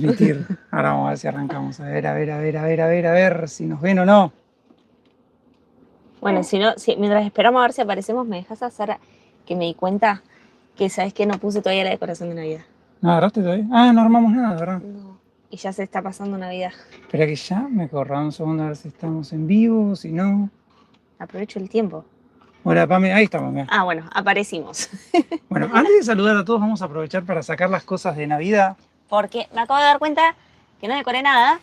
Transmitir. Ahora vamos a ver si arrancamos. A ver, a ver si nos ven o no. Bueno, si no, mientras esperamos a ver si aparecemos, ¿me dejas hacer que me di cuenta que sabes que no puse todavía la decoración de Navidad? ¿No agarraste todavía? Ah, no armamos nada, ¿verdad? No. Y ya se está pasando Navidad. Espera que ya me corra un segundo a ver si estamos en vivo, si no. Aprovecho el tiempo. Hola, Pame, ahí estamos, mira. Ah, bueno, aparecimos. Bueno, antes de saludar a todos, vamos a aprovechar para sacar las cosas de Navidad. Porque me acabo de dar cuenta que no decoré nada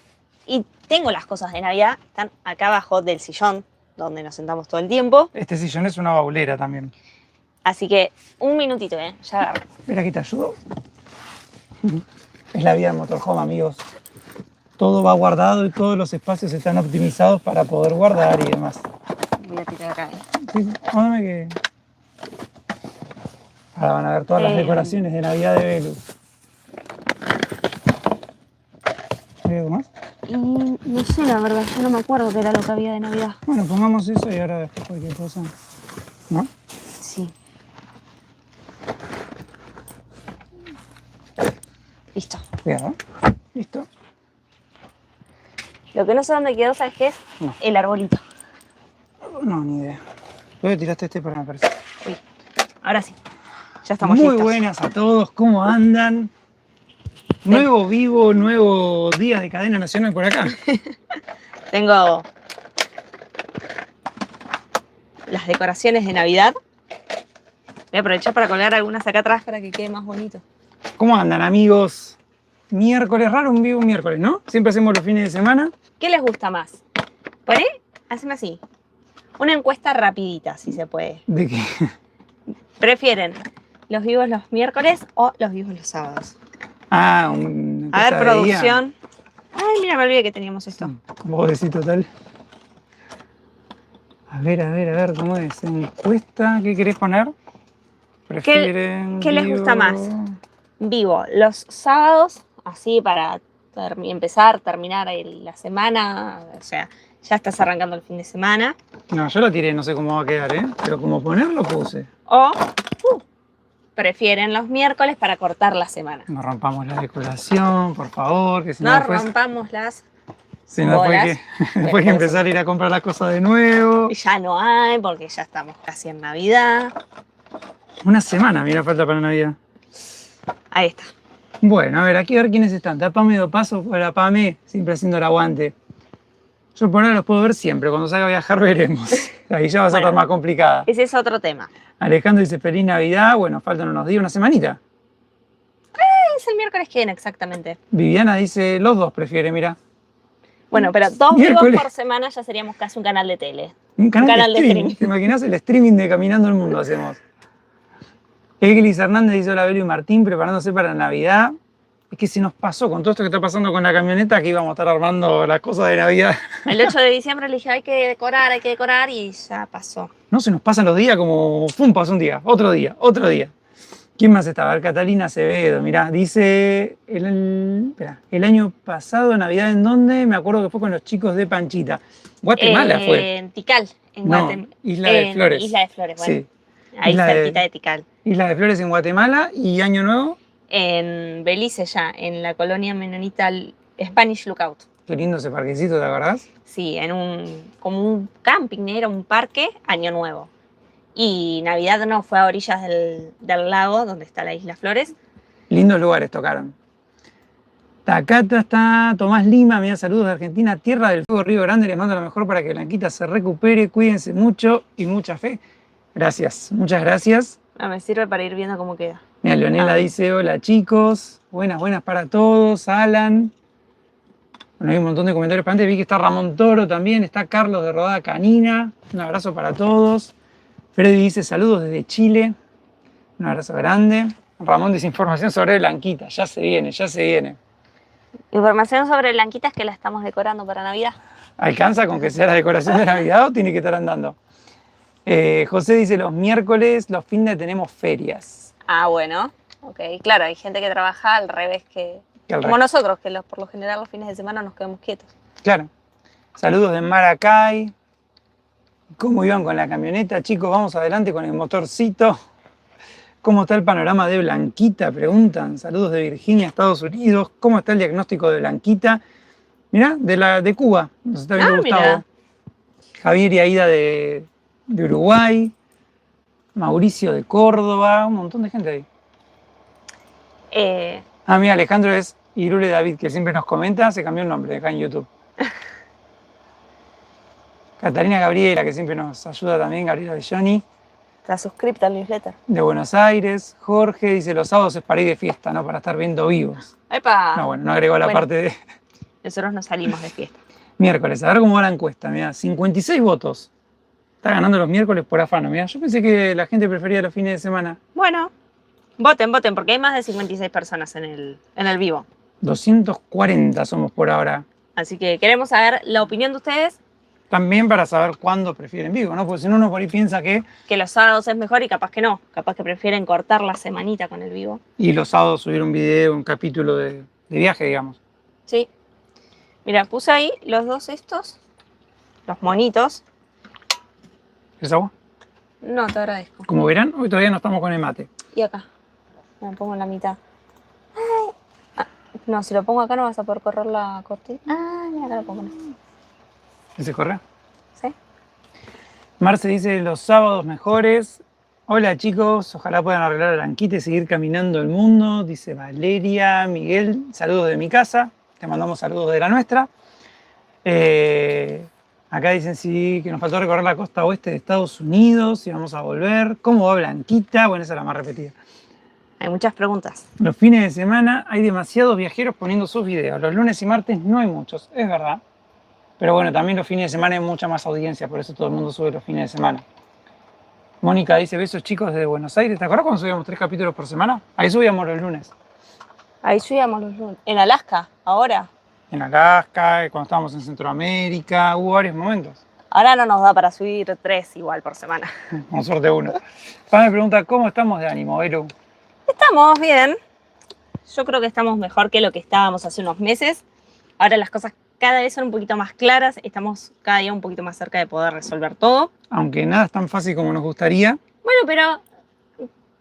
y tengo las cosas de Navidad, están acá abajo del sillón donde nos sentamos todo el tiempo. Este sillón es una baulera también. Así que un minutito, ya agarro. Espera que te ayudo. Es la vida del motorhome, amigos. Todo va guardado y todos los espacios están optimizados para poder guardar y demás. Voy a tirar acá. Sí, mándame que... Ahora van a ver todas las decoraciones de Navidad de Belu. ¿Hay algo más? Y no sé, la verdad, yo no me acuerdo qué era lo que había de Navidad. Bueno, pongamos eso y ahora después cualquier cosa. ¿No? Sí. Listo. Cuidado. Listo. Lo que no sé dónde quedó, ¿sabes qué es? No. El arbolito. No, ni idea. ¿Dónde tiraste este para me parece? Uy, ahora sí. Ya estamos Muy listos. buenas a todos, ¿cómo andan? Nuevo vivo, nuevo día de cadena nacional por acá. Tengo las decoraciones de Navidad. Voy a aprovechar para colgar algunas acá atrás para que quede más bonito. ¿Cómo andan, amigos? Miércoles, raro un vivo miércoles, ¿no? Siempre hacemos los fines de semana. ¿Qué les gusta más? Poné, haceme así. Una encuesta rapidita, si se puede. ¿De qué? ¿Prefieren los vivos los miércoles o los vivos los sábados? Ah, A ver, producción. Ay, mira, me olvidé que teníamos esto. Como vos decís, total. A ver, ¿cómo es? Encuesta, ¿qué querés poner? ¿Prefieren ¿Qué les gusta más? Vivo los sábados, así para empezar, terminar la semana, o sea, ya estás arrancando el fin de semana. No, yo lo tiré, no sé cómo va a quedar, ¿eh? Pero como ponerlo puse. O prefieren los miércoles para cortar la semana. No rompamos la decoración, por favor, que si no No después... rompamos las Si no, bolas. después hay que empezar a ir a comprar las cosas de nuevo. Ya no hay, porque ya estamos casi en Navidad. Una semana, mira, falta para Navidad. Ahí está. Bueno, a ver quiénes están. Está Pame do Paso, la Pame, siempre haciendo el aguante. Yo por ahora los puedo ver siempre, cuando salga a viajar veremos. Ahí ya va a ser más complicada. Ese es otro tema. Alejandro dice feliz Navidad, bueno, faltan unos días, una semanita. Es el miércoles que viene exactamente. Viviana dice, los dos prefiere, mira. Bueno, pero 2 Miércoles. vivos por semana ya seríamos casi un canal de tele. Un canal de streaming. streaming. ¿Te imaginas el streaming de Caminando el Mundo hacemos? Eglis Hernández dice hola Belu y Martín, preparándose para Navidad. Es que se nos pasó con todo esto que está pasando con la camioneta que íbamos a estar armando las cosas de Navidad. El 8 de diciembre le dije hay que decorar y ya pasó. No se nos pasan los días como, ¡pum! Pasó un día, otro día, otro día. ¿Quién más estaba? A ver, Catalina Acevedo, mirá, dice, el año pasado, Navidad, ¿en dónde? Me acuerdo que fue con los chicos de Panchita. Guatemala fue. En Tikal, en No, Guatemala. Isla de Flores. Isla de Flores, bueno. Sí. Ahí cerquita de Tikal. Isla de Flores en Guatemala y Año Nuevo. En Belice ya, en la colonia menonita Spanish Lookout. Qué lindo ese parquecito, ¿te acordás? Sí, como un camping, era un parque, Año Nuevo. Y Navidad no, fue a orillas del lago, donde está la Isla Flores. Lindos lugares tocaron. Acá está Tomás Lima, me da saludos de Argentina, Tierra del Fuego, Río Grande, les mando lo mejor para que Blanquita se recupere, cuídense mucho y mucha fe. Gracias, muchas gracias. Me sirve para ir viendo cómo queda. Mira, Leonela dice, hola chicos, buenas para todos, Alan. Bueno, hay un montón de comentarios para antes, vi que está Ramón Toro también, está Carlos de Rodada Canina, un abrazo para todos. Freddy dice, saludos desde Chile, un abrazo grande. Ramón dice, información sobre Blanquita, ya se viene. Información sobre Blanquitas que la estamos decorando para Navidad. ¿Alcanza con que sea la decoración de Navidad o tiene que estar andando? José dice, los miércoles, los fines tenemos ferias. Ah, bueno. Ok, claro, hay gente que trabaja al revés como nosotros, que por lo general los fines de semana nos quedamos quietos. Claro. Saludos de Maracay. ¿Cómo iban con la camioneta? Chicos, vamos adelante con el motorcito. ¿Cómo está el panorama de Blanquita? Preguntan. Saludos de Virginia, Estados Unidos. ¿Cómo está el diagnóstico de Blanquita? Mirá, de Cuba. Nos está viendo Gustavo. Mirá. Javier y Aida de Uruguay. Mauricio de Córdoba. Un montón de gente ahí. Mira, Alejandro es Irule David, que siempre nos comenta. Se cambió el nombre acá en YouTube. Catalina Gabriela, que siempre nos ayuda también. Gabriela de Johnny. Está suscripta al newsletter. De Buenos Aires. Jorge dice, los sábados es para ir de fiesta, no para estar viendo vivos. ¡Epa! No, bueno, no agregó la parte de... Nosotros no salimos de fiesta. Miércoles, a ver cómo va la encuesta. Mirá, 56 votos. Está ganando los miércoles por afano. Mirá, yo pensé que la gente prefería los fines de semana. Bueno, voten, porque hay más de 56 personas en el vivo. 240 somos por ahora. Así que queremos saber la opinión de ustedes. También para saber cuándo prefieren vivo, ¿no? Porque si no, uno por ahí piensa que los sábados es mejor y capaz que no. Capaz que prefieren cortar la semanita con el vivo. Y los sábados subir un video, un capítulo de viaje, digamos. Sí. Mira, puse ahí los dos estos. Los monitos. ¿Es agua? No, te agradezco. Como verán, hoy todavía no estamos con el mate. Y acá. Me pongo en la mitad. No, si lo pongo acá no vas a poder correr la cortina. Mira, acá lo pongo. ¿Ese corre? Sí. Marce dice, los sábados mejores. Hola chicos, ojalá puedan arreglar a Blanquita y seguir caminando el mundo. Dice Valeria, Miguel, saludos de mi casa. Te mandamos saludos de la nuestra. Acá dicen sí, que nos faltó recorrer la costa oeste de Estados Unidos y vamos a volver. ¿Cómo va Blanquita? Bueno, esa es la más repetida. Hay muchas preguntas. Los fines de semana hay demasiados viajeros poniendo sus videos. Los lunes y martes no hay muchos, es verdad. Pero bueno, también los fines de semana hay mucha más audiencia, por eso todo el mundo sube los fines de semana. Mónica dice, besos chicos desde Buenos Aires. ¿Te acuerdas cuando subíamos 3 capítulos por semana? Ahí subíamos los lunes. Ahí subíamos los lunes. En Alaska, ahora. En Alaska, cuando estábamos en Centroamérica, hubo varios momentos. Ahora no nos da para subir 3 igual por semana. Con suerte uno. Pam me pregunta, ¿cómo estamos de ánimo, Eru? Estamos bien. Yo creo que estamos mejor que lo que estábamos hace unos meses. Ahora las cosas cada vez son un poquito más claras. Estamos cada día un poquito más cerca de poder resolver todo. Aunque nada es tan fácil como nos gustaría. Bueno, pero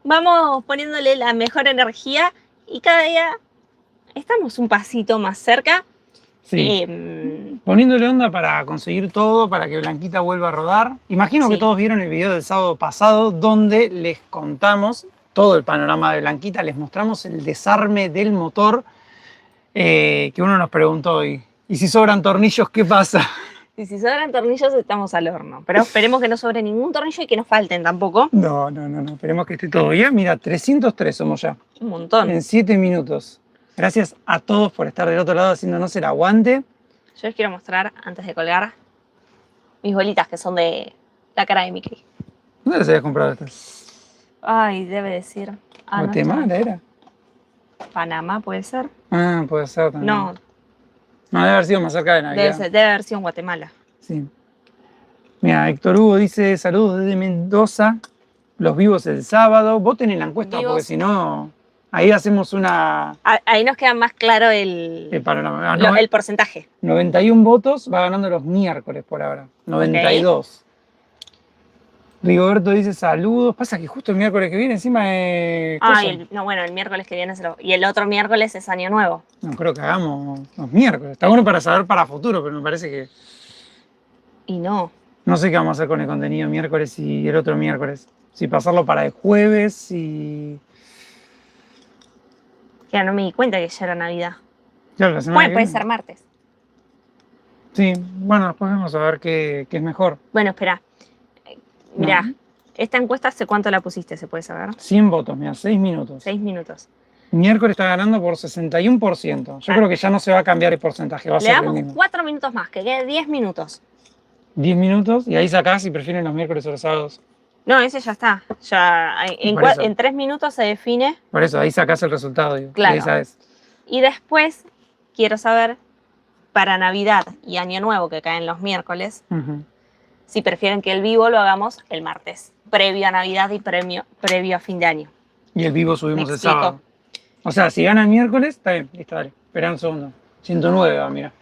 vamos poniéndole la mejor energía y cada día estamos un pasito más cerca. Sí. Poniéndole onda para conseguir todo, para que Blanquita vuelva a rodar. Imagino que todos vieron el video del sábado pasado donde les contamos todo el panorama de Blanquita, les mostramos el desarme del motor que uno nos preguntó hoy. ¿Y si sobran tornillos, qué pasa? Y si sobran tornillos, estamos al horno. Pero esperemos que no sobre ningún tornillo y que no falten tampoco. No. Esperemos que esté todo bien. Mira, 303 somos ya. Un montón. En 7 minutos. Gracias a todos por estar del otro lado haciéndonos el aguante. Yo les quiero mostrar, antes de colgar, mis bolitas que son de la cara de Mickey. ¿Dónde las habías comprado estas? Ay, debe decir. ¿Guatemala era? Panamá, ¿puede ser? Puede ser también. No. No, debe haber sido más cerca de Navidad. Debe haber sido en Guatemala. Sí. Mira, Héctor Hugo dice, saludos desde Mendoza, los vivos el sábado. Voten en la encuesta, Vivos. porque si no, ahí hacemos una... Ahí nos queda más claro el panorama. el porcentaje. 91 votos, va ganando los miércoles por ahora. 92. Rigoberto dice saludos. Pasa que justo el miércoles que viene encima es... el miércoles que viene y el otro miércoles es Año Nuevo. No creo que hagamos los miércoles. Está bueno para saber para futuro, pero me parece que... Y no. No sé qué vamos a hacer con el contenido miércoles y el otro miércoles. Si pasarlo para el jueves y... Ya no me di cuenta que ya era Navidad. Claro, la semana que Puede viene. ser martes. Sí, bueno, después vamos a ver qué es mejor. Bueno, espera. Mirá, No. esta encuesta, ¿hace cuánto la pusiste? ¿Se puede saber? 100 votos, mira, 6 minutos. 6 minutos. Miércoles está ganando por 61%. Yo creo que ya no se va a cambiar el porcentaje, va a Le ser el damos mismo. 4 minutos más, que quede 10 minutos. 10 minutos y ahí sacás si prefieren los miércoles o los sábados. No, ese ya está. Ya Por eso. en 3 minutos se define. Por eso, ahí sacás el resultado, digo. Claro. Y ahí sabes. Y después quiero saber, para Navidad y Año Nuevo, que caen los miércoles, Ujú. si prefieren que el vivo lo hagamos el martes, previo a Navidad y previo a fin de año. Y el vivo subimos Me el sábado. O sea, si gana el miércoles, está bien, listo, dale. Esperá un segundo. 109 va, mira.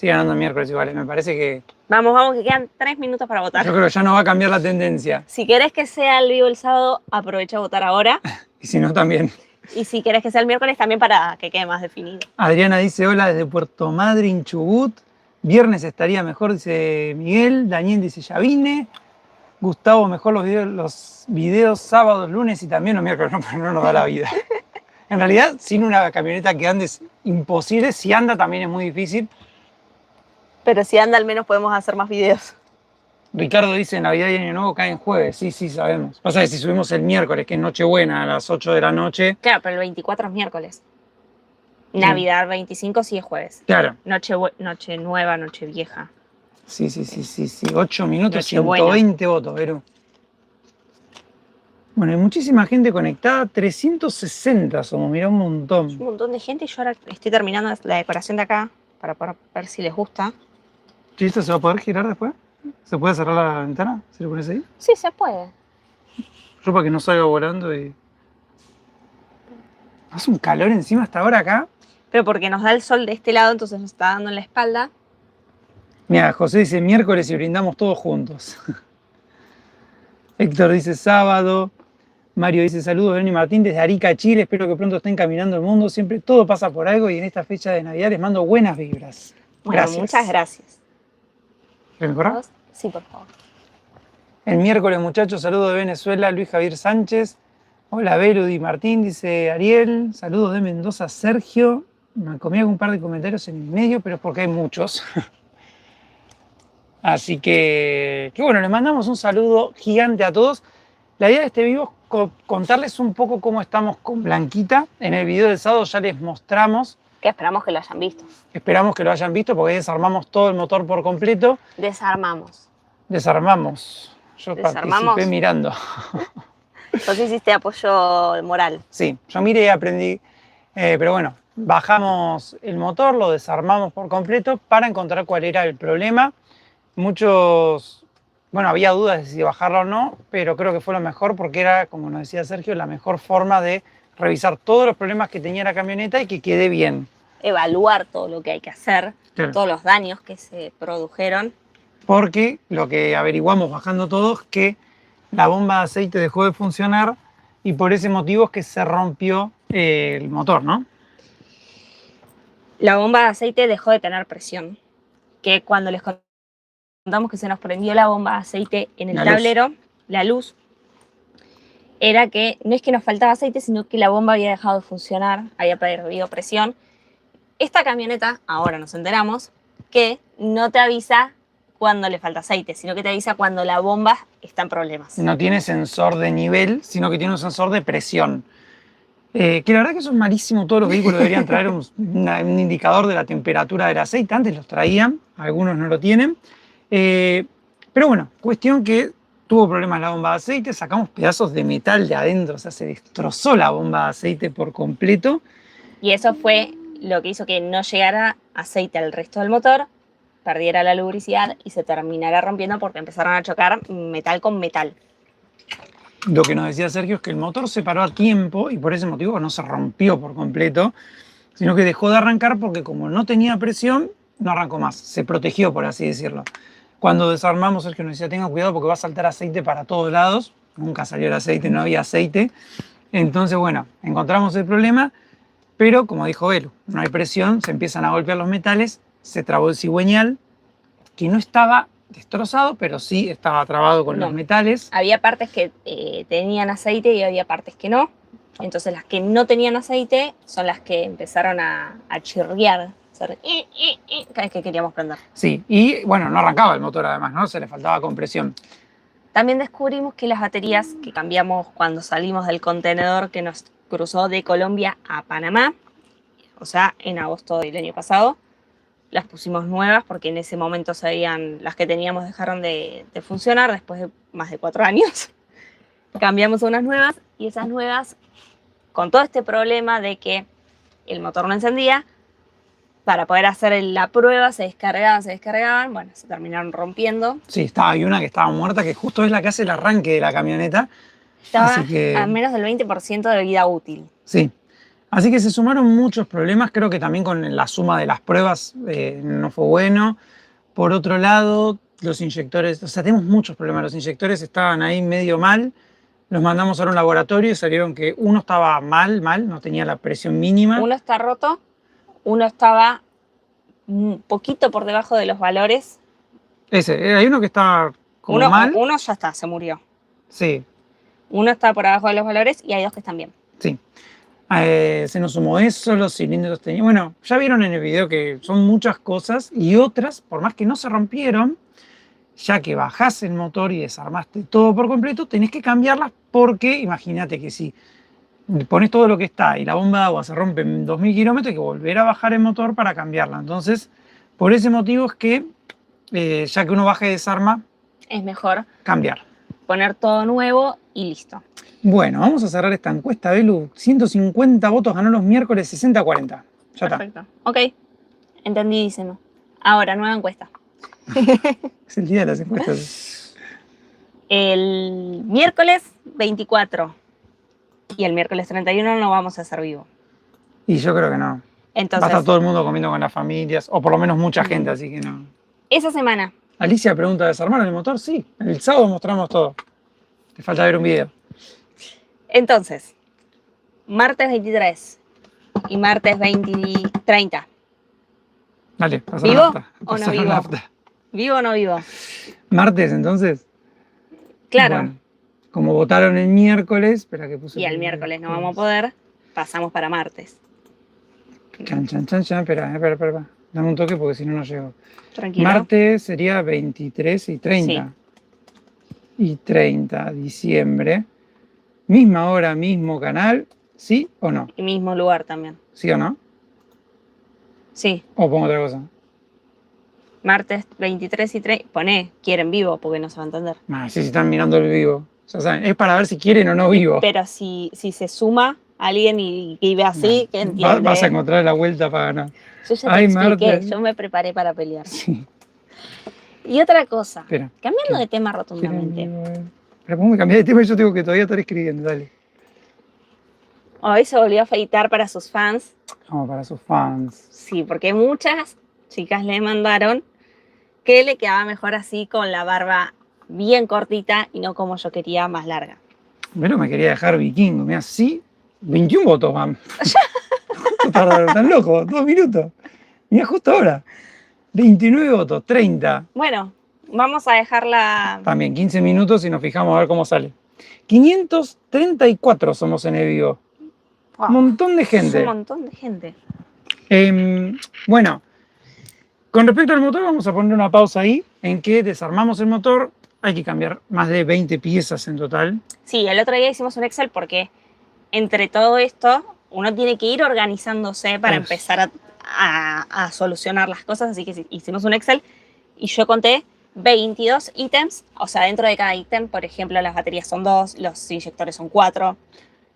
Sigue ganando el miércoles igual. Me parece que Vamos, que quedan 3 minutos para votar. yo creo que ya no va a cambiar la tendencia. Si querés que sea el vivo el sábado, aprovecha a votar ahora. Y si no, también. Y si querés que sea el miércoles, también para que quede más definido. Adriana dice, hola desde Puerto Madryn, Chubut. Viernes estaría mejor, dice Miguel. Daniel dice, ya vine. Gustavo, mejor los videos sábados, lunes y también los miércoles. No, pero no nos da la vida. En realidad, sin una camioneta que ande es imposible. Si anda también es muy difícil. Pero si anda, al menos podemos hacer más videos. Ricardo dice, Navidad y Año Nuevo caen jueves. Sí, sí, sabemos. Pasa que si subimos el miércoles, que es Nochebuena, a las 8 de la noche. Claro, pero el 24 es miércoles. Navidad 25 sí es jueves. Claro. Noche nueva, noche vieja. Sí. 8 minutos, Nochebuena. 120 votos, Vero. Bueno, hay muchísima gente conectada. 360 somos, mirá, un montón. Un montón de gente y yo ahora estoy terminando la decoración de acá para poder ver si les gusta. ¿Y esto se va a poder girar después? ¿Se puede cerrar la ventana si lo pones ahí? Sí, se puede. Yo para que no salga volando y... Hace un calor encima hasta ahora acá. Pero porque nos da el sol de este lado, entonces nos está dando en la espalda. Mira, José dice miércoles y brindamos todos juntos. Héctor dice sábado. Mario dice saludos, Bernie Martín desde Arica, Chile. Espero que pronto estén caminando el mundo. Siempre todo pasa por algo y en esta fecha de Navidad les mando buenas vibras. Bueno, Gracias. muchas gracias. ¿Querés mejorar? Sí, por favor. El miércoles, muchachos, saludos de Venezuela, Luis Javier Sánchez. Hola, Verudi Martín, dice Ariel. Saludos de Mendoza, Sergio. Me comí un par de comentarios en el medio, pero es porque hay muchos. Así que bueno, les mandamos un saludo gigante a todos. La idea de este vivo es contarles un poco cómo estamos con Blanquita. En el video del sábado ya les mostramos. Que esperamos que lo hayan visto. Esperamos que lo hayan visto porque desarmamos todo el motor por completo. Desarmamos. Desarmamos. Yo participé mirando. Vos hiciste apoyo moral. Sí, yo miré y aprendí. Pero bueno, bajamos el motor, lo desarmamos por completo para encontrar cuál era el problema. Muchos, bueno, había dudas de si bajarlo o no, pero creo que fue lo mejor porque era, como nos decía Sergio, la mejor forma de revisar todos los problemas que tenía la camioneta y que quede bien. Evaluar todo lo que hay que hacer, Claro. todos los daños que se produjeron. Porque lo que averiguamos bajando todo es que la bomba de aceite dejó de funcionar y por ese motivo es que se rompió el motor, ¿no? La bomba de aceite dejó de tener presión. Que cuando les contamos que se nos prendió la bomba de aceite en el tablero, la luz, era que no es que nos faltaba aceite, sino que la bomba había dejado de funcionar, había perdido presión. Esta camioneta, ahora nos enteramos, que no te avisa cuando le falta aceite, sino que te avisa cuando la bomba está en problemas. No tiene sensor de nivel, sino que tiene un sensor de presión. Que la verdad que eso es malísimo, todos los vehículos deberían traer un indicador de la temperatura del aceite, antes los traían, algunos no lo tienen. Pero bueno, cuestión que tuvo problemas la bomba de aceite, sacamos pedazos de metal de adentro, o sea, se destrozó la bomba de aceite por completo. Y eso fue lo que hizo que no llegara aceite al resto del motor, perdiera la lubricidad y se terminara rompiendo porque empezaron a chocar metal con metal. Lo que nos decía Sergio es que el motor se paró a tiempo y por ese motivo no se rompió por completo, sino que dejó de arrancar porque como no tenía presión, no arrancó más, se protegió, por así decirlo. Cuando desarmamos, Sergio nos decía, tengan cuidado porque va a saltar aceite para todos lados. Nunca salió el aceite, no había aceite. Entonces, bueno, encontramos el problema, pero como dijo Belu, no hay presión, se empiezan a golpear los metales, se trabó el cigüeñal, que no estaba destrozado, pero sí estaba trabado con los metales. Había partes que tenían aceite y había partes que no. Entonces las que no tenían aceite son las que empezaron a chirriar. Cada vez que queríamos prender. Sí, y bueno, no arrancaba el motor además, ¿no? Se le faltaba compresión. También descubrimos que las baterías que cambiamos cuando salimos del contenedor que nos cruzó de Colombia a Panamá, o sea, en agosto del año pasado, las pusimos nuevas porque en ese momento las que teníamos dejaron de funcionar después de más de 4 años. Cambiamos unas nuevas y esas nuevas, con todo este problema de que el motor no encendía, para poder hacer la prueba se descargaban, bueno, se terminaron rompiendo. Sí, hay una que estaba muerta, que justo es la que hace el arranque de la camioneta. Estaba así que, a menos del 20% de vida útil. Sí, Así que se sumaron muchos problemas, creo que también con la suma de las pruebas no fue bueno. Por otro lado, los inyectores, o sea, tenemos muchos problemas, los inyectores estaban ahí medio mal, los mandamos a un laboratorio y salieron que uno estaba mal, no tenía la presión mínima. Uno está roto, uno estaba un poquito por debajo de los valores. Hay uno que está como mal. Uno ya está, se murió. Sí. Uno está por abajo de los valores y hay dos que están bien. Sí. Se nos sumó eso, los cilindros tenían... Bueno, ya vieron en el video que son muchas cosas y otras, por más que no se rompieron, ya que bajás el motor y desarmaste todo por completo, tenés que cambiarlas porque imagínate que si pones todo lo que está y la bomba de agua se rompe en 2000 kilómetros, hay que volver a bajar el motor para cambiarla. Entonces, por ese motivo es que, ya que uno baja y desarma, es mejor cambiar. Poner todo nuevo y listo. Bueno, vamos a cerrar esta encuesta, Belu. 150 votos, ganó los miércoles 60-40. Ya perfecto. Está. Ok, entendidísimo. Ahora, nueva encuesta. Es el día de las encuestas. El miércoles 24 y el miércoles 31 no vamos a hacer vivo. Y yo creo que no. Entonces, va a estar todo el mundo comiendo con las familias, o por lo menos mucha gente, así que no. Esa semana. Alicia pregunta, ¿desarmaron el motor? Sí, el sábado mostramos todo. Te falta ver un video. Entonces, martes 23 y martes 30. Dale, pasa ¿Vivo la nafta. o no Pasa la vivo? nafta. ¿Vivo o no vivo? Martes, entonces. Claro. Bueno, como votaron el miércoles, espera que puse. Y el miércoles no vamos a poder, pasamos para martes. Chan, espera. Dame un toque porque si no, no llego. Tranquilo. Martes sería 23 y 30. Sí. Y 30 diciembre. Misma hora, mismo canal, ¿sí o no? Y mismo lugar también. ¿Sí o no? Sí. ¿O pongo otra cosa? Martes 23 y 30. Poné, quieren vivo porque no se va a entender. Sí, están mirando el vivo. Ya saben, es para ver si quieren o no vivo. Pero si se suma alguien y ve así, que entiende. Vas a encontrar la vuelta para ganar. Yo ya te expliqué, Martes. yo me preparé para pelear. Sí. Y otra cosa, Espera, cambiando ¿qué? de tema rotundamente. Pero ¿cómo me cambié de tema? Yo tengo que todavía estar escribiendo, dale. Hoy se volvió a afeitar para sus fans. Como para sus fans. Sí, porque muchas chicas le mandaron que le quedaba mejor así con la barba bien cortita y no como yo quería, más larga. Pero me quería dejar vikingo, mira, sí, 21 votos, man. ¿Cuánto tardaron? ¿Tan loco? 2 minutos. Mira, justo ahora. 29 votos, 30. Bueno, vamos a dejarla. También 15 minutos y nos fijamos a ver cómo sale. 534 somos en el vivo. Wow, Un montón de gente. Un montón de gente. Bueno, con respecto al motor, vamos a poner una pausa ahí en que desarmamos el motor. Hay que cambiar más de 20 piezas en total. Sí, el otro día hicimos un Excel porque entre todo esto uno tiene que ir organizándose para empezar a solucionar las cosas. Así que hicimos un Excel y yo conté 22 ítems. O sea, dentro de cada ítem, por ejemplo, las baterías son 2, los inyectores son 4.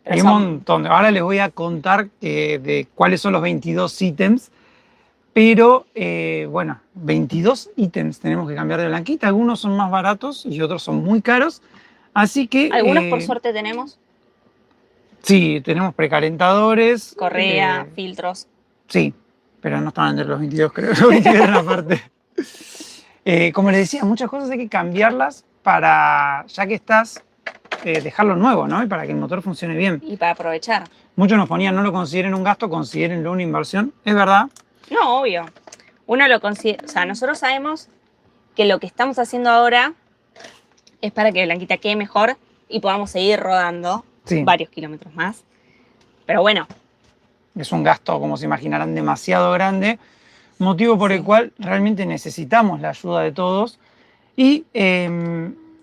Hay un montón. Ahora les voy a contar de cuáles son los 22 ítems. Pero, bueno, 22 ítems tenemos que cambiar de blanquita. Algunos son más baratos y otros son muy caros. Así que... Algunos, por suerte, tenemos. Sí, tenemos precalentadores. Correa, filtros. Sí, pero no estaban entre los 22, creo. Los 22 eran aparte. Como les decía, muchas cosas hay que cambiarlas para, ya que estás, dejarlo nuevo, ¿no? Y para que el motor funcione bien. Y para aprovechar. Muchos nos ponían, no lo consideren un gasto, considérenlo una inversión. Es verdad. No, obvio. Uno lo considera, o sea, nosotros sabemos que lo que estamos haciendo ahora es para que Blanquita quede mejor y podamos seguir rodando varios kilómetros más. Pero bueno. Es un gasto, como se imaginarán, demasiado grande, motivo por el cual realmente necesitamos la ayuda de todos. Y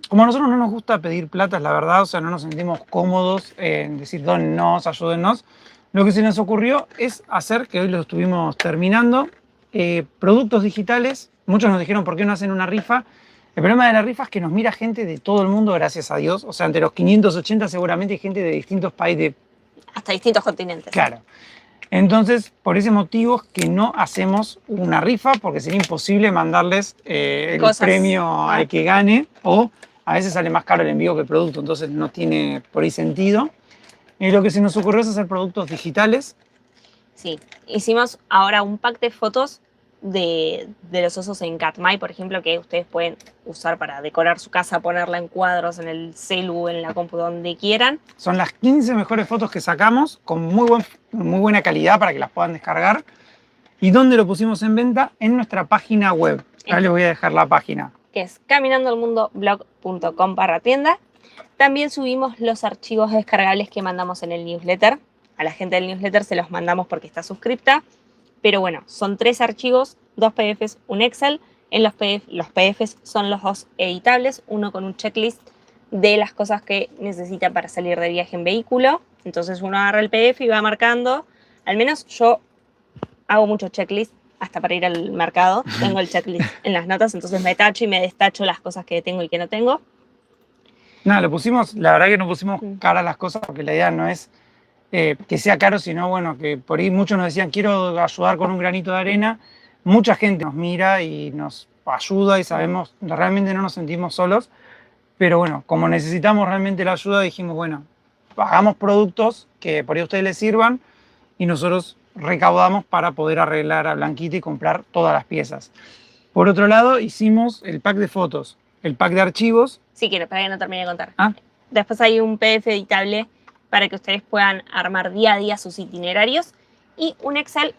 como a nosotros no nos gusta pedir plata, la verdad, o sea, no nos sentimos cómodos en decir, dónennos, ayúdennos. Lo que se nos ocurrió es hacer, que hoy lo estuvimos terminando, productos digitales. Muchos nos dijeron, ¿por qué no hacen una rifa? El problema de la rifa es que nos mira gente de todo el mundo, gracias a Dios. O sea, entre los 580 seguramente hay gente de distintos países. Hasta distintos continentes. Claro. Entonces, por ese motivo es que no hacemos una rifa, porque sería imposible mandarles el premio al que gane, o a veces sale más caro el envío que el producto, entonces no tiene por ahí sentido. Y lo que se nos ocurrió es hacer productos digitales. Sí, hicimos ahora un pack de fotos de los osos en Katmai, por ejemplo, que ustedes pueden usar para decorar su casa, ponerla en cuadros, en el celu, en la compu, donde quieran. Son las 15 mejores fotos que sacamos con muy buena calidad para que las puedan descargar. ¿Y dónde lo pusimos en venta? En nuestra página web. Ahora les voy a dejar la página. Que es caminandoelmundoblog.com/tienda. También subimos los archivos descargables que mandamos en el newsletter. A la gente del newsletter se los mandamos porque está suscripta. Pero bueno, son 3 archivos, 2 PDFs, un Excel. En los PDFs son los 2 editables, uno con un checklist de las cosas que necesita para salir de viaje en vehículo. Entonces uno agarra el PDF y va marcando. Al menos yo hago muchos checklists, hasta para ir al mercado. Tengo el checklist en las notas, entonces me tacho y me destacho las cosas que tengo y que no tengo. Nada, la verdad que no pusimos cara a las cosas porque la idea no es que sea caro, sino bueno, que por ahí muchos nos decían, quiero ayudar con un granito de arena. Mucha gente nos mira y nos ayuda y sabemos, realmente no nos sentimos solos. Pero bueno, como necesitamos realmente la ayuda, dijimos, bueno, hagamos productos que por ahí a ustedes les sirvan y nosotros recaudamos para poder arreglar a Blanquita y comprar todas las piezas. Por otro lado, hicimos el pack de fotos, el pack de archivos. Sí, quiero, para que no termine de contar. Después hay un PDF editable para que ustedes puedan armar día a día sus itinerarios y un Excel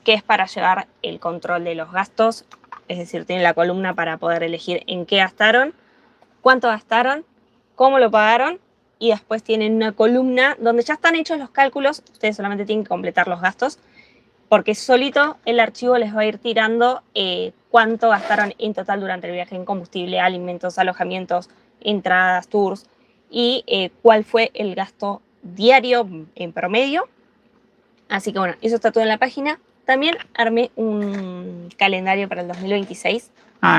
que es para llevar el control de los gastos, es decir, tienen la columna para poder elegir en qué gastaron, cuánto gastaron, cómo lo pagaron y después tienen una columna donde ya están hechos los cálculos, ustedes solamente tienen que completar los gastos porque solito el archivo les va a ir tirando cuánto gastaron en total durante el viaje en combustible, alimentos, alojamientos, entradas, tours y cuál fue el gasto diario en promedio. Así que bueno, eso está todo en la página. También armé un calendario para el 2026.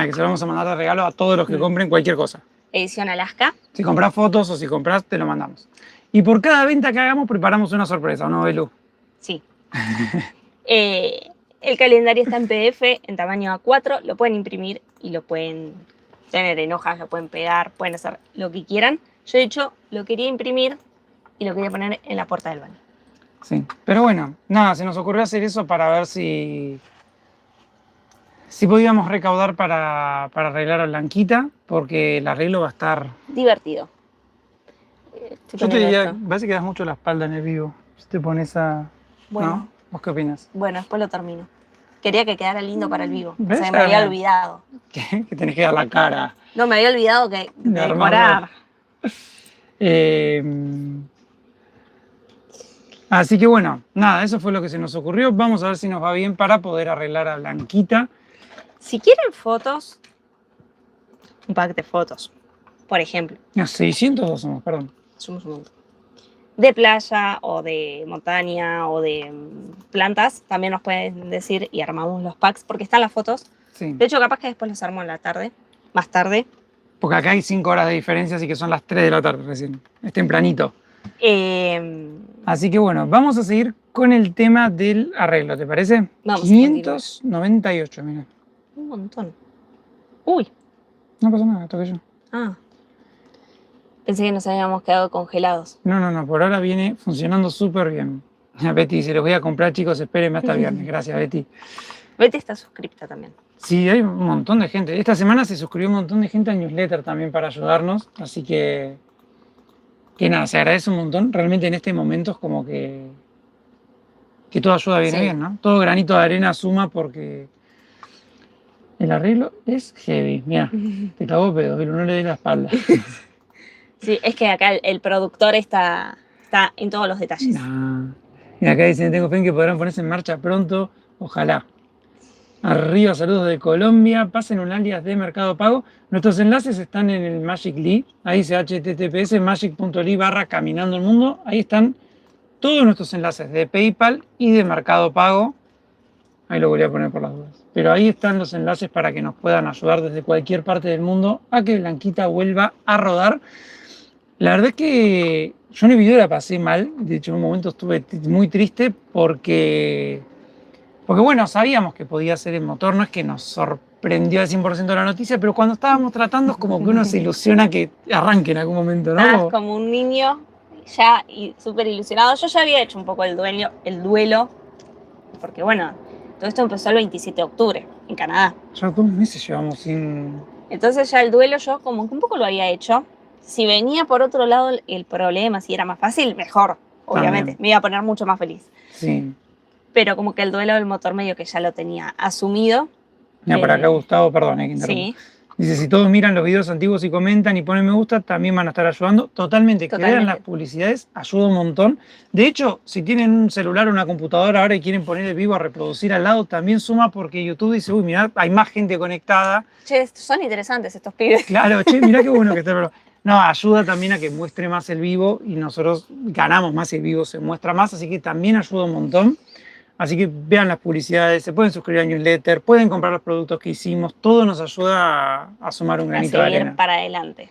Que se lo vamos a mandar de regalo a todos los que compren cualquier cosa. Edición Alaska. Si compras fotos o si compras, te lo mandamos. Y por cada venta que hagamos preparamos una sorpresa, ¿no, Belu? Sí. El calendario está en PDF en tamaño A4, lo pueden imprimir y lo pueden tener en hojas, lo pueden pegar, pueden hacer lo que quieran. Yo de hecho lo quería imprimir y lo quería poner en la puerta del baño. Sí, pero bueno, nada, se nos ocurrió hacer eso para ver si podíamos recaudar para arreglar a Blanquita, porque el arreglo va a estar divertido. Yo te diría, parece que das mucho la espalda en el vivo. Si te pones a... Bueno. ¿No? ¿Vos qué opinas? Bueno, después lo termino. Quería que quedara lindo para el vivo. O ¿Ves? sea, me había olvidado. ¿Qué? Que tenés que dar la cara. No, me había olvidado de decorar. Así que bueno, nada, eso fue lo que se nos ocurrió. Vamos a ver si nos va bien para poder arreglar a Blanquita. Si quieren fotos, un pack de fotos, por ejemplo. No, 602 somos, perdón. Somos un montón. De playa o de montaña o de plantas, también nos pueden decir y armamos los packs porque están las fotos. Sí. De hecho, capaz que después los armo en la tarde, más tarde. Porque acá hay 5 horas de diferencia, así que son las 3 de la tarde recién. Es tempranito. Así que bueno, vamos a seguir con el tema del arreglo, ¿te parece? Vamos 598, mira. Un montón. Uy. No pasa nada, toqué yo. Pensé que nos habíamos quedado congelados. No, por ahora viene funcionando súper bien. Betty, se los voy a comprar, chicos, espérenme hasta el viernes. Gracias, Betty. Betty está suscripta también. Sí, hay un montón de gente. Esta semana se suscribió un montón de gente al newsletter también para ayudarnos, así que nada, se agradece un montón. Realmente en este momento es como que toda ayuda viene bien, ¿no? Todo granito de arena suma porque el arreglo es heavy. Mira, te cago pedo, pero no le dé la espalda. Sí, es que acá el productor está en todos los detalles. Y acá dicen, tengo fe en que podrán ponerse en marcha pronto, ojalá. Arriba, saludos de Colombia, pasen un alias de Mercado Pago. Nuestros enlaces están en el Magic.ly, ahí dice https magic.ly/caminando el mundo. Ahí están todos nuestros enlaces de PayPal y de Mercado Pago. Ahí lo voy a poner por las dudas. Pero ahí están los enlaces para que nos puedan ayudar desde cualquier parte del mundo a que Blanquita vuelva a rodar. La verdad es que yo en el video la pasé mal. De hecho, en un momento estuve muy triste porque bueno, sabíamos que podía ser el motor. No es que nos sorprendió al 100% la noticia, pero cuando estábamos tratando es como que uno se ilusiona que arranque en algún momento, ¿no? Es como un niño ya súper ilusionado. Yo ya había hecho un poco el duelo, porque bueno, todo esto empezó el 27 de octubre en Canadá. Ya 2 meses llevamos sin... Entonces ya el duelo yo como que un poco lo había hecho. Si venía por otro lado el problema, si era más fácil, mejor, obviamente. También. Me iba a poner mucho más feliz. Sí. Pero como que el duelo del motor medio que ya lo tenía asumido. Mira, por acá Gustavo, perdón, que interrumpo. Sí. Dice, si todos miran los videos antiguos y comentan y ponen me gusta, también van a estar ayudando. Totalmente, que vean las publicidades ayuda un montón. De hecho, si tienen un celular o una computadora ahora y quieren poner el vivo a reproducir al lado, también suma porque YouTube dice, uy, mirá, hay más gente conectada. Che, son interesantes estos pibes. Claro, che, mirá qué bueno que está. Pero no, ayuda también a que muestre más el vivo y nosotros ganamos más si el vivo se muestra más, así que también ayuda un montón. Así que vean las publicidades, se pueden suscribir al newsletter, pueden comprar los productos que hicimos, todo nos ayuda a sumar un granito de arena. Para adelante.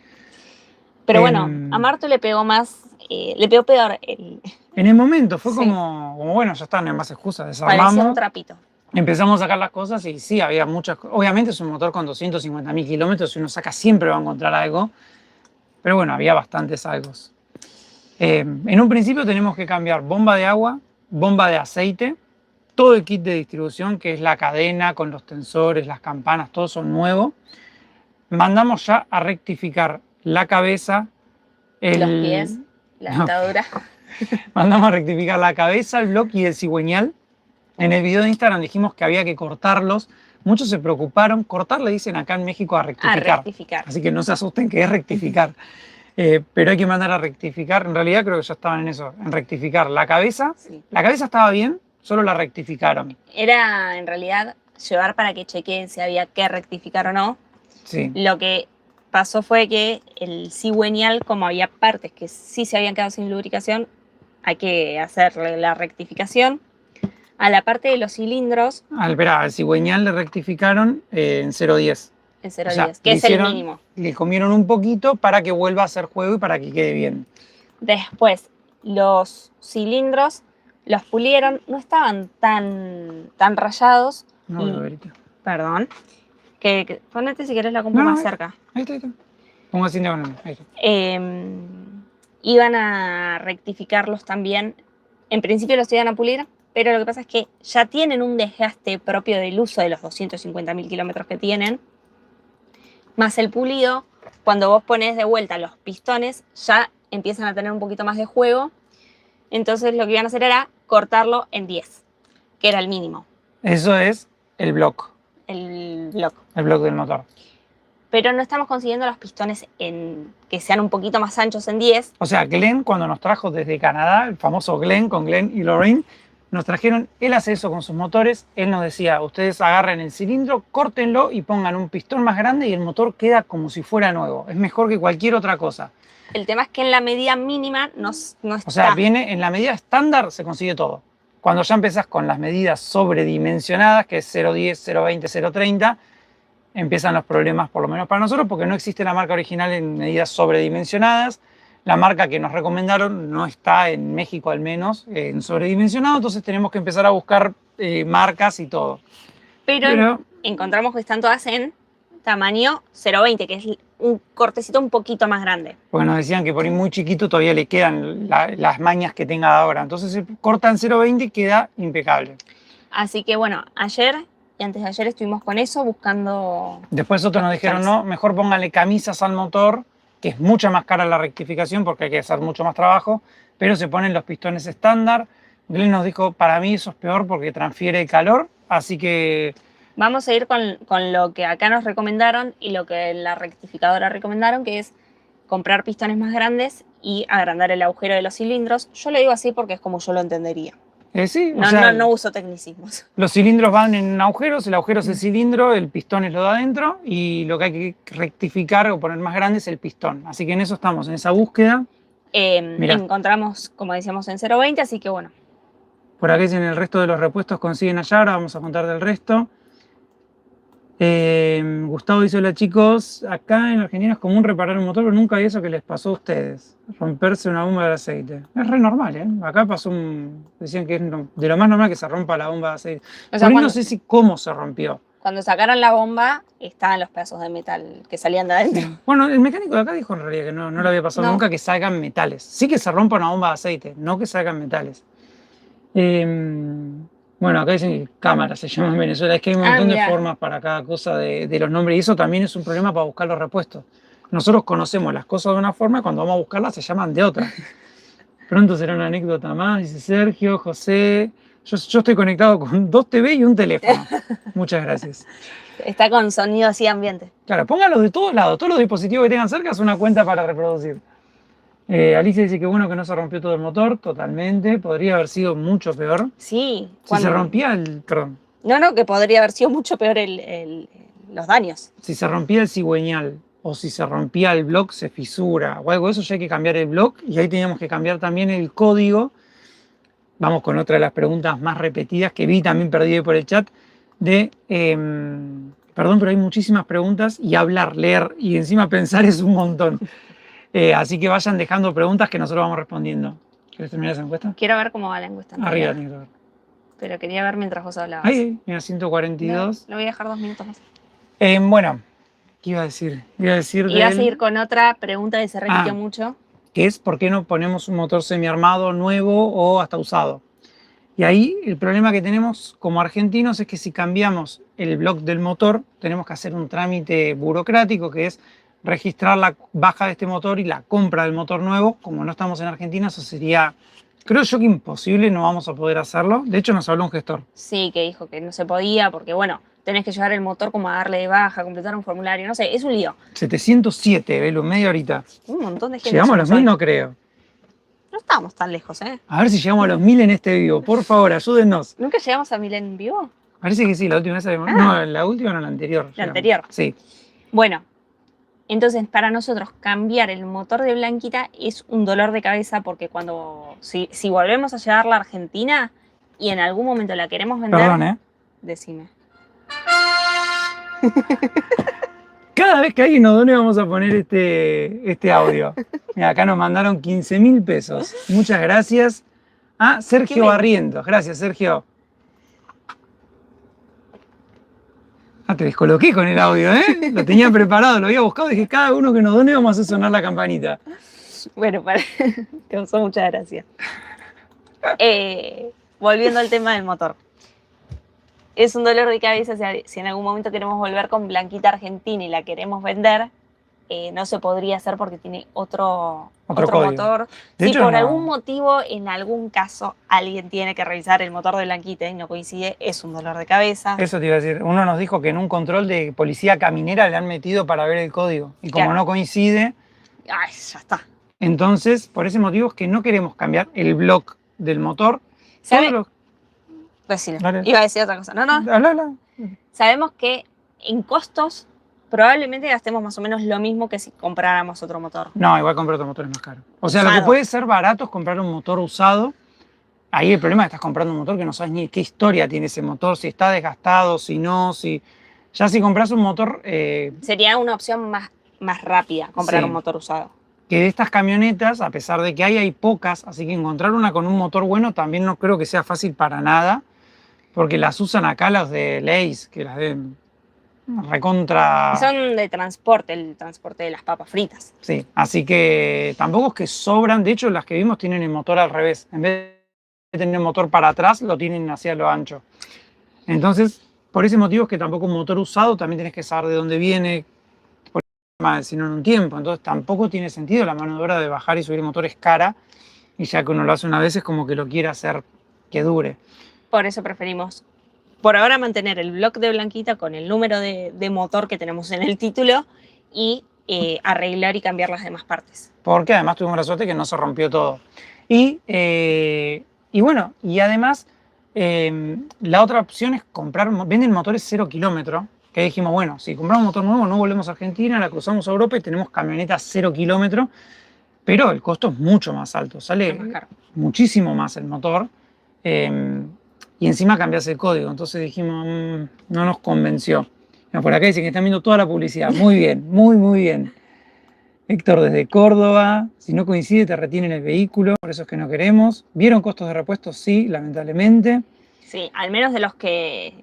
Pero bueno, a Marto le pegó más, le pegó peor. En el momento fue como, bueno, ya están, no hay más excusas, desarmamos. Parecía un trapito. Empezamos a sacar las cosas y sí, había muchas cosas. Obviamente es un motor con 250.000 kilómetros, si uno saca siempre va a encontrar algo, pero bueno, había bastantes algo. En un principio tenemos que cambiar bomba de agua, bomba de aceite, todo el kit de distribución, que es la cadena con los tensores, las campanas, todo son nuevo. Mandamos ya a rectificar la cabeza, los pies, la dentadura. Mandamos a rectificar la cabeza, el bloque y el cigüeñal. En el video de Instagram dijimos que había que cortarlos. Muchos se preocuparon. Cortar le dicen acá en México a rectificar. A rectificar. Así que no se asusten que es rectificar. Pero hay que mandar a rectificar. En realidad creo que ya estaban en eso, en rectificar la cabeza. Sí. La cabeza estaba bien, solo la rectificaron. Era en realidad llevar para que chequeen si había que rectificar o no. Sí. Lo que pasó fue que el cigüeñal, como había partes que sí se habían quedado sin lubricación, hay que hacerle la rectificación. A la parte de los cilindros... Al cigüeñal le rectificaron en 0.10. En 0.10, o sea, que es el mínimo. Le comieron un poquito para que vuelva a hacer juego y para que quede bien. Después, los cilindros los pulieron, no estaban tan rayados. No, Verita. Perdón. Ponete si querés la compu más cerca. Ahí está. Pongo así diagonal. Ahí está. Iban a rectificarlos también. En principio los iban a pulir, pero lo que pasa es que ya tienen un desgaste propio del uso de los 250.000 kilómetros que tienen. Más el pulido, cuando vos pones de vuelta los pistones, ya empiezan a tener un poquito más de juego. Entonces lo que iban a hacer era cortarlo en 10, que era el mínimo. Eso es el block. El block. El block del motor. Pero no estamos consiguiendo los pistones que sean un poquito más anchos en 10. O sea, Glenn, cuando nos trajo desde Canadá, el famoso Glenn con Glenn y Lorraine, nos trajeron, él hace eso con sus motores, él nos decía, ustedes agarren el cilindro, córtenlo y pongan un pistón más grande y el motor queda como si fuera nuevo. Es mejor que cualquier otra cosa. El tema es que en la medida mínima no está. O sea, viene en la medida estándar, se consigue todo. Cuando ya empezás con las medidas sobredimensionadas, que es 0.10, 0.20, 0.30, empiezan los problemas, por lo menos para nosotros, porque no existe la marca original en medidas sobredimensionadas. La marca que nos recomendaron no está en México, al menos, en sobredimensionado, entonces tenemos que empezar a buscar marcas y todo. Pero encontramos que están todas en tamaño 0.20, que es un cortecito un poquito más grande. Porque nos decían que por ahí muy chiquito todavía le quedan las mañas que tenga ahora. Entonces se corta en 0.20 y queda impecable. Así que bueno, ayer y antes de ayer estuvimos con eso buscando... Después otros nos dijeron, no, mejor pónganle camisas al motor, que es mucha más cara la rectificación porque hay que hacer mucho más trabajo, pero se ponen los pistones estándar. Glenn nos dijo, para mí eso es peor porque transfiere el calor, así que... Vamos a ir con lo que acá nos recomendaron y lo que la rectificadora recomendaron, que es comprar pistones más grandes y agrandar el agujero de los cilindros. Yo lo digo así porque es como yo lo entendería. Sí, no uso tecnicismos. Los cilindros van en agujeros, el agujero es el cilindro, el pistón es lo de adentro y lo que hay que rectificar o poner más grande es el pistón. Así que en eso estamos, en esa búsqueda. Encontramos, como decíamos, en 0.20, así que bueno. Por aquí dicen el resto de los repuestos consiguen allá, ahora vamos a contar del resto. Gustavo dice, hola chicos, acá en Argentina es común reparar un motor, pero nunca había eso que les pasó a ustedes, romperse una bomba de aceite. Es re normal, ¿eh? Acá pasó decían que es de lo más normal que se rompa la bomba de aceite. O sea, no sé si cómo se rompió. Cuando sacaron la bomba, estaban los pedazos de metal que salían de adentro. Bueno, el mecánico de acá dijo en realidad que no le había pasado No. nunca que salgan metales. Sí que se rompa una bomba de aceite, no que salgan metales. Bueno, acá dicen que cámara se llama en Venezuela. Es que hay un montón de mirá. formas para cada cosa de los nombres. Y eso también es un problema para buscar los repuestos. Nosotros conocemos las cosas de una forma y cuando vamos a buscarlas se llaman de otra. Pronto será una anécdota más, dice Sergio, José. Yo estoy conectado con 2 TV y un teléfono. Muchas gracias. Está con sonido así ambiente. Claro, pónganlo de todos lados. Todos los dispositivos que tengan cerca es una cuenta para reproducir. Alicia dice que bueno que no se rompió todo el motor, totalmente. Podría haber sido mucho peor. Sí. Si se rompía el... Perdón. No, que podría haber sido mucho peor los daños. Si se rompía el cigüeñal o si se rompía el block, se fisura o algo de eso, ya hay que cambiar el block y ahí teníamos que cambiar también el código. Vamos con otra de las preguntas más repetidas que vi también perdida por el chat perdón, pero hay muchísimas preguntas y hablar, leer y encima pensar es un montón. Así que vayan dejando preguntas que nosotros vamos respondiendo. ¿Quieres terminar esa encuesta? Quiero ver cómo va la encuesta. Arriba, tiene que ver. Pero quería ver mientras vos hablabas. Ahí, mira, 142. No, lo voy a dejar 2 minutos más. Bueno, ¿qué iba a decir? Iba a seguir con otra pregunta que se repitió mucho. Que es ¿por qué no ponemos un motor semiarmado nuevo o hasta usado? Y ahí el problema que tenemos como argentinos es que si cambiamos el block del motor, tenemos que hacer un trámite burocrático que es registrar la baja de este motor y la compra del motor nuevo. Como no estamos en Argentina, eso sería, creo yo que imposible, no vamos a poder hacerlo. De hecho, nos habló un gestor. Sí, que dijo que no se podía porque, bueno, tenés que llevar el motor como a darle de baja, completar un formulario, no sé, es un lío. 707, Belu, media horita. Un montón de gente. ¿Llegamos a los 1000? No creo. No estábamos tan lejos, ¿eh? A ver si llegamos a los 1000 en este vivo. Por favor, ayúdennos. ¿Nunca llegamos a 1000 en vivo? Parece que sí, la última vez habíamos... No, la última no, la anterior. La anterior. Sí. Bueno, entonces para nosotros cambiar el motor de Blanquita es un dolor de cabeza porque si volvemos a llevarla a Argentina y en algún momento la queremos vender... Perdón, Decime. Cada vez que alguien nos done vamos a poner este audio. Mira, acá nos mandaron 15.000 pesos. Muchas gracias a Sergio Barrientos. Gracias, Sergio. Te descoloqué con el audio, ¿eh? Lo tenía preparado, lo había buscado. Dije, cada uno que nos done vamos a hacer sonar la campanita. Bueno, te causó muchas gracias. Volviendo al tema del motor. Es un dolor de cabeza si en algún momento queremos volver con Blanquita Argentina y la queremos vender, no se podría hacer porque tiene otro motor. Si por algún motivo, en algún caso, alguien tiene que revisar el motor de Blanquita y no coincide, es un dolor de cabeza. Eso te iba a decir. Uno nos dijo que en un control de policía caminera le han metido para ver el código. Y como no coincide... Ay, ya está. Entonces, por ese motivo es que no queremos cambiar el block del motor. Decilo. Iba a decir otra cosa. No. Habla. Sabemos que en costos probablemente gastemos más o menos lo mismo que si compráramos otro motor. No, igual comprar otro motor es más caro. O sea, lo que puede ser barato es comprar un motor usado. Ahí el problema es que estás comprando un motor que no sabes ni qué historia tiene ese motor, si está desgastado, si no, si... Ya si compras un motor... Sería una opción más rápida comprar un motor usado. Que de estas camionetas, a pesar de que hay pocas, así que encontrar una con un motor bueno también no creo que sea fácil para nada. Porque las usan acá los de Lays, que las de recontra... Son de transporte, el transporte de las papas fritas. Sí, así que tampoco es que sobran. De hecho, las que vimos tienen el motor al revés. En vez de tener el motor para atrás, lo tienen hacia lo ancho. Entonces, por ese motivo es que tampoco un motor usado, también tenés que saber de dónde viene, sino en un tiempo. Entonces tampoco tiene sentido. La mano de obra de bajar y subir el motor es cara. Y ya que uno lo hace una vez es como que lo quiere hacer que dure. Por eso preferimos, por ahora, mantener el block de Blanquita con el número de motor que tenemos en el título y arreglar y cambiar las demás partes. Porque además tuvimos la suerte que no se rompió todo. Y bueno, y además la otra opción es comprar, venden motores 0 kilómetro, que dijimos, bueno, si compramos un motor nuevo no volvemos a Argentina, la cruzamos a Europa y tenemos camionetas 0 kilómetro, pero el costo es mucho más alto, sale muchísimo más el motor. Y encima cambias el código. Entonces dijimos, no nos convenció. Por acá dicen que están viendo toda la publicidad. Muy bien, muy bien. Héctor desde Córdoba. Si no coincide, te retienen el vehículo. Por eso es que no queremos. ¿Vieron costos de repuesto? Sí, lamentablemente. Sí, al menos de los que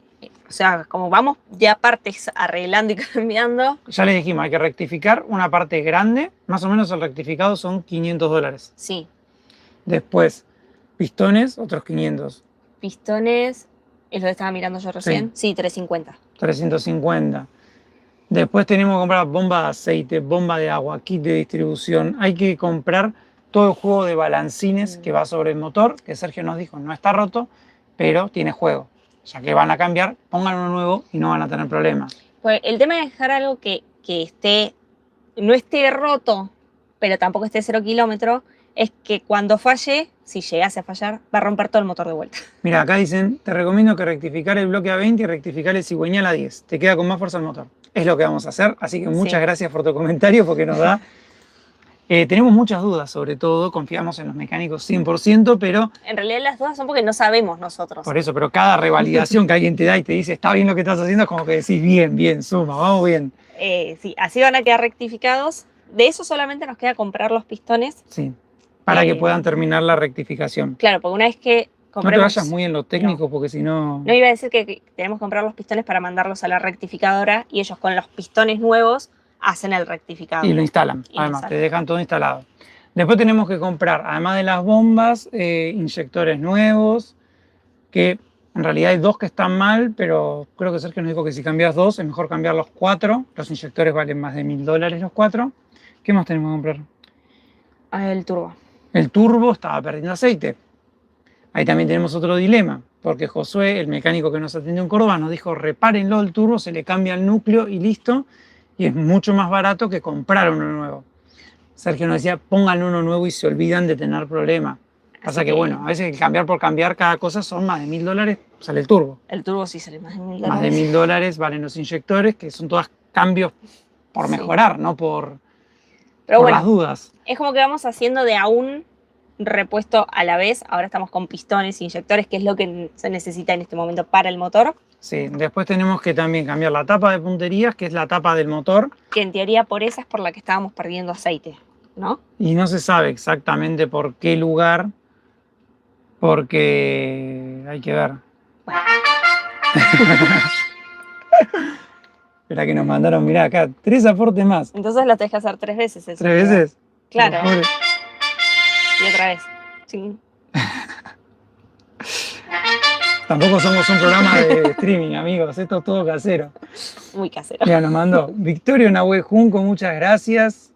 sea, como vamos de a partes arreglando y cambiando. Ya les dijimos, hay que rectificar una parte grande. Más o menos el rectificado son $500. Sí, Después, pistones, otros 500. pistones, es lo que estaba mirando yo recién. Sí, 350. 350. Después tenemos que comprar bomba de aceite, bomba de agua, kit de distribución. Hay que comprar todo el juego de balancines que va sobre el motor, que Sergio nos dijo no está roto, pero tiene juego. Ya que van a cambiar, pongan uno nuevo y no van a tener problemas. Pues el tema de dejar algo que no esté roto, pero tampoco esté 0 kilómetros, es que cuando falle, si llegase a fallar, va a romper todo el motor de vuelta. Mira, acá dicen, te recomiendo que rectificar el bloque a 20 y rectificar el cigüeñal a 10. Te queda con más fuerza el motor. Es lo que vamos a hacer, así que muchas gracias por tu comentario porque nos da... tenemos muchas dudas, sobre todo, confiamos en los mecánicos 100%, pero... En realidad las dudas son porque no sabemos nosotros. Por eso, pero cada revalidación que alguien te da y te dice, está bien lo que estás haciendo, es como que decís, bien, bien, suma, vamos bien. Sí, así van a quedar rectificados. De eso solamente nos queda comprar los pistones. Sí, para que puedan terminar la rectificación. Claro, porque una vez que compremos... No te vayas muy en lo técnico, porque si no... No iba a decir que tenemos que comprar los pistones para mandarlos a la rectificadora y ellos con los pistones nuevos hacen el rectificado. Y lo instalan, además, te dejan todo instalado. Después tenemos que comprar, además de las bombas, inyectores nuevos, que en realidad hay 2 que están mal, pero creo que Sergio nos dijo que si cambias 2 es mejor cambiar los 4. Los inyectores valen más de $1000 los 4. ¿Qué más tenemos que comprar? El turbo. El turbo estaba perdiendo aceite. Ahí también tenemos otro dilema, porque Josué, el mecánico que nos atendió en Córdoba, nos dijo repárenlo el turbo, se le cambia el núcleo y listo, y es mucho más barato que comprar uno nuevo. Sergio nos decía, pongan uno nuevo y se olvidan de tener problemas. Pasa que bueno, a veces cambiar por cambiar cada cosa son más de $1000, sale el turbo. El turbo sí sale más de $1000. Más de $1000 valen los inyectores, que son todos cambios por mejorar, no por las dudas. Es como que vamos haciendo de a un repuesto a la vez. Ahora estamos con pistones, inyectores, que es lo que se necesita en este momento para el motor. Sí, después tenemos que también cambiar la tapa de punterías, que es la tapa del motor. Que en teoría por esa es por la que estábamos perdiendo aceite, ¿no? Y no se sabe exactamente por qué lugar, porque hay que ver. Bueno. Espera que nos mandaron, mirá acá, 3 aportes más. Entonces lo tenés que hacer 3 veces. Eso, 3 veces. Claro. Y otra vez. Sí. Tampoco somos un programa de streaming, amigos. Esto es todo casero. Muy casero. Mira, nos mandó Victorio Nahue Junco, muchas gracias.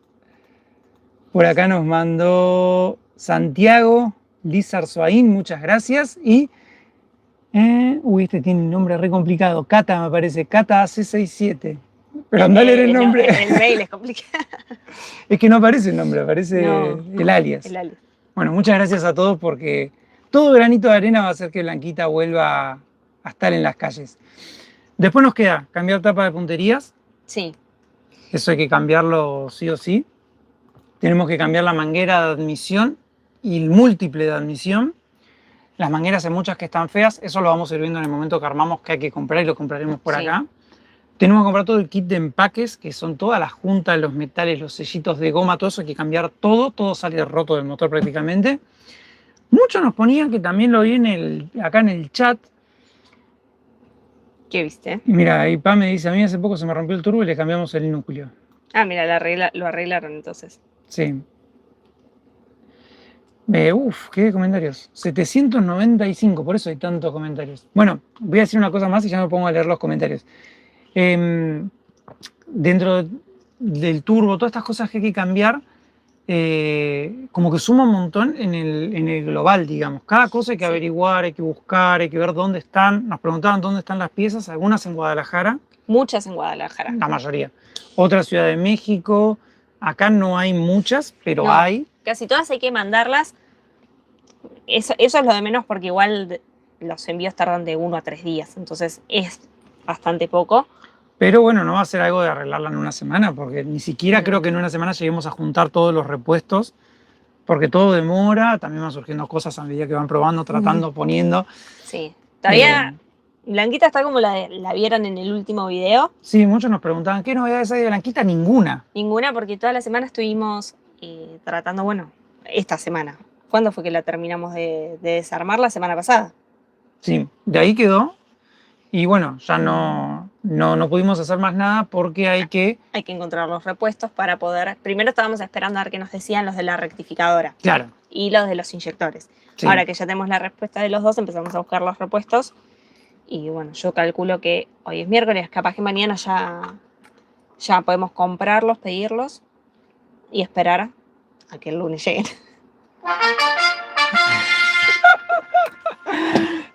Por acá nos mandó Santiago Lizar Suaín, muchas gracias. Y, este tiene un nombre re complicado. Cata, me parece. Cata AC67. Pero andá a leer el nombre. El mail es complicado. Es que no aparece el nombre, aparece el alias. El alias. Bueno, muchas gracias a todos porque todo granito de arena va a hacer que Blanquita vuelva a estar en las calles. Después nos queda cambiar tapa de punterías. Sí. Eso hay que cambiarlo sí o sí. Tenemos que cambiar la manguera de admisión y el múltiple de admisión. Las mangueras hay muchas que están feas. Eso lo vamos a ir viendo en el momento que armamos, que hay que comprar y lo compraremos por acá. Tenemos que comprar todo el kit de empaques, que son todas las juntas, los metales, los sellitos de goma, todo eso hay que cambiar todo. Todo sale roto del motor prácticamente. Muchos nos ponían, que también lo vi acá en el chat. ¿Qué viste? Y mira, ahí Pam me dice, a mí hace poco se me rompió el turbo y le cambiamos el núcleo. Ah, mira, lo arreglaron entonces. Sí. Qué comentarios. 795, por eso hay tantos comentarios. Bueno, voy a decir una cosa más y ya me pongo a leer los comentarios. Dentro del turbo, todas estas cosas que hay que cambiar, como que suma un montón en el global, digamos. Cada cosa hay que averiguar, hay que buscar, hay que ver dónde están. Nos preguntaban dónde están las piezas, algunas en Guadalajara. Muchas en Guadalajara. La mayoría. Otra Ciudad de México. Acá no hay muchas, pero hay. Casi todas hay que mandarlas. Eso es lo de menos porque igual los envíos tardan de 1 a 3 días. Entonces es bastante poco. Pero bueno, no va a ser algo de arreglarla en una semana, porque ni siquiera creo que en una semana lleguemos a juntar todos los repuestos, porque todo demora, también van surgiendo cosas a medida que van probando, tratando, poniendo. Sí, todavía Blanquita está como la vieron en el último video. Sí, muchos nos preguntaban, ¿qué novedades hay de Blanquita? Ninguna. Ninguna, porque toda la semana estuvimos tratando, bueno, esta semana. ¿Cuándo fue que la terminamos de desarmar? La semana pasada. Sí, de ahí quedó. Y bueno, ya no pudimos hacer más nada porque hay que... Hay que encontrar los repuestos para poder... Primero estábamos esperando a ver qué nos decían los de la rectificadora Claro, y los de los inyectores. sí. Ahora que ya tenemos la respuesta de los dos, empezamos a buscar los repuestos. Y bueno, yo calculo que hoy es miércoles, capaz que mañana ya podemos comprarlos, pedirlos y esperar a que el lunes lleguen.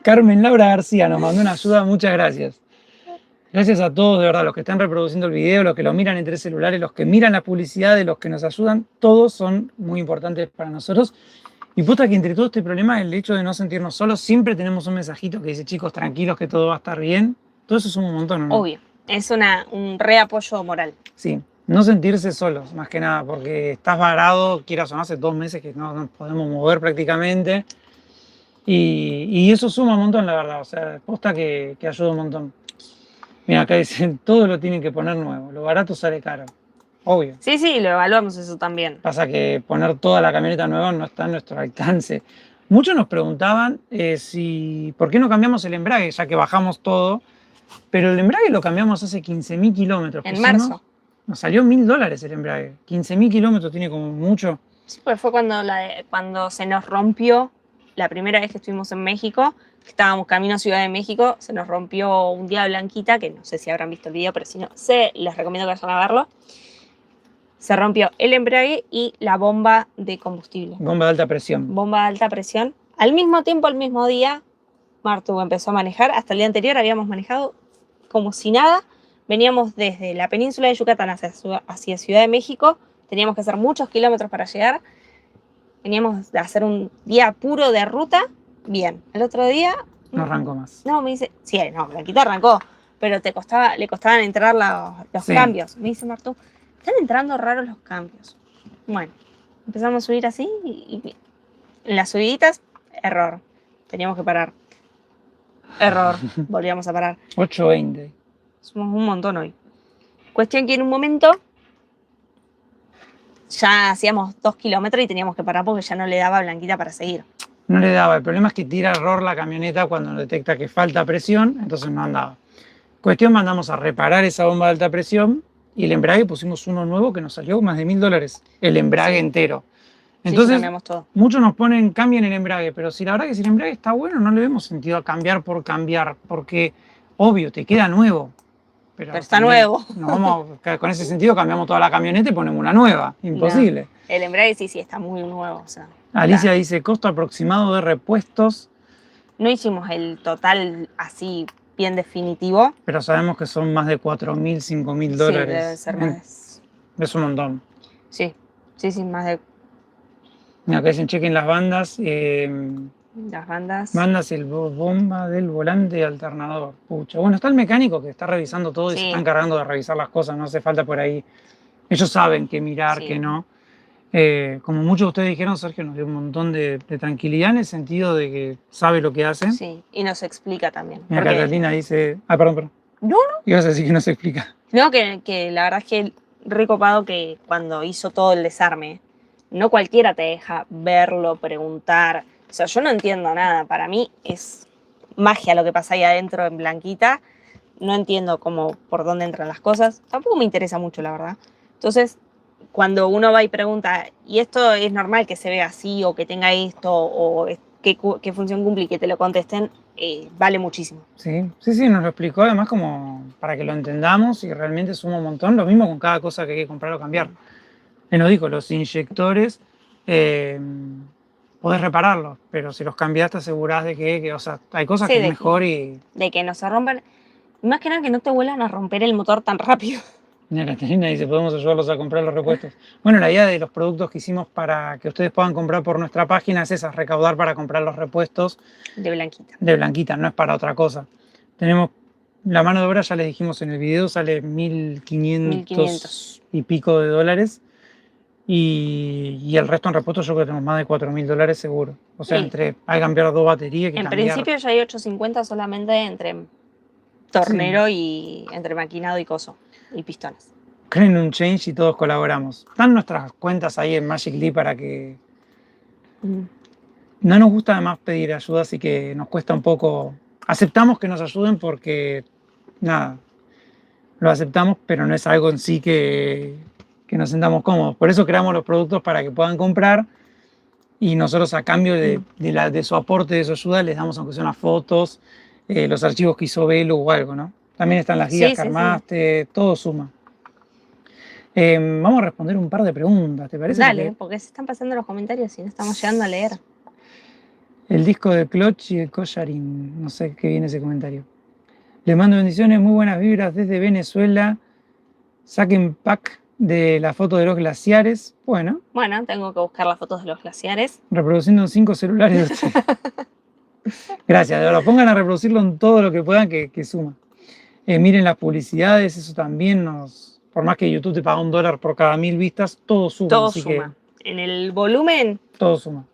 Carmen Laura García nos mandó una ayuda, muchas gracias. Gracias a todos, de verdad, los que están reproduciendo el video, los que lo miran en 3 celulares, los que miran la publicidad, de los que nos ayudan, todos son muy importantes para nosotros. Y posta que entre todo este problema, el hecho de no sentirnos solos, siempre tenemos un mensajito que dice, chicos, tranquilos, que todo va a estar bien. Todo eso suma un montón, ¿no? Obvio, es un reapoyo moral. Sí, no sentirse solos, más que nada, porque estás varado, quieras o no, hace 2 meses que no nos podemos mover prácticamente. Y eso suma un montón, la verdad. O sea, posta que ayuda un montón. Mira, acá dicen, todo lo tienen que poner nuevo. Lo barato sale caro. Obvio. Sí, lo evaluamos eso también. Pasa que poner toda la camioneta nueva no está a nuestro alcance. Muchos nos preguntaban por qué no cambiamos el embrague, ya que bajamos todo. Pero el embrague lo cambiamos hace 15.000 kilómetros. En marzo. Nos salió $1.000 el embrague. 15.000 kilómetros tiene como mucho. Sí, pues fue cuando se nos rompió la primera vez que estuvimos en México. Estábamos camino a Ciudad de México, se nos rompió un día Blanquita, que no sé si habrán visto el video, pero si no, les recomiendo que vayan a verlo. Se rompió el embrague y la bomba de combustible. Bomba de alta presión. Bomba de alta presión. Al mismo tiempo, al mismo día, Martu empezó a manejar. Hasta el día anterior habíamos manejado como si nada. Veníamos desde la península de Yucatán hacia Ciudad de México. Teníamos que hacer muchos kilómetros para llegar. Veníamos de hacer un día puro de ruta. Bien. El otro día... No arrancó más. No, me dice... Sí, no, Blanquita arrancó. Pero le costaban entrar los cambios. Me dice Martu, están entrando raros los cambios. Bueno, empezamos a subir así y en las subiditas, error. Teníamos que parar. Error. Volvíamos a parar. 8.20. Somos un montón hoy. Cuestión que en un momento ya hacíamos 2 kilómetros y teníamos que parar porque ya no le daba a Blanquita para seguir. No le daba. El problema es que tira error la camioneta cuando detecta que falta presión, entonces no andaba. Cuestión, mandamos a reparar esa bomba de alta presión y el embrague pusimos uno nuevo que nos salió más de $1.000. El embrague entero. Entonces, cambiamos todo. Muchos nos ponen cambien el embrague, pero si la verdad que si el embrague está bueno, no le vemos sentido a cambiar por cambiar, porque obvio, te queda nuevo. Pero está nuevo. Con ese sentido cambiamos toda la camioneta y ponemos una nueva. Imposible. No. El embrague sí está muy nuevo. O sea, Alicia dice, costo aproximado de repuestos. No hicimos el total así bien definitivo. Pero sabemos que son más de $4.000, $5.000. Sí, debe ser más. Es un montón. Sí, más de... Mira, acá dicen chequen las bandas. Las bandas. Bandas y el bomba del volante y alternador. Pucha. Bueno, está el mecánico que está revisando todo y se está encargando de revisar las cosas. No hace falta por ahí. Ellos saben qué mirar, qué no. Como muchos de ustedes dijeron, Sergio nos dio un montón de tranquilidad en el sentido de que sabe lo que hace. Sí, y nos explica también. Mira, Catalina dice... perdón. No. Ibas a decir que no se explica. No, que la verdad es que recopado que cuando hizo todo el desarme, no cualquiera te deja verlo, preguntar. O sea, yo no entiendo nada. Para mí es magia lo que pasa ahí adentro en Blanquita. No entiendo por dónde entran las cosas. Tampoco me interesa mucho, la verdad. Entonces, cuando uno va y pregunta, ¿y esto es normal que se vea así o que tenga esto o qué función cumple y que te lo contesten? Vale muchísimo. Sí, nos lo explicó además como para que lo entendamos y realmente suma un montón. Lo mismo con cada cosa que hay que comprar o cambiar. Él nos dijo, los inyectores podés repararlos, pero si los cambiás te asegurás de que o sea, hay cosas que es mejor y... De que no se rompan, más que nada que no te vuelvan a romper el motor tan rápido. Mira, Catalina dice, podemos ayudarlos a comprar los repuestos. Bueno, la idea de los productos que hicimos para que ustedes puedan comprar por nuestra página es esa, recaudar para comprar los repuestos. De Blanquita. De Blanquita, no es para otra cosa. Tenemos la mano de obra, ya les dijimos en el video, sale 1.500 y pico de dólares. Y el resto en repuestos yo creo que tenemos más de $4.000 seguro. O sea, hay que cambiar 2 baterías. En principio ya hay 850 solamente entre tornero y entre maquinado y coso. Y pistones. Creen un change y todos colaboramos. Están nuestras cuentas ahí en Magic Leap para que... No nos gusta además pedir ayuda, así que nos cuesta un poco aceptamos que nos ayuden porque, nada, lo aceptamos, pero no es algo en sí que nos sentamos cómodos. Por eso creamos los productos para que puedan comprar y nosotros a cambio de su aporte, de su ayuda, les damos aunque sea unas fotos, los archivos que hizo Belu o algo, ¿no? También están las guías Sí, que sí, sí. armaste, todo suma. Vamos a responder un par de preguntas, ¿te parece? Dale, porque se están pasando los comentarios y no estamos llegando a leer. El disco de Clutch y el Collarín, no sé qué viene ese comentario. Les mando bendiciones, muy buenas vibras desde Venezuela. Saquen pack de la foto de los glaciares. Bueno, Bueno, tengo que buscar las fotos de los glaciares. reproduciendo en 5 celulares de ustedes. Gracias, de verdad. Pongan a reproducirlo en todo lo que puedan, que suma. Miren las publicidades, eso también nos. Por más que YouTube te paga $1 por cada 1000 vistas, todo suma. Todo así suma. En el volumen, Que todo suma.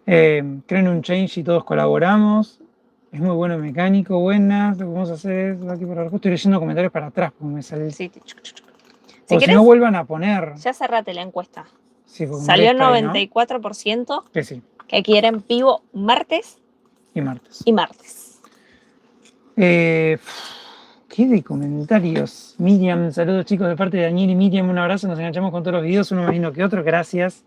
Creen un change y todos colaboramos. Es muy bueno el mecánico, buenas. Lo que vamos a hacer es aquí por abajo. Estoy leyendo comentarios para atrás porque me sale. sí. Si querés, no vuelvan a poner. ya cerrate la encuesta. Sí, porque Salió molesta, 94% ¿no? Que sí. que quieren vivo martes Y martes. y martes. ¿Qué de comentarios? Miriam, saludos chicos de parte de Daniel y Miriam, un abrazo, nos enganchamos con todos los videos, uno más lindo que otro, gracias.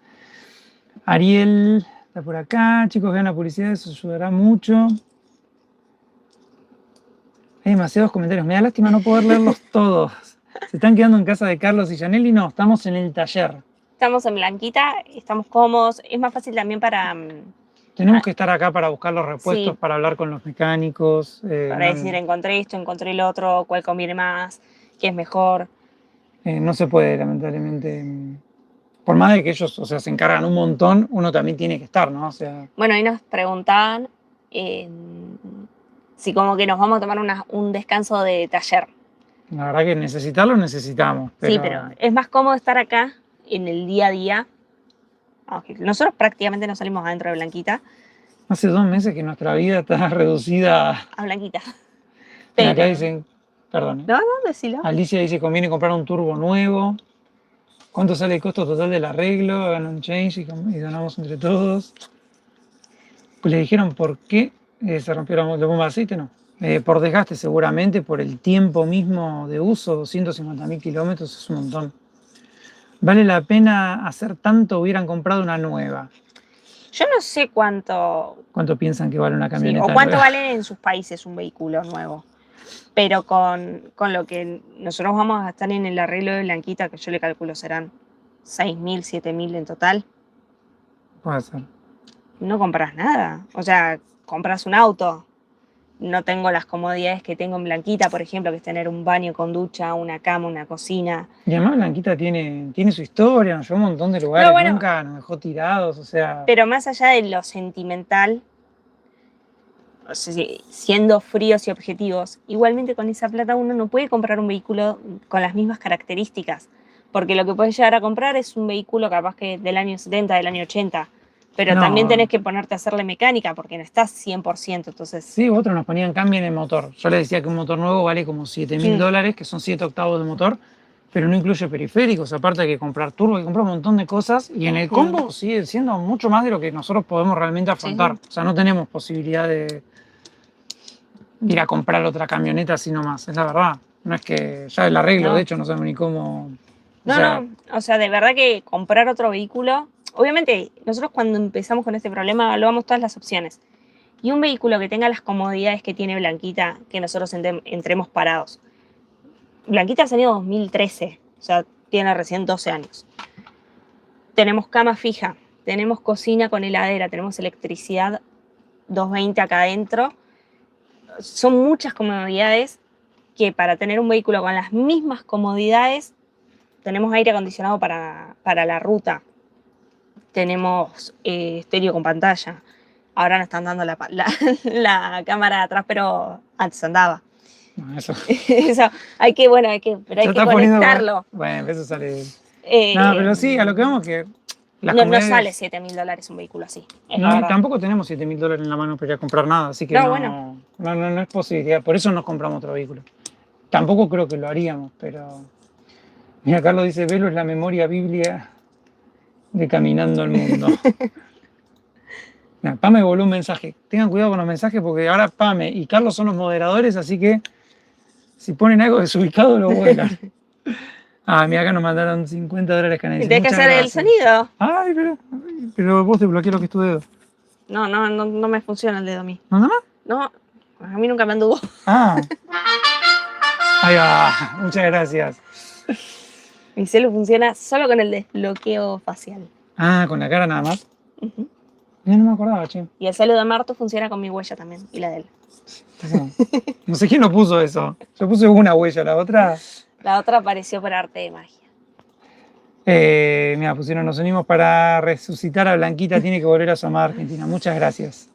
Ariel está por acá, chicos vean la publicidad, eso ayudará mucho. Hay demasiados comentarios, me da lástima no poder leerlos todos. ¿Se están quedando en casa de Carlos y Janelli? No, estamos en el taller. Estamos en Blanquita, estamos cómodos, es más fácil también para... Tenemos que estar acá para buscar los repuestos, Sí. para hablar con los mecánicos. Para decir, encontré esto, encontré el otro, cuál conviene más, qué es mejor. No se puede, lamentablemente. Por más de que ellos, o sea, se encargan un montón, uno también tiene que estar, ¿no? O sea, Bueno, ahí nos preguntaban si como que nos vamos a tomar un descanso de taller. la verdad que necesitarlo necesitamos. Sí, pero es más cómodo estar acá en el día a día. Aunque nosotros prácticamente no salimos adentro de Blanquita. Hace 2 meses que nuestra vida está reducida. A Blanquita. Acá dicen, perdón. No, decilo. Alicia dice, conviene comprar un turbo nuevo. ¿Cuánto sale el costo total del arreglo? Hagan un change y donamos entre todos. Pues le dijeron por qué se rompió la bomba de aceite, no. Por desgaste seguramente, por el tiempo mismo de uso, 250.000 kilómetros es un montón. ¿Vale la pena hacer tanto? Hubieran comprado una nueva. Yo no sé cuánto piensan que vale una camioneta? o cuánto nueva? vale en sus países un vehículo nuevo. Pero con lo que nosotros vamos a gastar en el arreglo de Blanquita, que yo le calculo serán 6.000, 7.000 en total, Puede ser. no compras nada. O sea, compras un auto. No tengo las comodidades que tengo en Blanquita, por ejemplo, que es tener un baño con ducha, una cama, una cocina. Y además Blanquita tiene su historia, nos llevó a un montón de lugares, No, bueno, nunca nos dejó tirados, o sea... Pero más allá de lo sentimental, o sea, siendo fríos y objetivos, igualmente con esa plata uno no puede comprar un vehículo con las mismas características, porque lo que puedes llegar a comprar es un vehículo capaz que del año 70, del año 80, pero No. también tenés que ponerte a hacerle mecánica porque no estás 100%, entonces... Sí, otros nos ponían cambio en el motor. Yo les decía que un motor nuevo vale como $7.000, que son 7 octavos de motor, pero no incluye periféricos, aparte hay que comprar turbo, hay que comprar un montón de cosas, y en el combo sigue siendo mucho más de lo que nosotros podemos realmente afrontar. O sea, no tenemos posibilidad de ir a comprar otra camioneta así nomás, es la verdad. No es que ya el arreglo, No. de hecho, no sabemos ni cómo... O sea, de verdad que comprar otro vehículo, obviamente nosotros cuando empezamos con este problema evaluamos todas las opciones. Y un vehículo que tenga las comodidades que tiene Blanquita, que nosotros entremos parados. Blanquita es año 2013, o sea, tiene recién 12 años. Tenemos cama fija, tenemos cocina con heladera, tenemos electricidad 220 acá adentro. Son muchas comodidades que para tener un vehículo con las mismas comodidades, tenemos aire acondicionado para la ruta, tenemos estéreo con pantalla. Ahora no están dando la cámara de atrás, pero antes andaba. No, eso... Eso, hay que conectarlo. Bueno, eso sale... no, pero sí, a lo que vamos que... No sale $7.000 un vehículo así. No, tampoco tenemos $7.000 en la mano para ir a comprar nada, así que no es posibilidad. Por eso nos compramos otro vehículo. Tampoco creo que lo haríamos, pero... Mira, Carlos dice, Velo es la memoria biblia de Caminando el Mundo. Mira, Pame voló un mensaje. Tengan cuidado con los mensajes porque ahora Pame y Carlos son los moderadores, así que si ponen algo desubicado lo vuelan. Ah, mira, acá nos mandaron $50 Y canadienses. tenés que Muchas hacer el gracias. sonido. Ay, pero vos te bloqueas lo que es tu dedo. No me funciona el dedo a mí. ¿No, nada más? No, a mí nunca me anduvo. Ah. Ahí va. Muchas gracias. Mi celu funciona solo con el desbloqueo facial. Ah, con la cara nada más. Ujú. Ya no me acordaba, che. Y el celu de Marto funciona con mi huella también, y la de él. Eso. No sé quién lo puso eso. Yo puse una huella, la otra. La otra apareció por arte de magia. Mira, pusieron, nos unimos para resucitar a Blanquita, tiene que volver a su amada Argentina. Muchas gracias.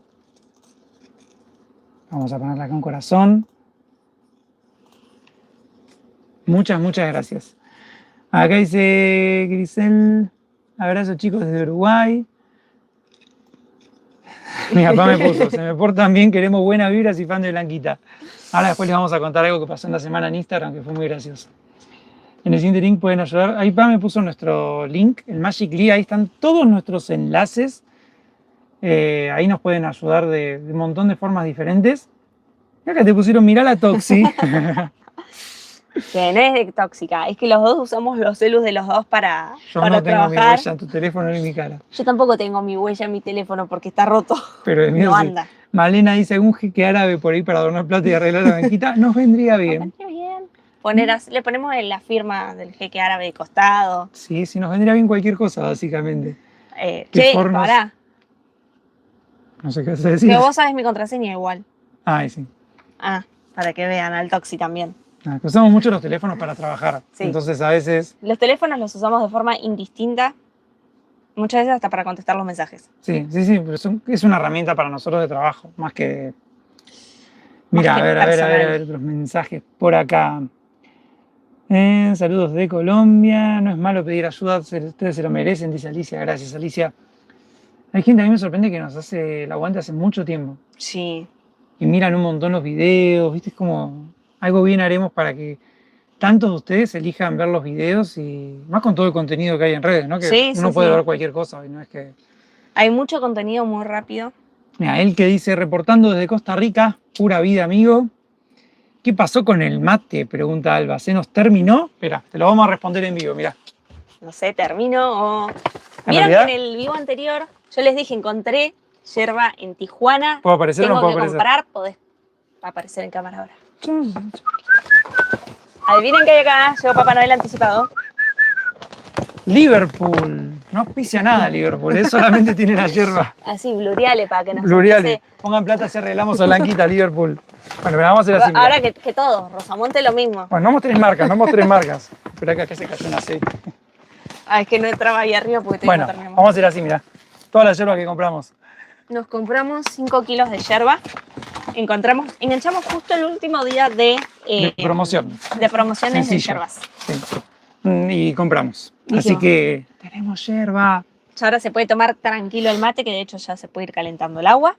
Vamos a ponerle acá un corazón. Muchas gracias. Acá dice Grisel, abrazo chicos desde Uruguay. Mi papá me puso, se me portan bien, queremos buenas vibras y fan de Blanquita. Ahora después les vamos a contar algo que pasó en la semana en Instagram, que fue muy gracioso. En el siguiente link pueden ayudar. Ahí Pam me puso nuestro link, el Magical.ly, ahí están todos nuestros enlaces. Ahí nos pueden ayudar de un montón de formas diferentes. Y acá te pusieron, mirá la Toxi. Que no es de tóxica, es que los dos usamos los celus de los dos para Yo no tengo mi trabajar. huella en tu teléfono ni mi cara. Yo tampoco tengo mi huella en mi teléfono porque está roto. Pero el mío No sí. anda. Malena dice, un jeque árabe por ahí para adornar plata y arreglar la banquita, nos vendría bien. Qué bien. Le ponemos la firma del jeque árabe de costado. Sí, nos vendría bien cualquier cosa, básicamente. ¿Qué Che, fornos? pará. No sé qué vas a decir. Que vos sabes mi contraseña igual. Ay, sí. Ah, para que vean al Toxi también. Que usamos mucho los teléfonos para trabajar. Sí. Entonces, a veces... Los teléfonos los usamos de forma indistinta. Muchas veces hasta para contestar los mensajes. Sí, pero es una herramienta para nosotros de trabajo, más que... Mira, Más que a ver personal. otros mensajes por acá. Saludos de Colombia. No es malo pedir ayuda, ustedes se lo merecen, dice Alicia. Gracias, Alicia. Hay gente, a mí me sorprende que nos hace el aguante hace mucho tiempo. Sí. Y miran un montón los videos, ¿viste? Es como algo bien haremos para que tantos de ustedes elijan ver los videos y más con todo el contenido que hay en redes, ¿no? Que Sí, uno sí, puede sí. ver cualquier cosa y no es que... Hay mucho contenido muy rápido. Mira, él que dice, reportando desde Costa Rica, pura vida, amigo. ¿Qué pasó con el mate? Pregunta Alba. ¿Se nos terminó? Espera, te lo vamos a responder en vivo, mirá. No sé, termino o... En Vieron realidad- que en el vivo anterior yo les dije, encontré yerba en Tijuana. ¿Puedo aparecer o Tengo no puedo que aparecer? comprar, podés aparecer en cámara ahora. Adivinen qué hay acá, llegó Papá Noel anticipado. Liverpool. No auspicia nada Liverpool, él solamente tiene la yerba. Así, bluriale para que nos Pluriales. empiece. Pongan plata si arreglamos a Blanquita, Liverpool. Bueno, pero vamos a hacer así. Ahora mirá. que todo, Rosamonte lo mismo. Bueno, no mostrés marcas. Espera acá que se cayó un aceite. Ah, es que no entraba ahí arriba porque todavía Bueno, no terminamos. vamos a hacer así, mirá. Toda la yerba que compramos. Nos compramos 5 kilos de yerba. Enganchamos justo el último día de Promoción. de promociones Sencillo. de yerbas. Sí. Y compramos. Y Así llevamos. que tenemos yerba. Ya ahora se puede tomar tranquilo el mate, que de hecho ya se puede ir calentando el agua.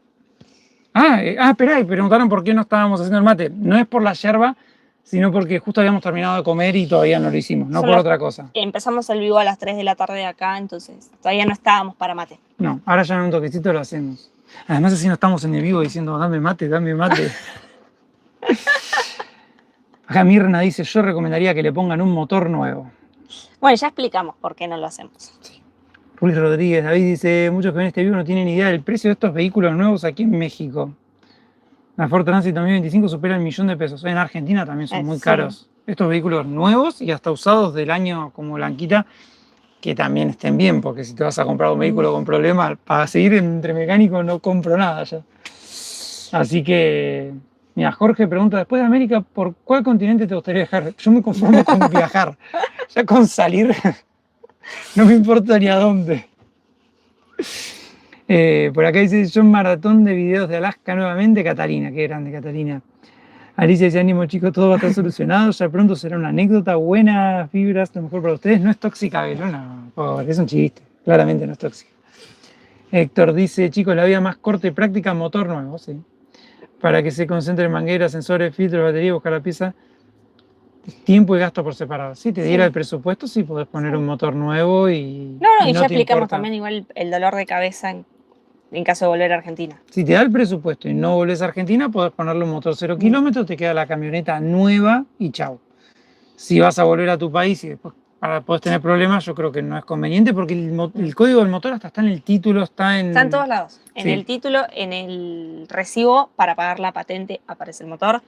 Esperá, y preguntaron por qué no estábamos haciendo el mate. No es por la yerba, sino porque justo habíamos terminado de comer y todavía no lo hicimos, no Solo- por otra cosa. Empezamos el vivo a las 3 de la tarde acá, entonces todavía no estábamos para mate. No, ahora ya en un toquecito lo hacemos. Además así no estamos en el vivo diciendo, dame mate, dame mate. Acá Mirna dice, yo recomendaría que le pongan un motor nuevo. Bueno, ya explicamos por qué no lo hacemos. Luis Rodríguez, David dice, muchos que ven este vivo no tienen idea del precio de estos vehículos nuevos aquí en México. La Ford Transit 2025 supera el $1.000.000. En Argentina también son muy Sí. caros. Estos vehículos nuevos y hasta usados del año como Blanquita, que también estén bien, porque si te vas a comprar un vehículo con problemas, para seguir entre mecánicos no compro nada ya. Así que, mira, Jorge pregunta, después de América, ¿por cuál continente te gustaría viajar? Yo me conformo con viajar. Ya con salir, no me importa ni a dónde. Por acá dice, yo un maratón de videos de Alaska nuevamente, Catalina, qué grande Catalina. Alicia dice, ánimo chicos, todo va a estar solucionado, ya pronto será una anécdota, buenas vibras, lo mejor para ustedes. No es tóxica, Belona, pobre, es un chiste, claramente no es tóxica. Héctor dice, chicos, la vida más corta y práctica, motor nuevo, sí. Para que se concentren mangueras, sensores, filtros, batería, buscar la pieza, tiempo y gasto por separado. Si te diera el presupuesto, sí podés poner un motor nuevo y No, y no ya te explicamos importa. también igual el dolor de cabeza en caso de volver a Argentina. Si te da el presupuesto y no volvés a Argentina, podés ponerle un motor 0 kilómetros, te queda la camioneta nueva y chau. Si vas a volver a tu país y después podés tener problemas, yo creo que no es conveniente porque el código del motor hasta está en el título, está en todos lados. En Sí. el título, en el recibo para pagar la patente aparece el motor.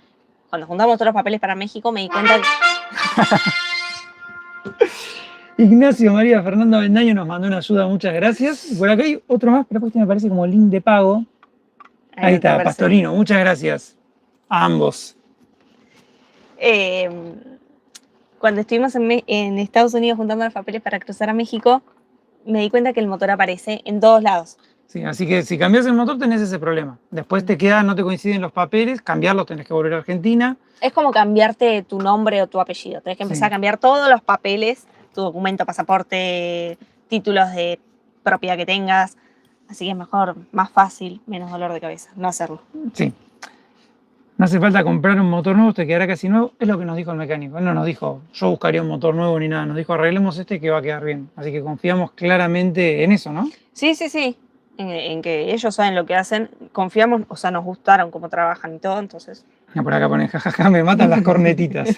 Cuando juntamos todos los papeles para México me di cuenta que... Ignacio María Fernando Avendaño nos mandó una ayuda, muchas gracias. Y por acá hay otro más, pero este me parece como link de pago. Ahí está, aparece. Pastorino, muchas gracias a ambos. Cuando estuvimos en Estados Unidos juntando los papeles para cruzar a México, me di cuenta que el motor aparece en todos lados. Sí, así que si cambias el motor tenés ese problema. Después te queda, no te coinciden los papeles, cambiarlos tenés que volver a Argentina. Es como cambiarte tu nombre o tu apellido. Tenés que empezar a cambiar todos los papeles, tu documento, pasaporte, títulos de propiedad que tengas. Así que es mejor, más fácil, menos dolor de cabeza, no hacerlo. Sí. No hace falta comprar un motor nuevo, te quedará casi nuevo. Es lo que nos dijo el mecánico. Él no nos dijo, yo buscaría un motor nuevo ni nada. Nos dijo, arreglemos este que va a quedar bien. Así que confiamos claramente en eso, ¿no? Sí, sí, sí. En que ellos saben lo que hacen. Confiamos, o sea, nos gustaron cómo trabajan y todo, entonces... Por acá ponen, jajaja, me matan las cornetitas.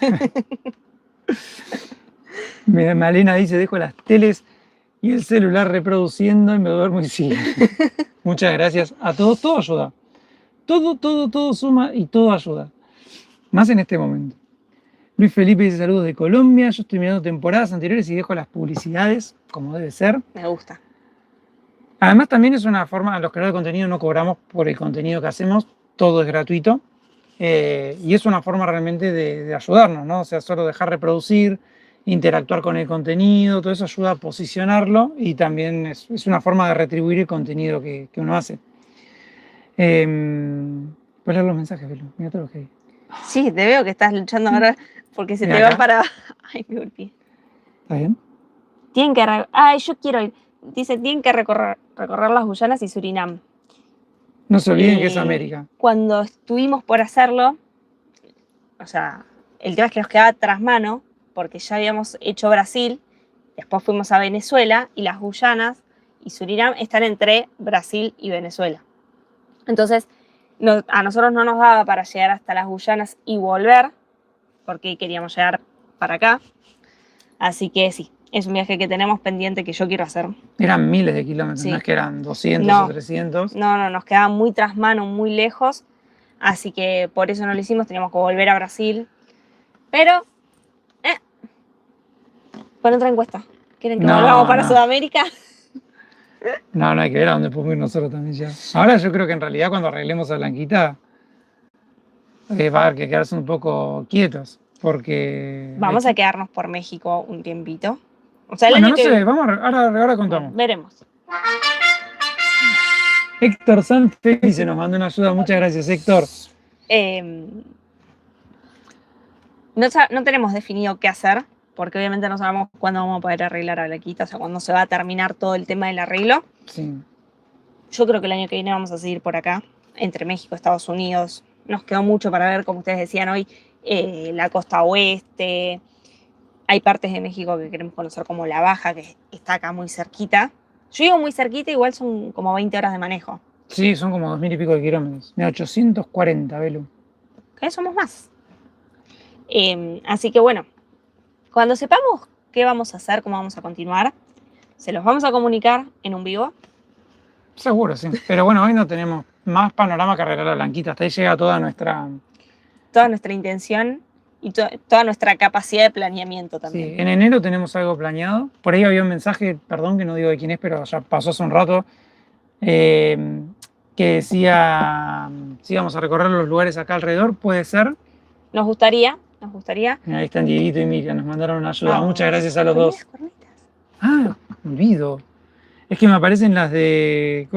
Malena dice, dejo las teles y el celular reproduciendo y me duermo y sigue. Muchas gracias a todos, todo ayuda. Todo suma y todo ayuda. Más en este momento. Luis Felipe dice saludos de Colombia. Yo estoy mirando temporadas anteriores y dejo las publicidades, como debe ser. Me gusta. Además también es una forma, los creadores de contenido no cobramos por el contenido que hacemos, todo es gratuito. Y es una forma realmente de ayudarnos, ¿no? O sea, solo dejar reproducir, interactuar con el contenido, todo eso ayuda a posicionarlo y también es una forma de retribuir el contenido que uno hace. ¿Puedes leer los mensajes, Belu? Mira todo lo que hay. Sí, te veo que estás luchando ahora porque se te va para... Ay, me golpeé. ¿Está bien? Tienen que... Ay, yo quiero ir. Dice, tienen que recorrer las Guyanas y Surinam. No se olviden que es América. Cuando estuvimos por hacerlo, o sea, el tema es que nos quedaba tras mano porque ya habíamos hecho Brasil, después fuimos a Venezuela y las Guyanas y Surinam están entre Brasil y Venezuela. Entonces, a nosotros no nos daba para llegar hasta las Guyanas y volver, porque queríamos llegar para acá. Así que sí, es un viaje que tenemos pendiente que yo quiero hacer. Eran miles de kilómetros, sí. No es que eran 200 o 300. No, nos quedaba muy tras mano, muy lejos. Así que por eso no lo hicimos, teníamos que volver a Brasil. Pero, pon otra encuesta. ¿Quieren que volvamos para Sudamérica? No, hay que ver a dónde podemos ir nosotros también ya. Ahora yo creo que en realidad cuando arreglemos a Blanquita va a haber que quedarse un poco quietos, porque... Vamos a quedarnos por México un tiempito. O sea, bueno, no sé, ahora contamos. Bueno, veremos. Héctor Sanfeliz se nos mandó una ayuda, muchas gracias, Héctor. No tenemos definido qué hacer, porque obviamente no sabemos cuándo vamos a poder arreglar a Blanquita, o sea, cuándo se va a terminar todo el tema del arreglo. Sí. Yo creo que el año que viene vamos a seguir por acá, entre México y Estados Unidos. Nos quedó mucho para ver, como ustedes decían hoy, la costa oeste. Hay partes de México que queremos conocer, como La Baja, que está acá muy cerquita. Yo digo muy cerquita, igual son como 20 horas de manejo. Sí, son como 2000 y pico de kilómetros. Mira, 840, Belu. Cada vez somos más. Así que bueno, cuando sepamos qué vamos a hacer, cómo vamos a continuar, se los vamos a comunicar en un vivo. Seguro, sí. Pero bueno, hoy no tenemos más panorama que arreglar a Blanquita. Hasta ahí llega toda nuestra intención y toda nuestra capacidad de planeamiento también. Sí, en enero tenemos algo planeado. Por ahí había un mensaje, perdón que no digo de quién es, pero ya pasó hace un rato, que decía si íbamos a recorrer los lugares acá alrededor. ¿Puede ser? Nos gustaría. Ahí están Dieguito y Miriam, nos mandaron una ayuda. Muchas gracias a los dos. Ah, me olvido. Es que me aparecen las de...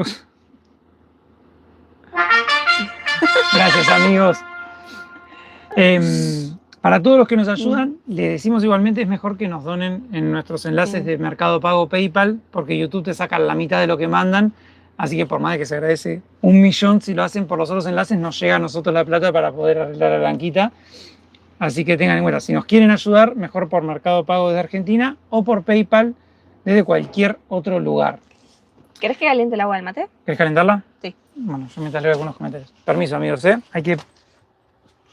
Gracias, amigos. Para todos los que nos ayudan, les decimos igualmente es mejor que nos donen en nuestros enlaces de Mercado Pago PayPal, porque YouTube te saca la mitad de lo que mandan. Así que por más de que se agradece 1.000.000 si lo hacen por los otros enlaces, nos llega a nosotros la plata para poder arreglar a Blanquita. Así que tengan en cuenta, si nos quieren ayudar, mejor por Mercado Pago desde Argentina o por PayPal desde cualquier otro lugar. ¿Querés que caliente el agua del mate? ¿Querés calentarla? Sí. Bueno, yo mientras leo algunos comentarios. Permiso, amigos, ¿eh? Hay que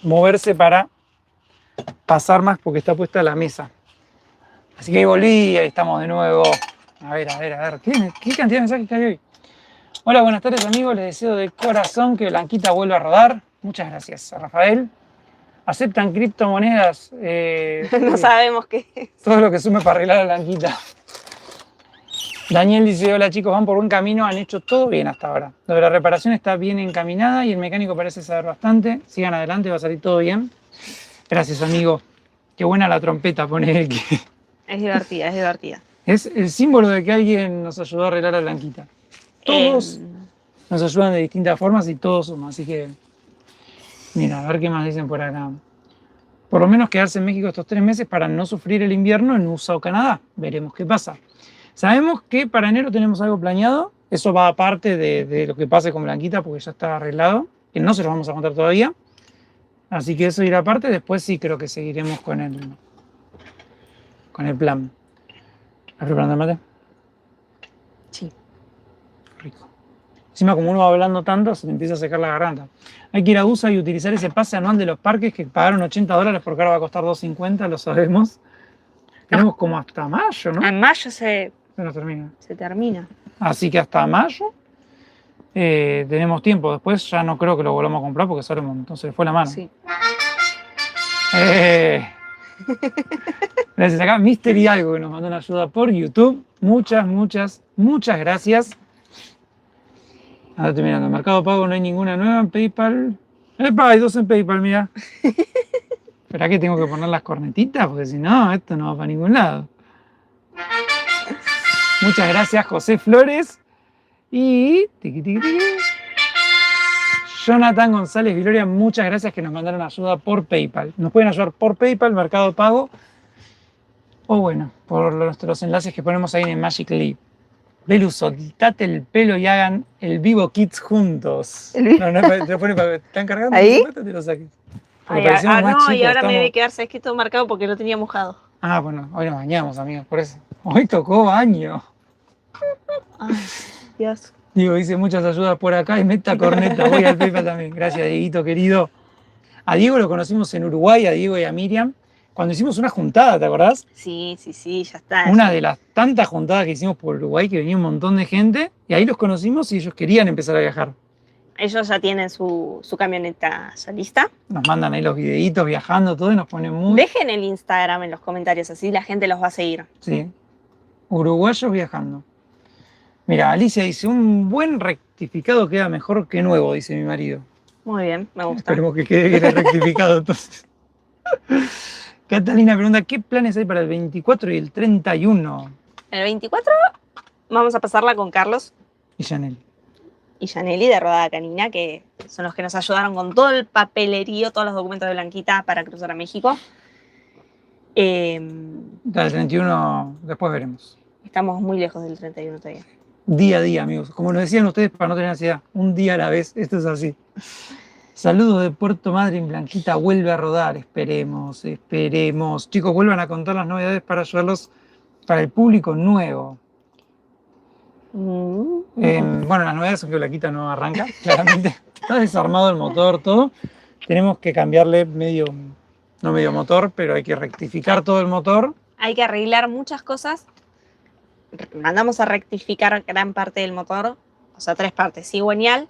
moverse para pasar más porque está puesta la mesa. Así que ahí volví y ahí estamos de nuevo. A ver. ¿Qué cantidad de mensajes que hay hoy? Hola, buenas tardes, amigos. Les deseo de corazón que Blanquita vuelva a rodar. Muchas gracias, Rafael. ¿Aceptan criptomonedas? No sabemos qué es. Todo lo que sume para arreglar a Blanquita. Daniel dice, hola chicos, van por buen camino, han hecho todo bien hasta ahora. Lo de la reparación está bien encaminada y el mecánico parece saber bastante. Sigan adelante, va a salir todo bien. Gracias, amigo. Qué buena la trompeta, pone él. Es divertida, es divertida. Es el símbolo de que alguien nos ayudó a arreglar a Blanquita. Todos nos ayudan de distintas formas y todos somos, así que... Mira, a ver qué más dicen por acá. Por lo menos quedarse en México estos 3 meses para no sufrir el invierno en USA o Canadá. Veremos qué pasa. Sabemos que para enero tenemos algo planeado. Eso va aparte de lo que pase con Blanquita porque ya está arreglado. Que no se lo vamos a contar todavía. Así que eso irá aparte. Después sí creo que seguiremos con el plan. ¿Estás preparando el mate? Sí. Rico. Encima, como uno va hablando tanto, se le empieza a secar la garganta. Hay que ir a USA y utilizar ese pase anual de los parques que pagaron $80 porque ahora va a costar $2.50, lo sabemos. Tenemos como hasta mayo, ¿no? En mayo se termina. Así que hasta mayo tenemos tiempo. Después ya no creo que lo volvamos a comprar porque sale un montón. Se le fue la mano. Sí. Gracias. Acá Mystery Algo que nos mandó una ayuda por YouTube. Muchas gracias. Ahora estoy mirando. En Mercado Pago no hay ninguna nueva. En PayPal. ¡Epa! Hay 2 en PayPal, mira. ¿Esperá que tengo que poner las cornetitas? Porque si no, esto no va para ningún lado. Muchas gracias, José Flores. Y... Jonathan González Viloria, muchas gracias que nos mandaron ayuda por PayPal. Nos pueden ayudar por PayPal, Mercado Pago. O bueno, por nuestros enlaces que ponemos ahí en el Magic Leap. Belu, soltate el pelo y hagan el Vivo Kids juntos. No, te lo pone para... ¿Están cargando? ¿Ahí? Te lo saques. No, y ahora me debe quedar, ¿sabes que todo marcado porque lo tenía mojado? Ah, bueno, hoy nos bañamos, amigos, por eso. Hoy tocó baño. Ay, Dios. Diego dice muchas ayudas por acá y meta corneta. Voy al PayPal también. Gracias, Dieguito, querido. A Diego lo conocimos en Uruguay, a Diego y a Miriam, cuando hicimos una juntada, ¿te acordás? Sí, ya está. Una de las tantas juntadas que hicimos por Uruguay, que venía un montón de gente, y ahí los conocimos y ellos querían empezar a viajar. Ellos ya tienen su camioneta ya lista. Nos mandan ahí los videitos viajando, todo, y nos ponen muy... Dejen el Instagram en los comentarios, así la gente los va a seguir. Sí. Uruguayos viajando. Mira, Alicia dice, un buen rectificado queda mejor que nuevo, dice mi marido. Muy bien, me gusta. Esperemos que quede rectificado entonces. Catalina pregunta, ¿qué planes hay para el 24 y el 31? El 24 vamos a pasarla con Carlos Y Janel. y Janelli de Rodada Canina, que son los que nos ayudaron con todo el papelerío, todos los documentos de Blanquita para cruzar a México. El 31 después veremos. Estamos muy lejos del 31 todavía. Día a día, amigos. Como nos decían ustedes, para no tener ansiedad, un día a la vez, esto es así. Saludos de Puerto Madryn, Blanquita vuelve a rodar, esperemos. Chicos, vuelvan a contar las novedades para ayudarlos para el público nuevo. Bueno, las novedades son que Blanquita no arranca, claramente. Está desarmado el motor, todo. Tenemos que cambiarle no medio motor, pero hay que rectificar todo el motor. Hay que arreglar muchas cosas. Mandamos a rectificar gran parte del motor, o sea, 3 partes, cigüeñal,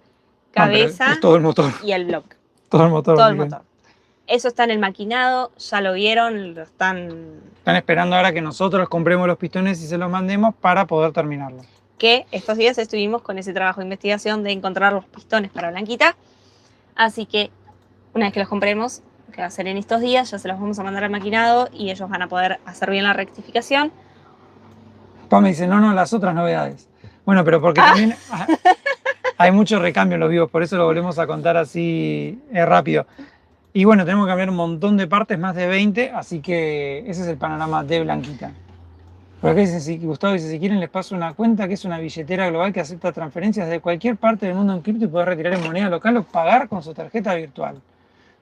cabeza es todo el motor. Y el bloque. Todo el motor. Todo el motor. Eso está en el maquinado, ya lo vieron, lo están... Están esperando ahora que nosotros compremos los pistones y se los mandemos para poder terminarlo. Que estos días estuvimos con ese trabajo de investigación de encontrar los pistones para Blanquita. Así que una vez que los compremos, que va a ser en estos días, ya se los vamos a mandar al maquinado y ellos van a poder hacer bien la rectificación. Me dice, no, las otras novedades. Bueno, pero porque también hay mucho recambio en los vivos, por eso lo volvemos a contar así rápido. Y bueno, tenemos que cambiar un montón de partes, más de 20, así que ese es el panorama de Blanquita. Por acá dice, Gustavo dice, si quieren les paso una cuenta que es una billetera global que acepta transferencias de cualquier parte del mundo en cripto y poder retirar en moneda local o pagar con su tarjeta virtual.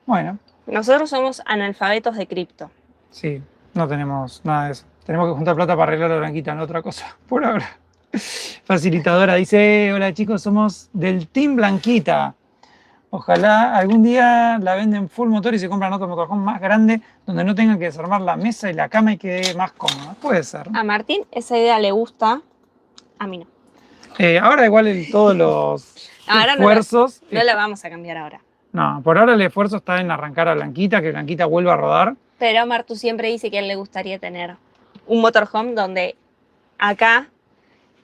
Bueno. Nosotros somos analfabetos de cripto. Sí, no tenemos nada de eso. Tenemos que juntar plata para arreglar la Blanquita, no otra cosa, por ahora. Facilitadora dice, hola chicos, somos del Team Blanquita. Ojalá algún día la venden full motor y se compran otro motorhome más grande donde no tengan que desarmar la mesa y la cama y quede más cómoda. Puede ser. A Martín esa idea le gusta, a mí no. Ahora igual todos los Ahora esfuerzos... no la vamos a cambiar ahora. No, por ahora el esfuerzo está en arrancar a Blanquita, que Blanquita vuelva a rodar. Pero Martu siempre dice que a él le gustaría tener un motorhome donde acá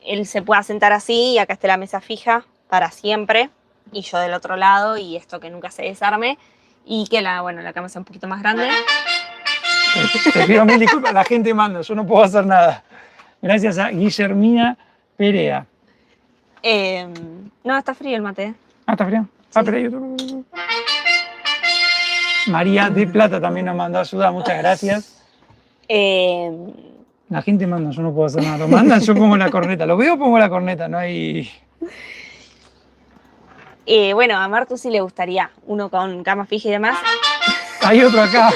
él se pueda sentar así y acá esté la mesa fija para siempre y yo del otro lado y esto que nunca se desarme y que la cama sea un poquito más grande. Te pido mil disculpas, la gente manda, yo no puedo hacer nada. Gracias a Guillermina Perea. No, está frío el mate. Ah, ¿está frío? Sí. Ah, pero yo... María de Plata también nos mandó ayuda, muchas gracias. La gente manda, yo no puedo hacer nada. Lo mandan, yo pongo la corneta. Lo veo, pongo la corneta, no hay... Bueno, a Martu sí le gustaría uno con cama fija y demás. Hay otro acá.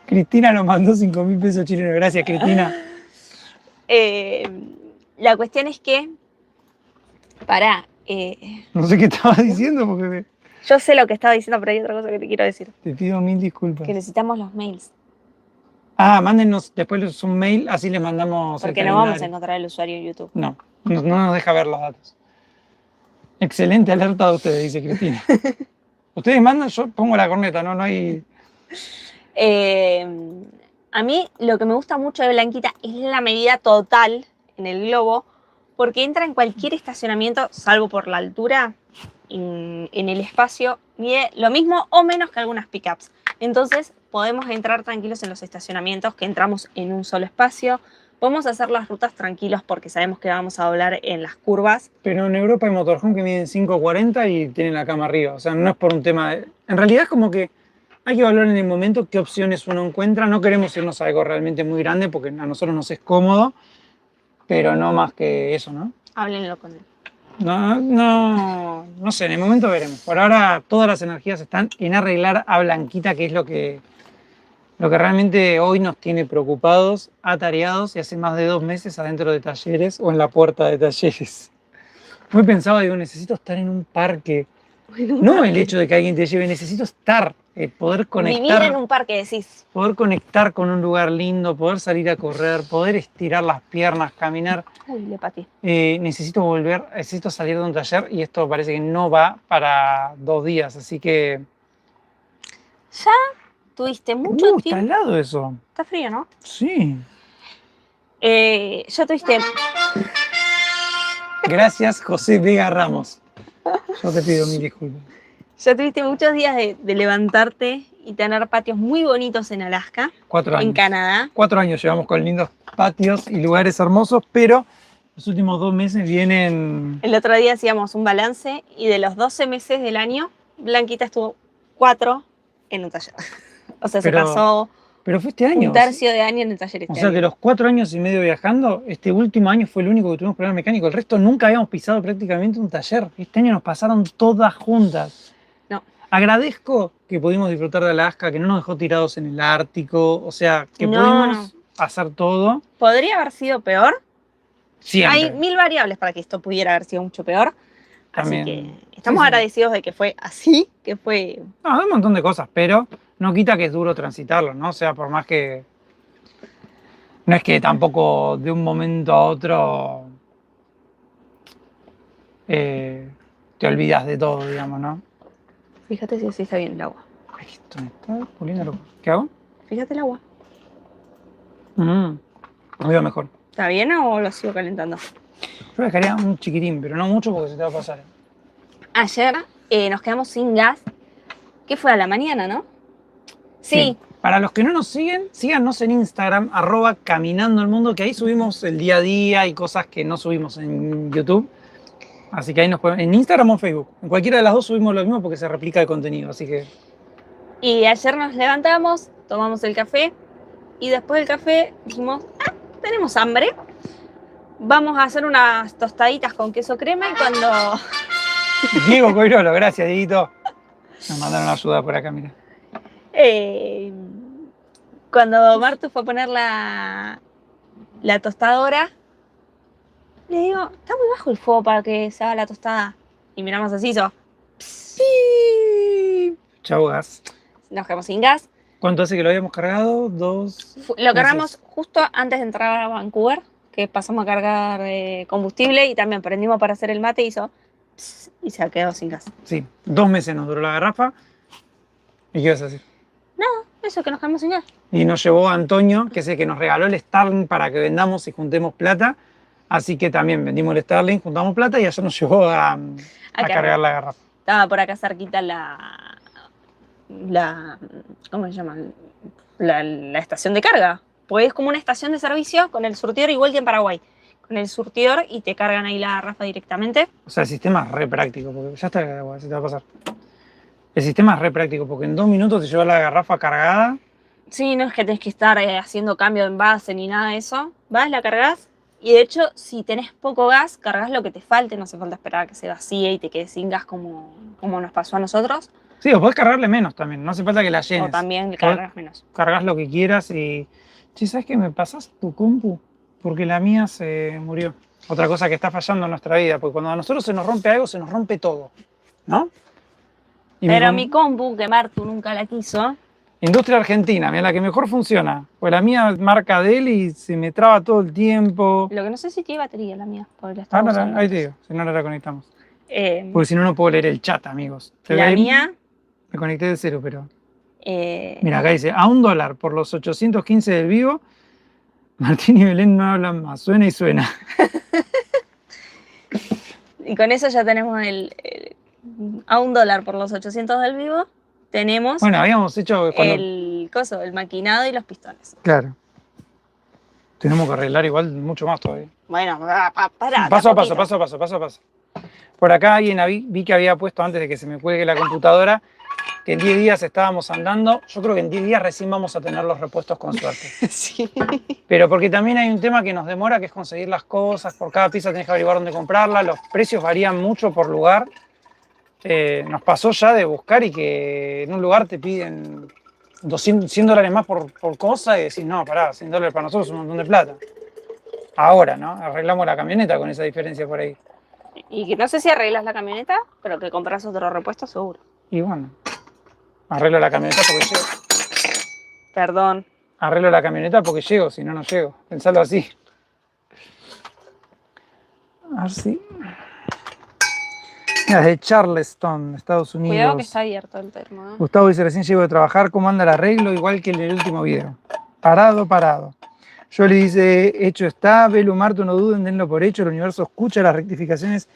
Cristina nos mandó 5.000 pesos chilenos. Gracias, Cristina. La cuestión es que, No sé qué estabas diciendo porque yo sé lo que estaba diciendo, pero hay otra cosa que te quiero decir. te pido mil disculpas. Que necesitamos los mails. Ah, mándenos después un mail, así les mandamos Porque el no calendario. vamos a encontrar el usuario en YouTube. No nos deja ver los datos. Excelente alerta de ustedes, dice Cristina. Ustedes mandan, yo pongo la corneta, no hay... A mí lo que me gusta mucho de Blanquita es la medida total en el globo, porque entra en cualquier estacionamiento, salvo por la altura, en el espacio, mide lo mismo o menos que algunas pickups. Entonces podemos entrar tranquilos en los estacionamientos, que entramos en un solo espacio. Podemos hacer las rutas tranquilos porque sabemos que vamos a doblar en las curvas. Pero en Europa hay motorhome que miden 5.40 y tienen la cama arriba. O sea, no es por un tema de... En realidad es como que hay que evaluar en el momento qué opciones uno encuentra. No queremos irnos a algo realmente muy grande porque a nosotros nos es cómodo, pero no más que eso, ¿no? Háblenlo con él. No sé, en el momento veremos. Por ahora todas las energías están en arreglar a Blanquita, que es lo que realmente hoy nos tiene preocupados, atareados y hace más de 2 meses adentro de talleres o en la puerta de talleres. Muy pensaba, digo, necesito estar en un parque. No el hecho de que alguien te lleve, necesito estar, poder conectar. Vivir en un parque, decís. Poder conectar con un lugar lindo, poder salir a correr, poder estirar las piernas, caminar. Uy, le pateé. Necesito salir de un taller y esto parece que no va para 2 días, así que... Ya tuviste mucho Está tiempo. helado eso. Está frío, ¿no? Sí. Ya tuviste... Gracias, José Vega Ramos. Yo te pido mil disculpas. Ya tuviste muchos días de levantarte y tener patios muy bonitos en Alaska. 4 años. En Canadá. 4 años llevamos con lindos patios y lugares hermosos, pero los últimos 2 meses vienen... El otro día hacíamos un balance y de los 12 meses del año, Blanquita estuvo 4 en un taller. O sea, se pasó pero fue este año. un tercio de año en el taller. O sea, de los 4 años y medio viajando, este último año fue el único que tuvimos problema mecánico. El resto nunca habíamos pisado prácticamente un taller. Este año nos pasaron todas juntas. No. Agradezco que pudimos disfrutar de Alaska, que no nos dejó tirados en el Ártico. O sea, que pudimos hacer todo. ¿Podría haber sido peor? Siempre. Hay 1000 variables para que esto pudiera haber sido mucho peor. También. Así que estamos agradecidos de que fue así, que fue... No, hay un montón de cosas, pero no quita que es duro transitarlo, ¿no? O sea, por más que... No es que tampoco de un momento a otro te olvidas de todo, digamos, ¿no? Fíjate si así está bien el agua. Ay, esto me está poniendo. ¿Qué hago? Fíjate el agua. Me iba mejor. ¿Está bien o lo sigo calentando? Yo le dejaría un chiquitín, pero no mucho porque se te va a pasar. Ayer nos quedamos sin gas. ¿Qué fue? A la mañana, ¿no? Sí. Para los que no nos siguen, síganos en Instagram, @caminandoelmundo, que ahí subimos el día a día y cosas que no subimos en YouTube. Así que ahí nos pueden... En Instagram o en Facebook. En cualquiera de las dos subimos lo mismo porque se replica el contenido, así que... Y ayer nos levantamos, tomamos el café y después del café dijimos, tenemos hambre. Vamos a hacer unas tostaditas con queso crema y cuando... Diego Coirolo, gracias, Dieguito. Nos mandaron ayuda por acá, mira. Cuando Martu fue a poner la tostadora, Le digo, está muy bajo el fuego para que se haga la tostada. Y miramos así, ¡Pip! Chau gas. nos quedamos sin gas. ¿Cuánto hace que lo habíamos cargado? 2 Lo meses. cargamos justo antes de entrar a Vancouver, que pasamos a cargar combustible y también prendimos para hacer el mate y hizo y se quedó sin gas. Sí, 2 meses nos duró la garrafa. ¿Y qué vas a decir? No, eso, que nos quedamos sin gas. Y nos llevó Antonio, que es el que nos regaló el Starlink para que vendamos y juntemos plata. Así que también vendimos el Starlink, juntamos plata y allá nos llevó a cargar la garrafa. Estaba por acá cerquita ¿cómo se llama? La estación de carga. Pues es como una estación de servicio con el surtidor, igual que en Paraguay. Con el surtidor y te cargan ahí la garrafa directamente. O sea, el sistema es re práctico, porque ya está el agua, se te va a pasar. El sistema es re práctico, porque en 2 minutos te lleva la garrafa cargada. Sí, no es que tenés que estar haciendo cambio de envase ni nada de eso. Vas, la cargas. Y de hecho, si tenés poco gas, cargas lo que te falte. No hace falta esperar a que se vacíe y te quedes sin gas como nos pasó a nosotros. Sí, o podés cargarle menos también, no hace falta que la llenes. O también cargas menos. Cargas lo que quieras y... Che, ¿sabes qué? ¿Me pasás tu compu? Porque la mía se murió. Otra cosa que está fallando en nuestra vida, porque cuando a nosotros se nos rompe algo, se nos rompe todo, ¿no? Y pero mi compu, que Martu nunca la quiso... Industria Argentina, mira, la que mejor funciona. Pues la mía marca de él y se me traba todo el tiempo. Lo que no sé si tiene batería la mía. Ahí te digo, si no la conectamos. Porque si no, no puedo leer el chat, amigos. La mía... Me conecté de cero, pero... Mira, acá dice, a $1 por los 815 del vivo, Martín y Belén no hablan más, suena y suena. Y con eso ya tenemos a $1 por los 800 del vivo, tenemos... Bueno, habíamos hecho... el maquinado y los pistones. Claro. Tenemos que arreglar igual mucho más todavía. Bueno, para. Paso a paso. Por acá alguien vi que había puesto antes de que se me cuelgue la computadora que en 10 días estábamos andando. Yo creo que en 10 días recién vamos a tener los repuestos con suerte. Sí. Pero porque también hay un tema que nos demora, que es conseguir las cosas. Por cada pieza tenés que averiguar dónde comprarla. Los precios varían mucho por lugar. Nos pasó ya de buscar y que en un lugar te piden $100 más por cosa y decís, no, pará, $100 para nosotros es un montón de plata. Ahora, ¿no? Arreglamos la camioneta con esa diferencia por ahí. Y que no sé si arreglas la camioneta, pero que compras otro repuesto seguro. Y bueno, arreglo la camioneta porque llego. Perdón. Arreglo la camioneta porque llego, si no, no llego. Pensalo así. A ver si... Mira, de Charleston, Estados Unidos. Cuidado que está abierto el termo, ¿eh? Gustavo dice, recién llego de trabajar, ¿cómo anda el arreglo? Igual que en el último video. Parado. Yo le dice, hecho está. Belu, Marto, no duden, denlo por hecho. El universo escucha las rectificaciones,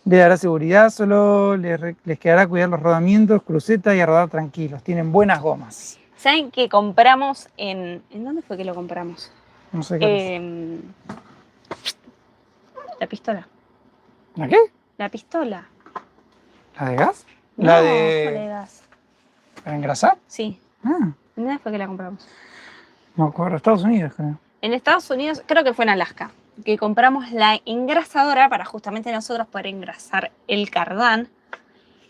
le dará seguridad. Solo les quedará cuidar los rodamientos, cruceta y a rodar tranquilos. Tienen buenas gomas. ¿Saben que compramos ¿en dónde fue que lo compramos? No sé qué La pistola. ¿La qué? La pistola. ¿La de gas? No, ¿La ¿cuál de de gas? ¿Para engrasar? Sí. Ah, ¿En dónde fue que la compramos? no me acuerdo. Estados Unidos, creo. En Estados Unidos, creo que fue en Alaska, que compramos la engrasadora para justamente nosotros poder engrasar el cardán.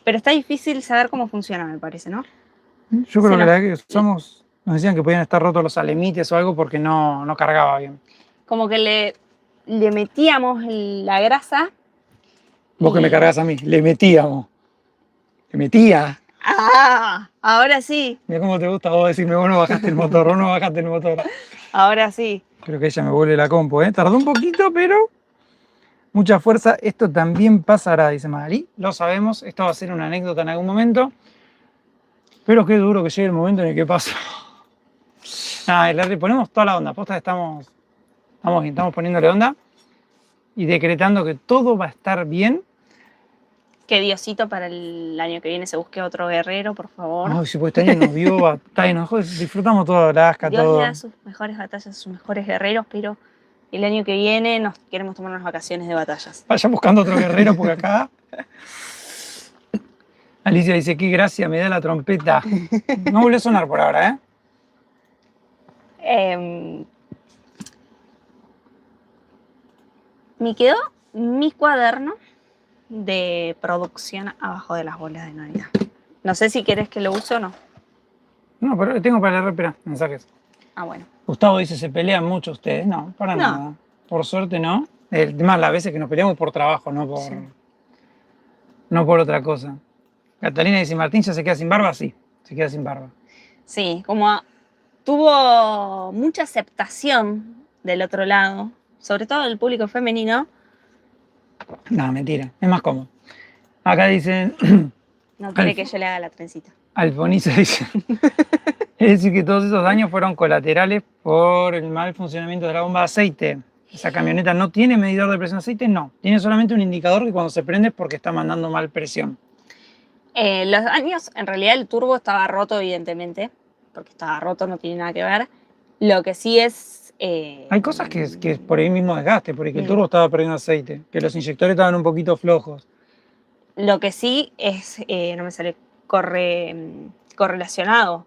Pero está difícil saber cómo funciona, me parece, ¿no? Yo creo que la que usamos, nos decían que podían estar rotos los alemites o algo porque no cargaba bien. Como que le metíamos la grasa. Vos que me cargas a mí, le metíamos. Le metía. ¡Ah! Ahora sí. Mira cómo te gusta vos decirme, vos no bajaste el motor, Ahora sí. Creo que ella me vuelve la compu, ¿eh? Tardó un poquito, pero mucha fuerza. Esto también pasará, dice Magali. Lo sabemos, esto va a ser una anécdota en algún momento. Pero qué duro que llegue el momento en el que pasa. Nada, le ponemos toda la onda. Posta, estamos bien, estamos poniéndole onda y decretando que todo va a estar bien. Que Diosito para el año que viene se busque otro guerrero, por favor. Ay, si pues este año nos dio batalla, disfrutamos todo, Alaska, Dios todo. le da sus mejores batallas a sus mejores guerreros, pero el año que viene nos queremos tomar unas vacaciones de batallas. Vaya buscando otro guerrero porque acá. Alicia dice, qué gracia me da la trompeta. No volvió a sonar por ahora, Me quedó mi cuaderno de producción abajo de las bolas de Navidad. No sé si querés que lo use o no. No, pero tengo para leer, espera, mensajes. Ah, bueno. Gustavo dice, ¿se pelean mucho ustedes? No, para No. nada. Por suerte no. El tema las veces que nos peleamos por trabajo, Sí. no por otra cosa. Catalina dice, Martín ya se queda sin barba, sí, se queda sin barba. Sí, tuvo mucha aceptación del otro lado, sobre todo del público femenino. No, mentira, es más cómodo. Acá dicen, No quiere que yo le haga la trencita. Alfonso dice, es decir que todos esos daños fueron colaterales por el mal funcionamiento de la bomba de aceite. Esa camioneta no tiene medidor de presión de aceite, no. Tiene solamente un indicador que cuando se prende es porque está mandando mal presión. Los daños, en realidad el turbo estaba roto, evidentemente, porque estaba roto, no tiene nada que ver. Lo que sí es... Hay cosas que es por ahí mismo desgaste, porque el turbo estaba perdiendo aceite, que los inyectores estaban un poquito flojos. Lo que sí es, no me sale, correlacionado.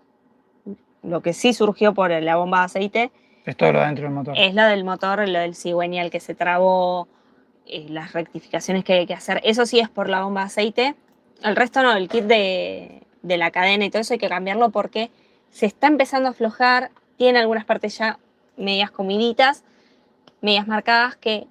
Lo que sí surgió por la bomba de aceite Es todo lo de dentro del motor. es lo del motor, lo del cigüeñal que se trabó, las rectificaciones que hay que hacer. Eso sí es por la bomba de aceite. El resto no, el kit de la cadena y todo eso hay que cambiarlo porque se está empezando a aflojar. Tiene algunas partes ya medias comiditas, medias marcadas que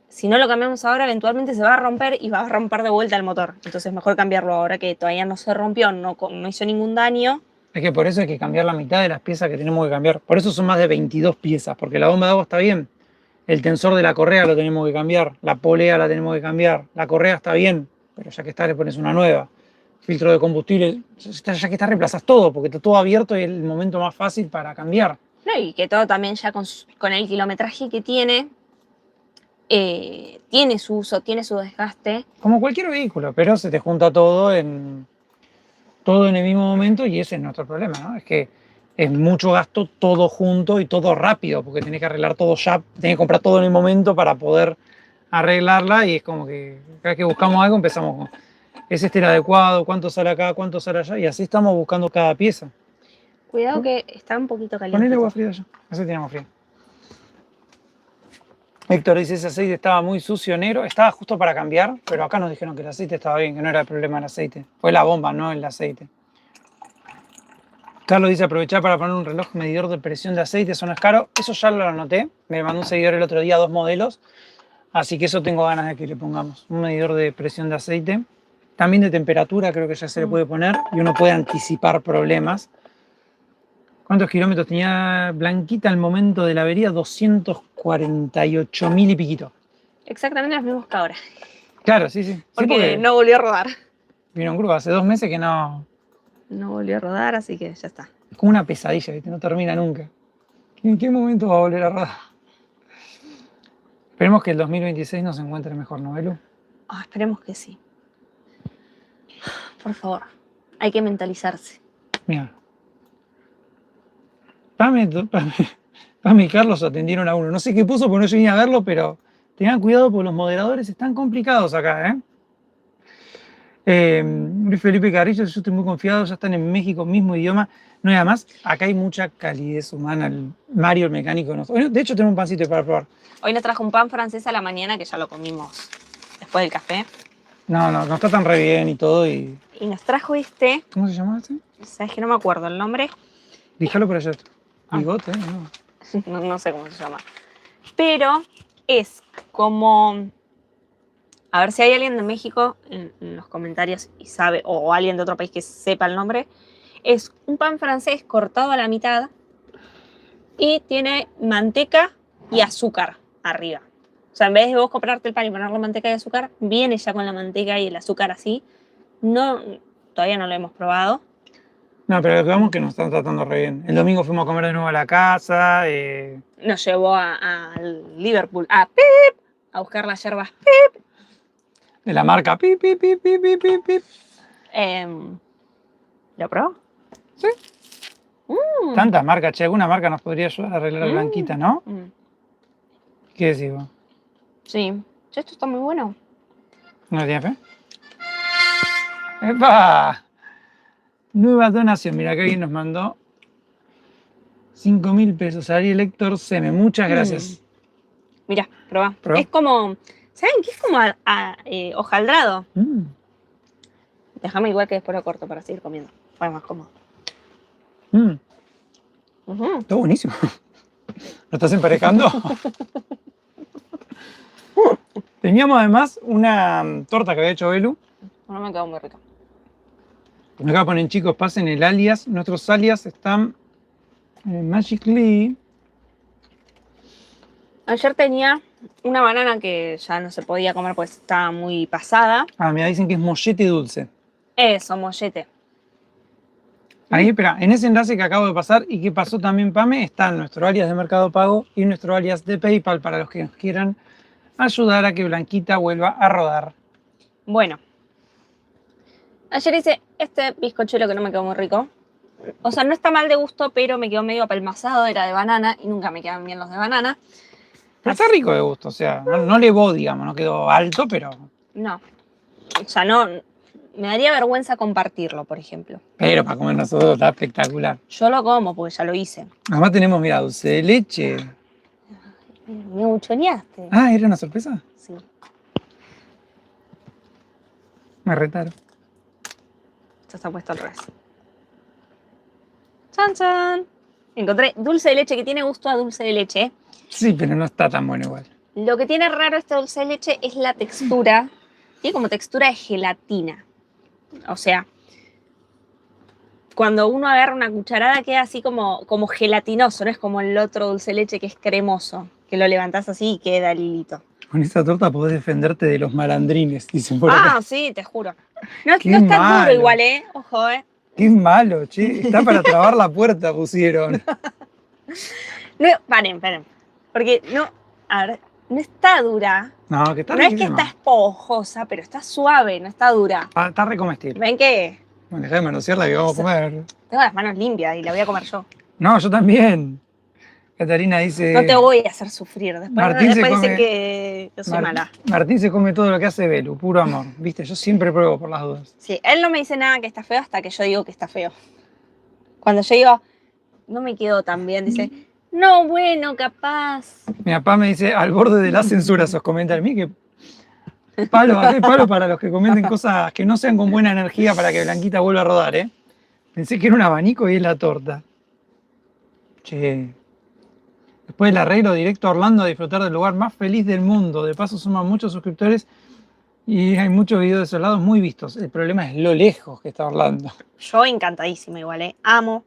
si no lo cambiamos ahora eventualmente se va a romper y va a romper de vuelta el motor. Entonces mejor cambiarlo ahora que todavía no se rompió, no hizo ningún daño. Es que por eso hay que cambiar la mitad de las piezas que tenemos que cambiar. Por eso son más de 22 piezas, porque la bomba de agua está bien. El tensor de la correa lo tenemos que cambiar, la polea la tenemos que cambiar, la correa está bien, pero ya que está le pones una nueva. Filtro de combustible, ya que está reemplazas todo, porque está todo abierto y es el momento más fácil para cambiar. No, y que todo también ya con el kilometraje que tiene su uso, tiene su desgaste. Como cualquier vehículo, pero se te junta todo en el mismo momento y ese es nuestro problema, ¿no? Es que es mucho gasto todo junto y todo rápido, porque tenés que arreglar todo ya, tenés que comprar todo en el momento para poder arreglarla y es como que cada vez que buscamos algo empezamos con, ¿es este el adecuado? ¿Cuánto sale acá? ¿Cuánto sale allá? Y así estamos buscando cada pieza. Cuidado que está un poquito caliente. Ponele agua fría allá, así tenemos fría. Héctor dice, ese aceite estaba muy sucio, negro, estaba justo para cambiar, pero acá nos dijeron que el aceite estaba bien, que no era el problema el aceite. Fue la bomba, no el aceite. Carlos dice, aprovechar para poner un reloj medidor de presión de aceite, eso no es caro. Eso ya lo anoté, me mandó un seguidor el otro día, 2 modelos, así que eso tengo ganas de que le pongamos. Un medidor de presión de aceite, también de temperatura creo que ya se le puede poner y uno puede anticipar problemas. ¿Cuántos kilómetros tenía Blanquita al momento de la avería? 248.000 y piquito. Exactamente los mismos que ahora. Claro, sí, sí. Porque no volvió a rodar. Vino en curva, hace 2 meses que no... No volvió a rodar, así que ya está. Es como una pesadilla, ¿viste? No termina nunca. ¿En qué momento va a volver a rodar? Esperemos que el 2026 nos encuentre mejor, ¿no, Belu? Oh, esperemos que sí. Por favor, hay que mentalizarse. Mira. Pame y Carlos atendieron a uno. No sé qué puso porque no llegué a verlo, pero tengan cuidado porque los moderadores están complicados acá, ¿eh? Luis Felipe Carrillo, yo estoy muy confiado, ya están en México, mismo idioma. No hay más, acá hay mucha calidez humana. Mario, el mecánico, de hecho tenemos un pancito para probar. Hoy nos trajo un pan francés a la mañana que ya lo comimos después del café. No está tan re bien y todo. Y nos trajo este. ¿Cómo se llama este? Sabes que no me acuerdo el nombre. Díjalo por allá. Bigote, ¿no? No sé cómo se llama. Pero es como... A ver si hay alguien de México en los comentarios y sabe, o alguien de otro país que sepa el nombre. Es un pan francés cortado a la mitad y tiene manteca y azúcar arriba. O sea, en vez de vos comprarte el pan y ponerle manteca y azúcar, viene ya con la manteca y el azúcar así. No, todavía no lo hemos probado. No, pero lo que vamos es que nos están tratando re bien. El domingo fuimos a comer de nuevo a la casa. Nos llevó a Liverpool, a Pip, a buscar las yerbas Pip. De la marca Pip, Pip, Pip, Pip, Pip, Pip, Pip. ¿Lo probó? Sí. Tantas marcas, che, alguna marca nos podría ayudar a arreglar Blanquita, ¿no? ¿Qué decís vos? Sí. Esto está muy bueno. ¿No tiene fe? ¡Epa! Nueva donación. Mira que alguien nos mandó 5.000 pesos. Ariel Héctor Seme. Muchas gracias. Mira, probá. ¿Probá? Es como... ¿Saben qué es como hojaldrado? Déjame igual que después lo corto para seguir comiendo. Fue más cómodo. Está buenísimo. ¿Lo estás emparejando? Teníamos además una torta que había hecho Belu. No me quedó muy rico. Acá ponen, chicos, pasen el alias. Nuestros alias están en Magically. Ayer tenía una banana que ya no se podía comer pues estaba muy pasada. Ah, mira, dicen que es mollete dulce. Eso, mollete. Ahí, espera, en ese enlace que acabo de pasar y que pasó también, Pame, están nuestro alias de Mercado Pago y nuestro alias de PayPal para los que nos quieran ayudar a que Blanquita vuelva a rodar. Bueno. Ayer hice este bizcochuelo que no me quedó muy rico. O sea, no está mal de gusto, pero me quedó medio apelmazado, era de banana y nunca me quedan bien los de banana. Pero está rico de gusto, o sea, no levó, digamos, no quedó alto, pero... No. O sea, no... Me daría vergüenza compartirlo, por ejemplo. Pero para comer nosotros está espectacular. Yo lo como porque ya lo hice. Además tenemos, mira, dulce de leche. Me buchoneaste. Ah, ¿era una sorpresa? Sí. Me retaron. Esto está puesto al revés. ¡Chan, chan! Encontré dulce de leche que tiene gusto a dulce de leche. Sí, pero no está tan bueno igual. Lo que tiene raro este dulce de leche es la textura. Tiene como textura de gelatina. O sea, cuando uno agarra una cucharada queda así como gelatinoso, no es como el otro dulce de leche que es cremoso, que lo levantás así y queda el hilito. Con esa torta podés defenderte de los malandrines, dicen por acá. Ah, sí, te juro. No Qué está malo. duro igual, ¿eh? Ojo, ¿eh? Qué malo, che. Está para trabar la puerta, pusieron. No, paren. Porque no, a ver, no está dura. No, que está No es que riquísima. está esponjosa, pero está suave, no está dura. Está recomestible. ¿Ven que Bueno, dejá de manosearla que vamos a comer. tengo las manos limpias y la voy a comer yo? No, yo también. Catarina dice... No te voy a hacer sufrir. Después, Martín se después come- dicen que yo soy mala. Martín se come todo lo que hace Belu, puro amor. Viste, yo siempre pruebo por las dudas. Sí, él no me dice nada que está feo hasta que yo digo que está feo. Cuando yo digo, no me quedó tan bien, dice, no, bueno, capaz. Mi papá me dice, al borde de la censura esos comentarios. Mí que palo, acá hay palo para los que comenten cosas que no sean con buena energía para que Blanquita vuelva a rodar, ¿eh? Pensé que era un abanico y es la torta. Che. Después del arreglo, directo a Orlando a disfrutar del lugar más feliz del mundo. De paso suman muchos suscriptores y hay muchos videos de esos lados muy vistos. El problema es lo lejos que está Orlando. Yo encantadísima igual, ¿eh? Amo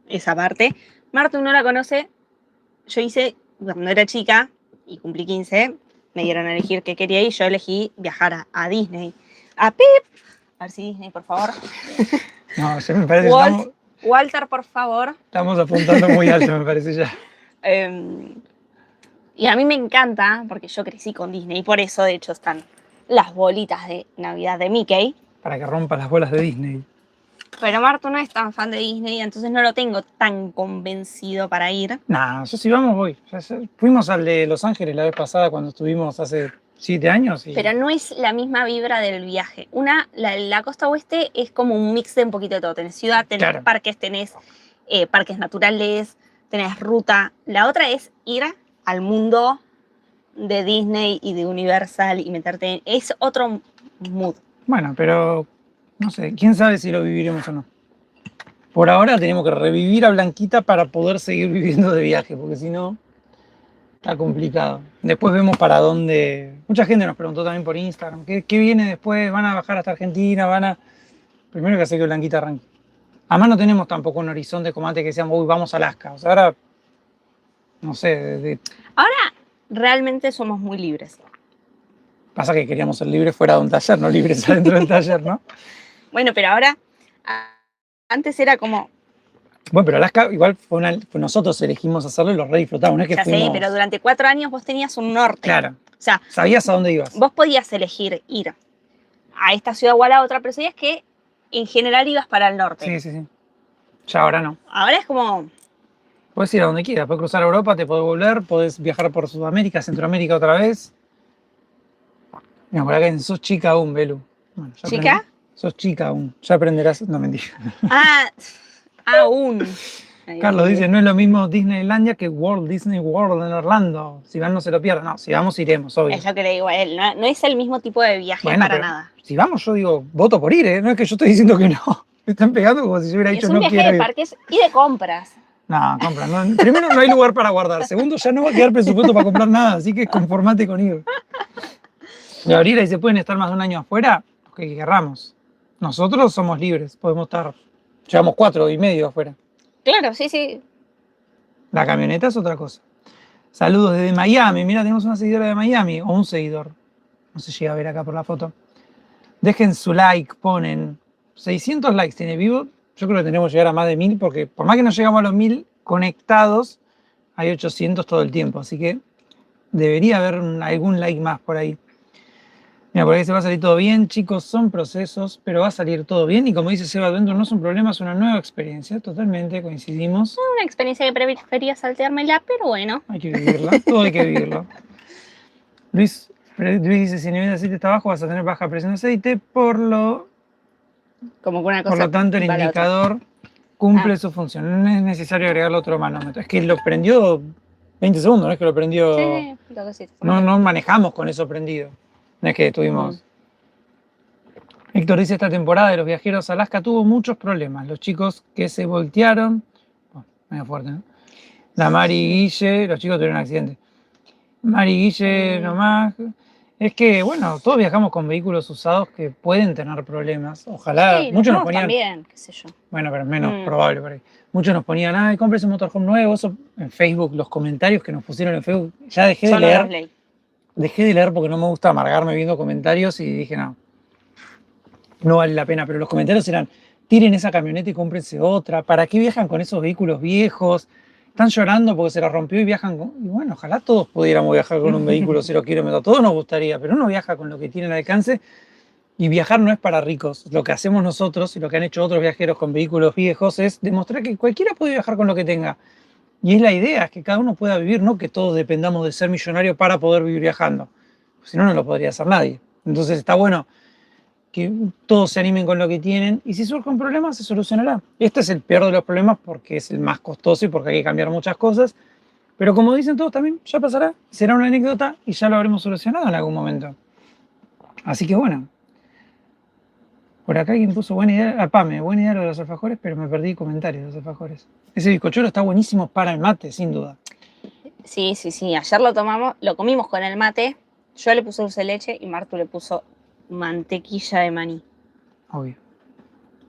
esa parte. Martu no la conoce. Yo hice, cuando era chica y cumplí 15, me dieron a elegir qué quería ir. Yo elegí viajar a Disney. A Pip. A ver si Disney, por favor. No, ya me parece que Walter, por favor. estamos apuntando muy alto, me parece ya. Y a mí me encanta, porque yo crecí con Disney, y por eso, de hecho, están las bolitas de Navidad de Mickey. Para que rompa las bolas de Disney. Pero Martu no es tan fan de Disney, entonces no lo tengo tan convencido para ir. Nah, yo si vamos voy. Fuimos al de Los Ángeles la vez pasada cuando estuvimos hace 7 años. Y... Pero no es la misma vibra del viaje. La costa oeste es como un mix de un poquito de todo. Tenés ciudad, tenés Claro. parques, tenés parques naturales, tenés ruta. La otra es ir al mundo de Disney y de Universal y meterte en... Es otro mood. Bueno, pero no sé, quién sabe si lo viviremos o no. Por ahora tenemos que revivir a Blanquita para poder seguir viviendo de viaje, porque si no, está complicado. Después vemos para dónde... Mucha gente nos preguntó también por Instagram, ¿qué viene después? ¿Van a bajar hasta Argentina? Primero que hacer que Blanquita arranque. Además no tenemos tampoco un horizonte como antes que decíamos, uy, vamos a Alaska. O sea, ahora, no sé, Ahora realmente somos muy libres. pasa que queríamos ser libres fuera de un taller, no libres adentro del taller, ¿no? Bueno, pero ahora... Antes era como... Bueno, pero Alaska igual fue nosotros elegimos hacerlo y lo re disfrutamos, no es que Ya fuimos... sé, pero durante 4 años vos tenías un norte. Claro, O sea, sabías a dónde ibas. vos podías elegir ir a esta ciudad o a la otra, pero sabías que en general ibas para el norte. Sí. Ya ahora no. Ahora es como... Puedes ir a donde quieras, puedes cruzar Europa, te podés volver, podés viajar por Sudamérica, Centroamérica otra vez. Mira, por acá sos chica aún, Belu. Bueno, ya ¿Chica? Sos chica aún, ya aprenderás. No, mentira. Aún. Carlos dice, no es lo mismo Disneylandia que Walt Disney World en Orlando. Si van no se lo pierdan. No, si vamos iremos, obvio. Es lo que le digo a él. No es el mismo tipo de viaje Bueno, para pero nada. Si vamos, yo digo, voto por ir, ¿eh? No es que yo estoy diciendo que no. Me están pegando como si yo hubiera Es dicho un no viaje quiero de ir. parques y de compras. No, compra. No. Primero, no hay lugar para guardar. Segundo, ya no va a quedar presupuesto para comprar nada, así que conformate con ir. Gabriela dice, ¿pueden estar más de un año afuera? Los que querramos. Nosotros somos libres, podemos estar, llevamos 4 y medio afuera. Claro, sí, sí. La camioneta es otra cosa. Saludos desde Miami. Mira, tenemos una seguidora de Miami, o un seguidor. No se llega a ver acá por la foto. Dejen su like, ponen 600 likes tiene vivo. Yo creo que tenemos que llegar a más de 1000, porque por más que no llegamos a los 1000 conectados, hay 800 todo el tiempo. Así que debería haber algún like más por ahí. Mira, por ahí se va a salir todo bien, chicos, son procesos, pero va a salir todo bien. Y como dice Seba Adventure, no es un problema, es una nueva experiencia. Totalmente, coincidimos. Una experiencia que prefería salteármela, pero bueno. Hay que vivirla, todo hay que vivirlo. Luis dice, si el nivel de aceite está bajo, vas a tener baja presión de aceite, Como que una cosa. por lo tanto el va a la otra. indicador cumple su función. No es necesario agregarle otro manómetro. Es que lo prendió 20 segundos, no es que lo prendió... Sí, lo que sí. No manejamos con eso prendido. No es que tuvimos... Héctor dice, esta temporada de los viajeros a Alaska tuvo muchos problemas. Los chicos que se voltearon... Oh, medio fuerte, ¿no? La Mari y Guille, los chicos tuvieron un accidente. Mari y Guille nomás. Es que, bueno, todos viajamos con vehículos usados que pueden tener problemas. Ojalá, Sí, muchos nos los ponían... también, qué sé yo. Bueno, pero es menos probable por ahí. Muchos nos ponían, ay, cómprese un motorhome nuevo. Eso en Facebook, los comentarios que nos pusieron en Facebook, ya dejé de Yo no leer. los leí. Dejé de leer porque no me gusta amargarme viendo comentarios y dije, no vale la pena. Pero los comentarios eran, tiren esa camioneta y cómprense otra. ¿Para qué viajan con esos vehículos viejos? Están llorando porque se la rompió y viajan con... Y bueno, ojalá todos pudiéramos viajar con un vehículo 0 kilómetros. A todos nos gustaría, pero uno viaja con lo que tiene al alcance. Y viajar no es para ricos. Lo que hacemos nosotros y lo que han hecho otros viajeros con vehículos viejos es demostrar que cualquiera puede viajar con lo que tenga. Y es la idea, es que cada uno pueda vivir, no que todos dependamos de ser millonario para poder vivir viajando. Si no, no lo podría hacer nadie. Entonces está bueno que todos se animen con lo que tienen y si surge un problema se solucionará. Este es el peor de los problemas porque es el más costoso y porque hay que cambiar muchas cosas. Pero como dicen todos también, ya pasará, será una anécdota y ya lo habremos solucionado en algún momento. Así que bueno. Por acá alguien puso buena idea, Pame, buena idea lo de los alfajores, pero me perdí comentarios de los alfajores. Ese bizcochuelo está buenísimo para el mate, sin duda. Sí, sí, sí. Ayer lo comimos con el mate. Yo le puse dulce de leche y Martu le puso mantequilla de maní. Obvio.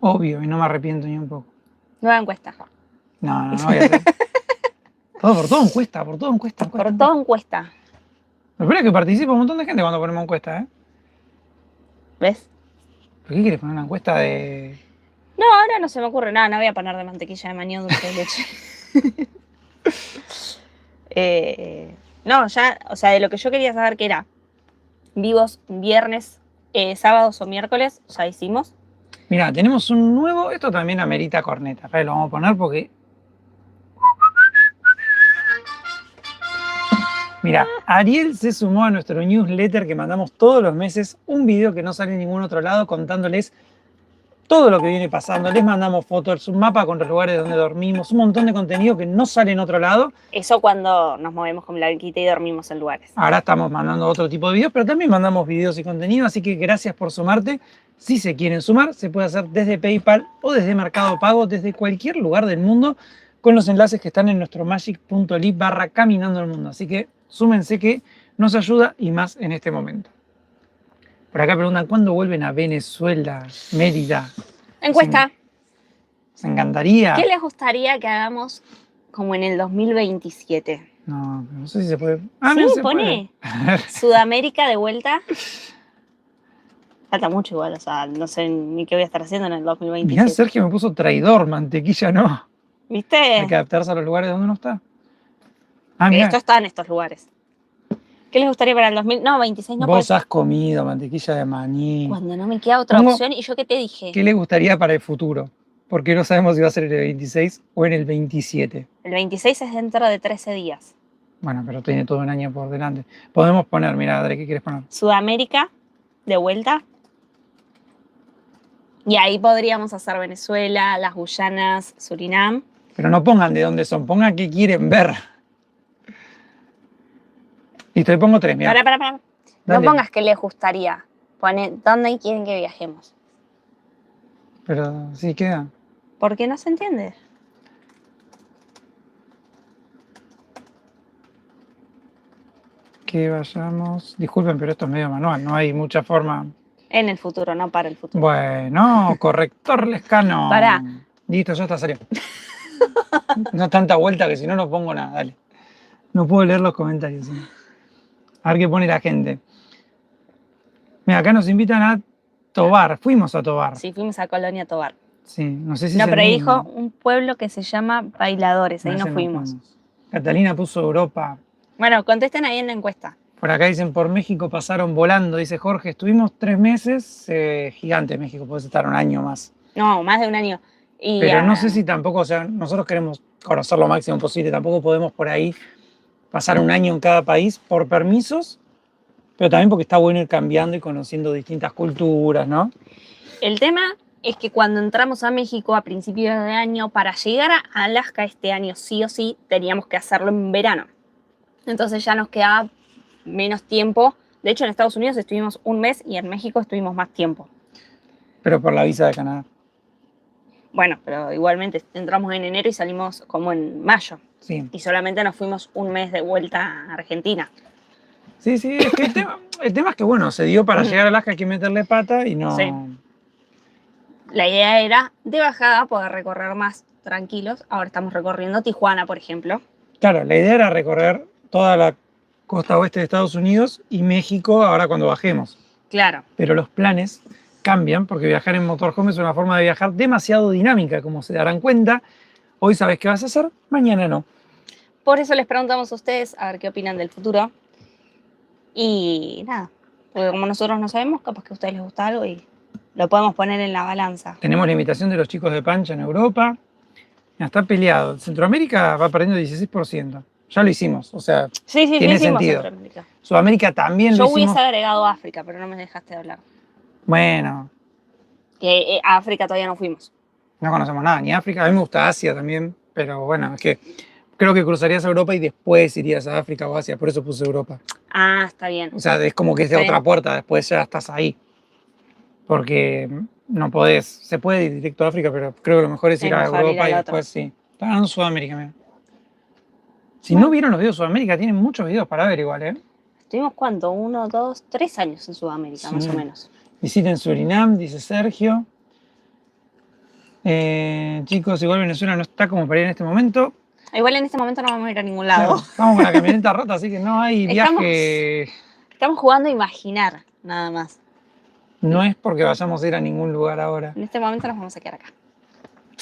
Obvio, y no me arrepiento ni un poco. Nueva encuesta. No voy a hacer. Por todo encuesta. Por todo encuesta. Lo peor es que participa un montón de gente cuando ponemos encuesta, ¿eh? ¿Ves? ¿Por qué quieres poner una encuesta de...? No, ahora no se me ocurre nada. No voy a poner de mantequilla de maní o dulce de leche. No, ya, o sea, de lo que yo quería saber que era vivos viernes, sábados o miércoles, ya hicimos. Mira, tenemos un nuevo... Esto también amerita corneta. Acá lo vamos a poner porque... Mira, Ariel se sumó a nuestro newsletter que mandamos todos los meses, un video que no sale en ningún otro lado contándoles todo lo que viene pasando. Les mandamos fotos, un mapa con los lugares donde dormimos, un montón de contenido que no sale en otro lado. Eso cuando nos movemos con Blanquita y dormimos en lugares. Ahora estamos mandando otro tipo de videos, pero también mandamos videos y contenido, así que gracias por sumarte. Si se quieren sumar, se puede hacer desde PayPal o desde Mercado Pago, desde cualquier lugar del mundo, con los enlaces que están en nuestro magic.ly/caminando el mundo. Así que súmense que nos ayuda y más en este momento. Por acá preguntan, ¿cuándo vuelven a Venezuela, Mérida? Encuesta. Se encantaría. ¿Qué les gustaría que hagamos como en el 2027? No sé si se puede. Sí, mira, se pone. puede. Sudamérica de vuelta. Falta mucho igual, o sea, no sé ni qué voy a estar haciendo en el 2027. Mirá, Sergio me puso traidor, mantequilla no. ¿Viste? Hay que adaptarse a los lugares donde uno está. Mirá. Esto está en estos lugares. ¿Qué les gustaría para el 2026? No, Vos has comido mantequilla de maní. Cuando no me queda otra opción, ¿y yo qué te dije? ¿Qué le gustaría para el futuro? Porque no sabemos si va a ser en el 26 o en el 27. El 26 es dentro de 13 días. Bueno, pero tiene todo un año por delante. Podemos poner, mira, Adri, ¿qué quieres poner? Sudamérica, de vuelta. Y ahí podríamos hacer Venezuela, las Guyanas, Surinam. Pero no pongan de dónde son, pongan qué quieren ver. Listo, le pongo 3, mira. Para. No pongas que les gustaría. Pone dónde quieren que viajemos. Pero sí queda. ¿Por qué no se entiende? que vayamos. Disculpen, pero esto es medio manual, no hay mucha forma. En el futuro, no para el futuro. Bueno, corrector lescano. Pará. Listo, ya está, salió. No tanta vuelta que si no, no pongo nada, dale. No puedo leer los comentarios. ¿Sí? A ver qué pone la gente. Mira, acá nos invitan a Tobar. Fuimos a Tobar. Sí, fuimos a Colonia Tovar. Sí, no sé si No, es el pero mismo. dijo un pueblo que se llama Bailadores, ahí Ese no fuimos. Catalina puso Europa. Bueno, contesten ahí en la encuesta. Por acá dicen, por México pasaron volando, dice Jorge. Estuvimos 3 meses, gigante México, puedes estar un año más. No, más de un año. Y, Pero no sé si tampoco, o sea, nosotros queremos conocer lo máximo posible, tampoco podemos por ahí pasar un año en cada país por permisos, pero también porque está bueno ir cambiando y conociendo distintas culturas, ¿no? el tema es que cuando entramos a México a principios de año, para llegar a Alaska este año sí o sí, teníamos que hacerlo en verano. Entonces ya nos quedaba menos tiempo. De hecho, en Estados Unidos estuvimos un mes y en México estuvimos más tiempo. Pero por la visa de Canadá. Bueno, pero igualmente entramos en enero y salimos como en mayo. Sí, Y solamente nos fuimos un mes de vuelta a Argentina. sí, es que el tema es que, bueno, se dio para llegar a Alaska, hay que meterle pata y no... Sí. La idea era, de bajada, poder recorrer más tranquilos. Ahora estamos recorriendo Tijuana, por ejemplo. Claro, la idea era recorrer toda la costa oeste de Estados Unidos y México ahora cuando bajemos. Claro. Pero los planes cambian porque viajar en motorhome es una forma de viajar demasiado dinámica, como se darán cuenta. Hoy sabes qué vas a hacer, mañana no. Por eso les preguntamos a ustedes a ver qué opinan del futuro. Y nada, porque como nosotros no sabemos, capaz que a ustedes les gusta algo y lo podemos poner en la balanza. Tenemos la invitación de los chicos de Pancha en Europa. Ya está peleado. Centroamérica va perdiendo 16%. Ya lo hicimos, o sea, Sí, tiene hicimos sentido. Centroamérica. Sudamérica también Yo lo hicimos. hubiese agregado África, pero no me dejaste hablar. Bueno, Que a África todavía no fuimos. no conocemos nada, ni África. A mí me gusta Asia también, pero bueno, es que creo que cruzarías a Europa y después irías a África o Asia, por eso puse Europa. Ah, está bien. O sea, es como que es de Sí. otra puerta, después ya estás ahí. Porque no podés, se puede ir directo a África, pero creo que lo mejor es ir a mejor ir Europa al y otro. después sí. Está ganando Sudamérica, mira. Si no vieron los videos de Sudamérica, tienen muchos videos para ver igual, ¿eh? ¿Estuvimos cuánto? 1, 2, 3 años en Sudamérica, Sí. más o menos. Visiten Surinam, dice Sergio. Chicos, igual Venezuela no está como para ir en este momento. Igual en este momento no vamos a ir a ningún lado. Claro, estamos con la camioneta rota, así que no hay viaje. Estamos jugando a imaginar, nada más. No es porque vayamos a ir a ningún lugar ahora. En este momento nos vamos a quedar acá.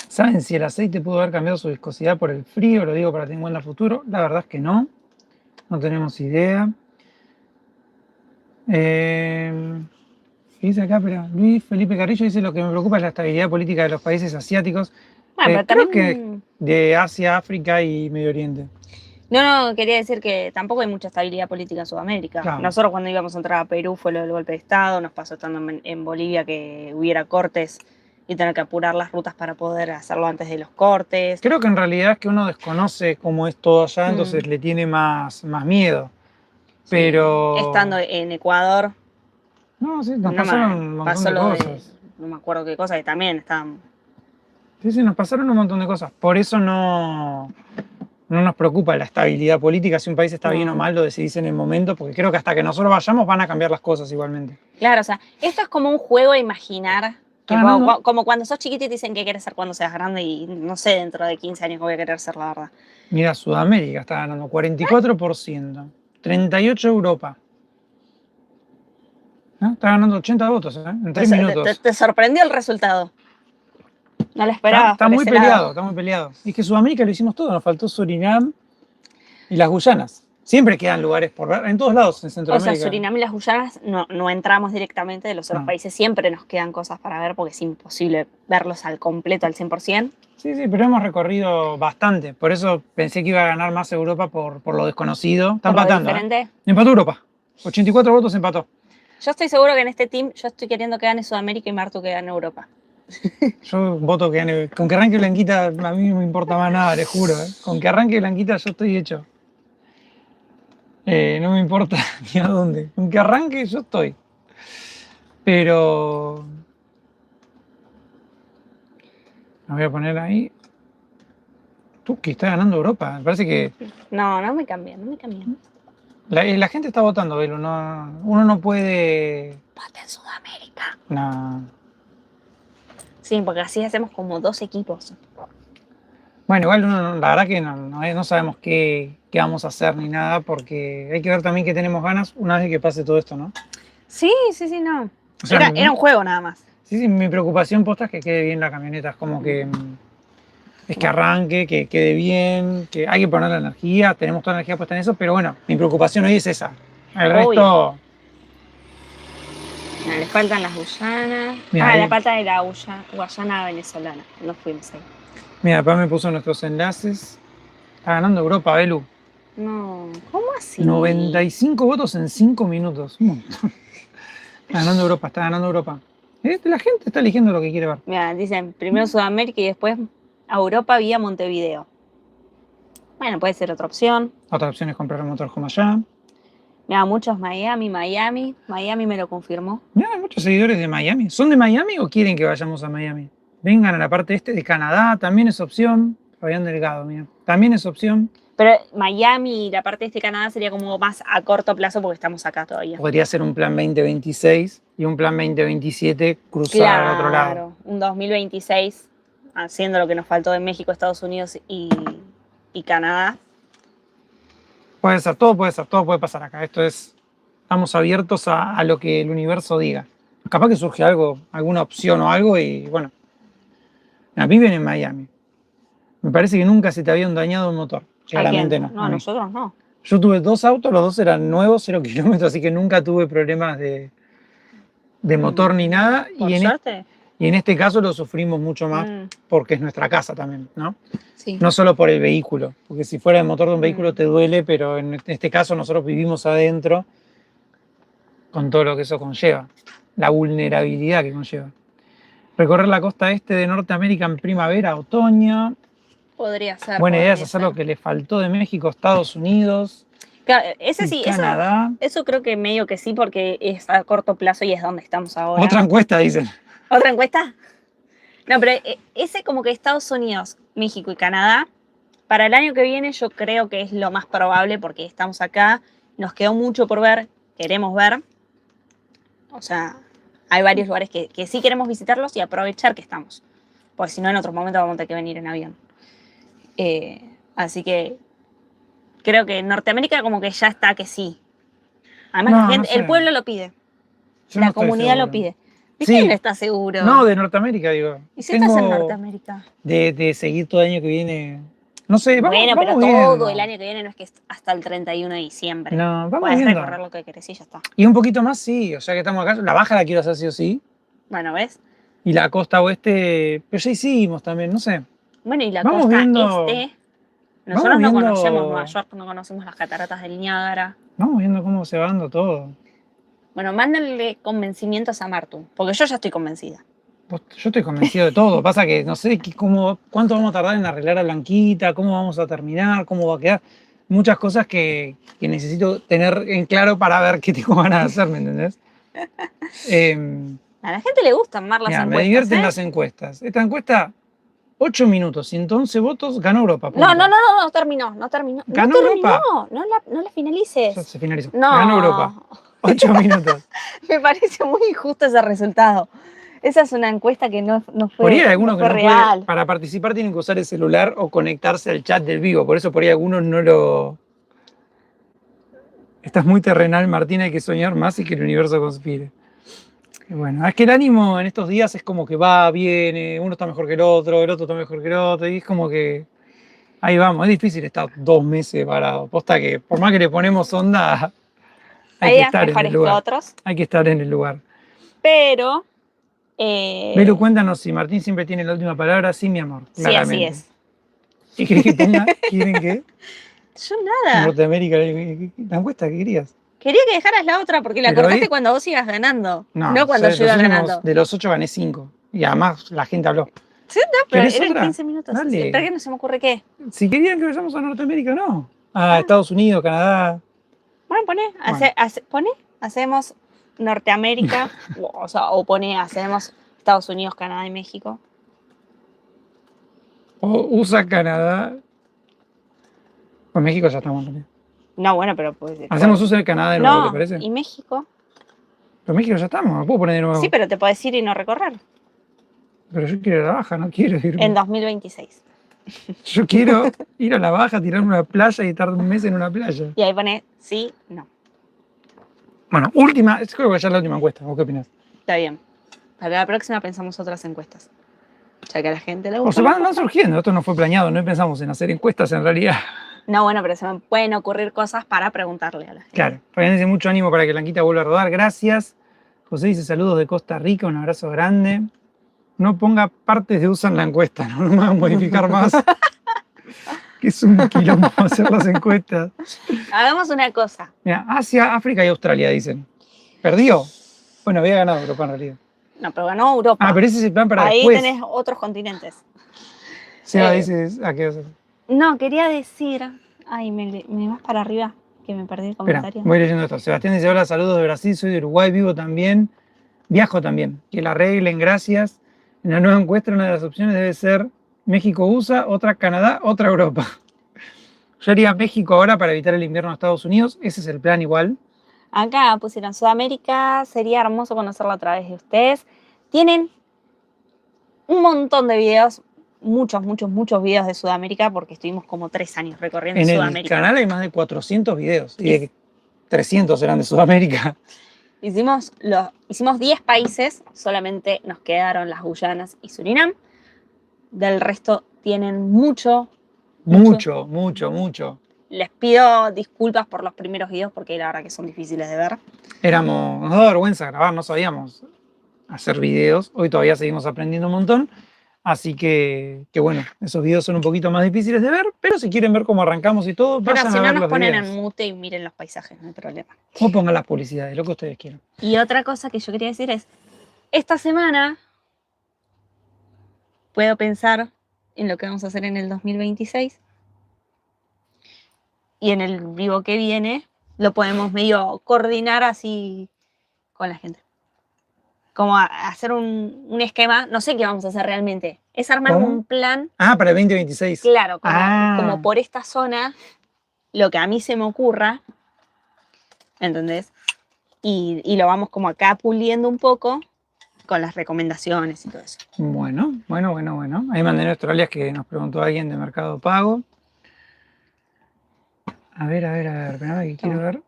¿Saben si el aceite pudo haber cambiado su viscosidad por el frío? Lo digo para tener en cuenta el futuro. La verdad es que no. No tenemos idea. ¿Qué dice acá? Pero Luis Felipe Carrillo dice: lo que me preocupa es la estabilidad política de los países asiáticos. Bueno, pero creo también... que de Asia, África y Medio Oriente. No, quería decir que tampoco hay mucha estabilidad política en Sudamérica. Claro. Nosotros cuando íbamos a entrar a Perú fue lo del golpe de Estado, nos pasó estando en Bolivia que hubiera cortes y tener que apurar las rutas para poder hacerlo antes de los cortes. Creo que en realidad es que uno desconoce cómo es todo allá, entonces le tiene más miedo. Sí, Pero... estando en Ecuador... No, sí, nos pasaron un montón de cosas. No me acuerdo qué cosas, que también estaban... Sí, nos pasaron un montón de cosas. Por eso no nos preocupa la estabilidad política. Si un país está bien o mal, lo decidís en el momento, porque creo que hasta que nosotros vayamos van a cambiar las cosas igualmente. Claro, o sea, esto es como un juego a imaginar. Que como cuando sos chiquito y te dicen qué quieres ser cuando seas grande y no sé, dentro de 15 años qué voy a querer ser, la verdad. Mira, Sudamérica está ganando 44%, 38% Europa. ¿No? Está ganando 80 votos, en 3 minutos. ¿Te sorprendió el resultado? No lo esperaba. Está muy peleado, está muy peleado. Y es que Sudamérica lo hicimos todo, nos faltó Surinam y las Guyanas. Siempre quedan lugares por ver, en todos lados en Centroamérica. O sea, Surinam y las Guyanas no entramos directamente de los otros países, siempre nos quedan cosas para ver porque es imposible verlos al completo, al 100%. Sí, pero hemos recorrido bastante, por eso pensé que iba a ganar más Europa por lo desconocido. Está empatando. Empató Europa, 84 votos empató. Yo estoy seguro que en este team yo estoy queriendo que gane Sudamérica y Martu que gane Europa. Yo voto que gane. Con que arranque Blanquita a mí no me importa más nada, les juro. Con que arranque Blanquita yo estoy hecho. No me importa ni a dónde. Con que arranque yo estoy. Pero... Me voy a poner ahí. Tú que está ganando Europa. Me parece que... No me cambia. La gente está votando, Belu. No, uno no puede. Vota en Sudamérica. No. Sí, porque así hacemos como 2 equipos. Bueno, igual la verdad que no sabemos qué vamos a hacer ni nada, porque hay que ver también que tenemos ganas una vez que pase todo esto, ¿no? Sí, no. O sea, Era un juego nada más. sí, mi preocupación posta es que quede bien la camioneta. Es como que es que arranque, que quede bien, que hay que poner la energía, tenemos toda la energía puesta en eso, pero bueno, mi preocupación hoy es esa. El Obvio. resto, Le faltan las Guyanas. Mira, La ahí. falta de la Guayana venezolana. No fuimos ahí. mira, papá me puso nuestros enlaces. Está ganando Europa, Belu. No, ¿cómo así? 95 votos en 5 minutos. Un montón. Está ganando Europa, está ganando Europa. La gente está eligiendo lo que quiere ver. Mira, dicen primero Sudamérica y después a Europa vía Montevideo. Bueno, puede ser otra opción. Otra opción es comprar un motor como allá. Mira, muchos Miami me lo confirmó. Mira, hay muchos seguidores de Miami. ¿Son de Miami o quieren que vayamos a Miami? Vengan a la parte este de Canadá, también es opción. Fabián Delgado, mira. También es opción. Pero Miami y la parte de este Canadá sería como más a corto plazo porque estamos acá todavía. Podría ser un plan 2026 y un plan 2027 cruzar al otro lado. Claro, un 2026 haciendo lo que nos faltó de México, Estados Unidos y Canadá. Puede ser, todo puede pasar acá. Estamos abiertos a lo que el universo diga. Capaz que surge algo, alguna opción o algo y bueno. Viven en Miami. Me parece que nunca se te habían dañado un motor. Claramente no. No, a nosotros no. Yo tuve 2 autos, los 2 eran nuevos, 0 kilómetros, así que nunca tuve problemas de motor ni nada. ¿Por suerte? Y en este caso lo sufrimos mucho más porque es nuestra casa también, ¿no? Sí. No solo por el vehículo, porque si fuera el motor de un vehículo te duele, pero en este caso nosotros vivimos adentro con todo lo que eso conlleva, la vulnerabilidad que conlleva. Recorrer la costa este de Norteamérica en primavera, otoño. Podría ser. Buena idea es hacer lo que le faltó de México, Estados Unidos. Claro, ese sí, Canadá. Eso creo que medio que sí, porque es a corto plazo y es donde estamos ahora. Otra encuesta, dicen. ¿Otra encuesta? No, pero ese como que Estados Unidos, México y Canadá, para el año que viene yo creo que es lo más probable porque estamos acá, nos quedó mucho por ver, queremos ver. O sea, hay varios lugares que sí queremos visitarlos y aprovechar que estamos. Porque si no, en otros momentos vamos a tener que venir en avión. Así que creo que Norteamérica como que ya está que sí. Además, No, la gente, no sé. el pueblo lo pide. Yo La no estoy comunidad seguro. lo pide. ¿De Sí. quién está seguro? No, de Norteamérica, digo. ¿Y si estás en Norteamérica? De seguir todo el año que viene. No sé, vamos, Bueno, pero vamos viendo. todo el año que viene no es que es hasta el 31 de diciembre. No, vamos Puedes viendo. recorrer lo que querés y ya está. Y un poquito más, sí. O sea que estamos acá. La baja la quiero hacer sí o sí. Bueno, ¿ves? Y la costa oeste, pero ya hicimos también, no sé. Bueno, y la Vamos costa viendo- este. Nosotros vamos no viendo- conocemos Nueva York, no conocemos las cataratas del Niágara. Vamos viendo cómo se va dando todo. Bueno, mándenle convencimientos a Martu, porque yo ya estoy convencida. Yo estoy convencido de todo. Pasa que no sé cuánto vamos a tardar en arreglar a Blanquita, cómo vamos a terminar, cómo va a quedar. Muchas cosas que necesito tener en claro para ver qué tengo ganas de hacer, ¿me entendés? A la gente le gustan más las Mirá, encuestas. me divierten ¿eh? las encuestas. Esta encuesta, 8 minutos, 111 votos, ganó Europa. No, punto. no terminó. ¿Ganó no Europa? No la finalices. Ya se finalizó. No. Ganó Europa. 8 minutos. Me parece muy injusto ese resultado. Esa es una encuesta que no fue, Por ahí hay algunos no que fue no real. pueden, para participar tienen que usar el celular o conectarse al chat del vivo. Por eso por ahí algunos no lo... Estás muy terrenal, Martín, hay que soñar más y que el universo conspire. Y bueno, es que el ánimo en estos días es como que va, viene, uno está mejor que el otro está mejor que el otro, y es como que ahí vamos, es difícil estar 2 meses parado. Posta que por más que le ponemos onda, hay que días estar en mejores el que lugar. otros. Hay que estar en el lugar. Pero. Belu, cuéntanos si Martín siempre tiene la última palabra. Sí, mi amor. Sí, así claramente. es. ¿Qué querés que ponga? ¿Quieren qué? Yo nada. Norteamérica, la encuesta que querías. Quería que dejaras la otra porque la Pero cortaste ahí- cuando vos ibas ganando. No, No, cuando sé, yo iba los últimos- ganando. De los 8 gané 5. Y además la gente habló. Sí, no, pero ¿Querés eran otra? 15 minutos. Dale. Espera que no se me ocurre qué. Si querían que vayamos a Norteamérica, no. Estados Unidos, Canadá. Bueno, poné. Hacemos Norteamérica. o poné, hacemos Estados Unidos, Canadá y México. O USA, Canadá. Con México ya estamos también. No, bueno, pero pues. Hacemos uso del Canadá de nuevo, No, ¿te parece? ¿y México? Pero México ya estamos, me puedo poner de nuevo. Sí, pero te podés ir y no recorrer. Pero yo quiero ir a la baja, no quiero irme. En 2026. Yo quiero ir a la baja, tirarme a una playa y estar un mes en una playa. Y ahí pone sí, no. Bueno, última, creo que ya es la última encuesta. ¿Vos qué opinás? Está bien. Para la próxima pensamos otras encuestas. Ya que a la gente le O gusta. sea, van surgiendo, esto no fue planeado, no pensamos en hacer encuestas en realidad. No, bueno, pero se me pueden ocurrir cosas para preguntarle a la gente. Claro, Fabián dice mucho ánimo para que Blanquita vuelva a rodar, gracias. José dice saludos de Costa Rica, un abrazo grande. No ponga partes de USA en la encuesta, no me hagan modificar más. Que es un quilombo hacer las encuestas. Hagamos una cosa. Mira, Asia, África y Australia dicen. ¿Perdió? Bueno, había ganado Europa en realidad. No, pero ganó Europa. Ah, pero ese es el plan para ahí después. tenés otros continentes. Seba dice, ¿qué vas a hacer? No, quería decir. Ay, me vas para arriba, que me perdí el Espera, comentario. voy leyendo esto. Sebastián dice, hola, saludos de Brasil, soy de Uruguay, vivo también. Viajo también. Que la arreglen, gracias. En la nueva encuesta una de las opciones debe ser México-USA, otra Canadá, otra Europa. Yo haría México ahora para evitar el invierno a Estados Unidos. Ese es el plan igual. Acá pusieron Sudamérica, sería hermoso conocerla a través de ustedes. Tienen un montón de videos, muchos videos de Sudamérica, porque estuvimos como 3 años recorriendo En Sudamérica. el canal hay más de 400 videos y 300 eran de Sudamérica. Hicimos 10 países, solamente nos quedaron las Guyanas y Surinam. Del resto tienen mucho. Mucho. Les pido disculpas por los primeros videos porque la verdad que son difíciles de ver. Nos daba vergüenza grabar, no sabíamos hacer videos. Hoy todavía seguimos aprendiendo un montón. Así que bueno, esos videos son un poquito más difíciles de ver, pero si quieren ver cómo arrancamos y todo, Pero vayan si a no ver nos los ponen videos. en mute y miren los paisajes, no hay problema. O pongan las publicidades, lo que ustedes quieran. Y otra cosa que yo quería decir es, esta semana puedo pensar en lo que vamos a hacer en el 2026 y en el vivo que viene lo podemos medio coordinar así con la gente. Como hacer un esquema, no sé qué vamos a hacer realmente. Es armar ¿Cómo? un plan. Ah, para el 2026. Claro, como por esta zona, lo que a mí se me ocurra, ¿entendés? Y lo vamos como acá puliendo un poco con las recomendaciones y todo eso. Bueno. Ahí mandé en Australia que nos preguntó alguien de Mercado Pago. A ver, espera que quiero ver.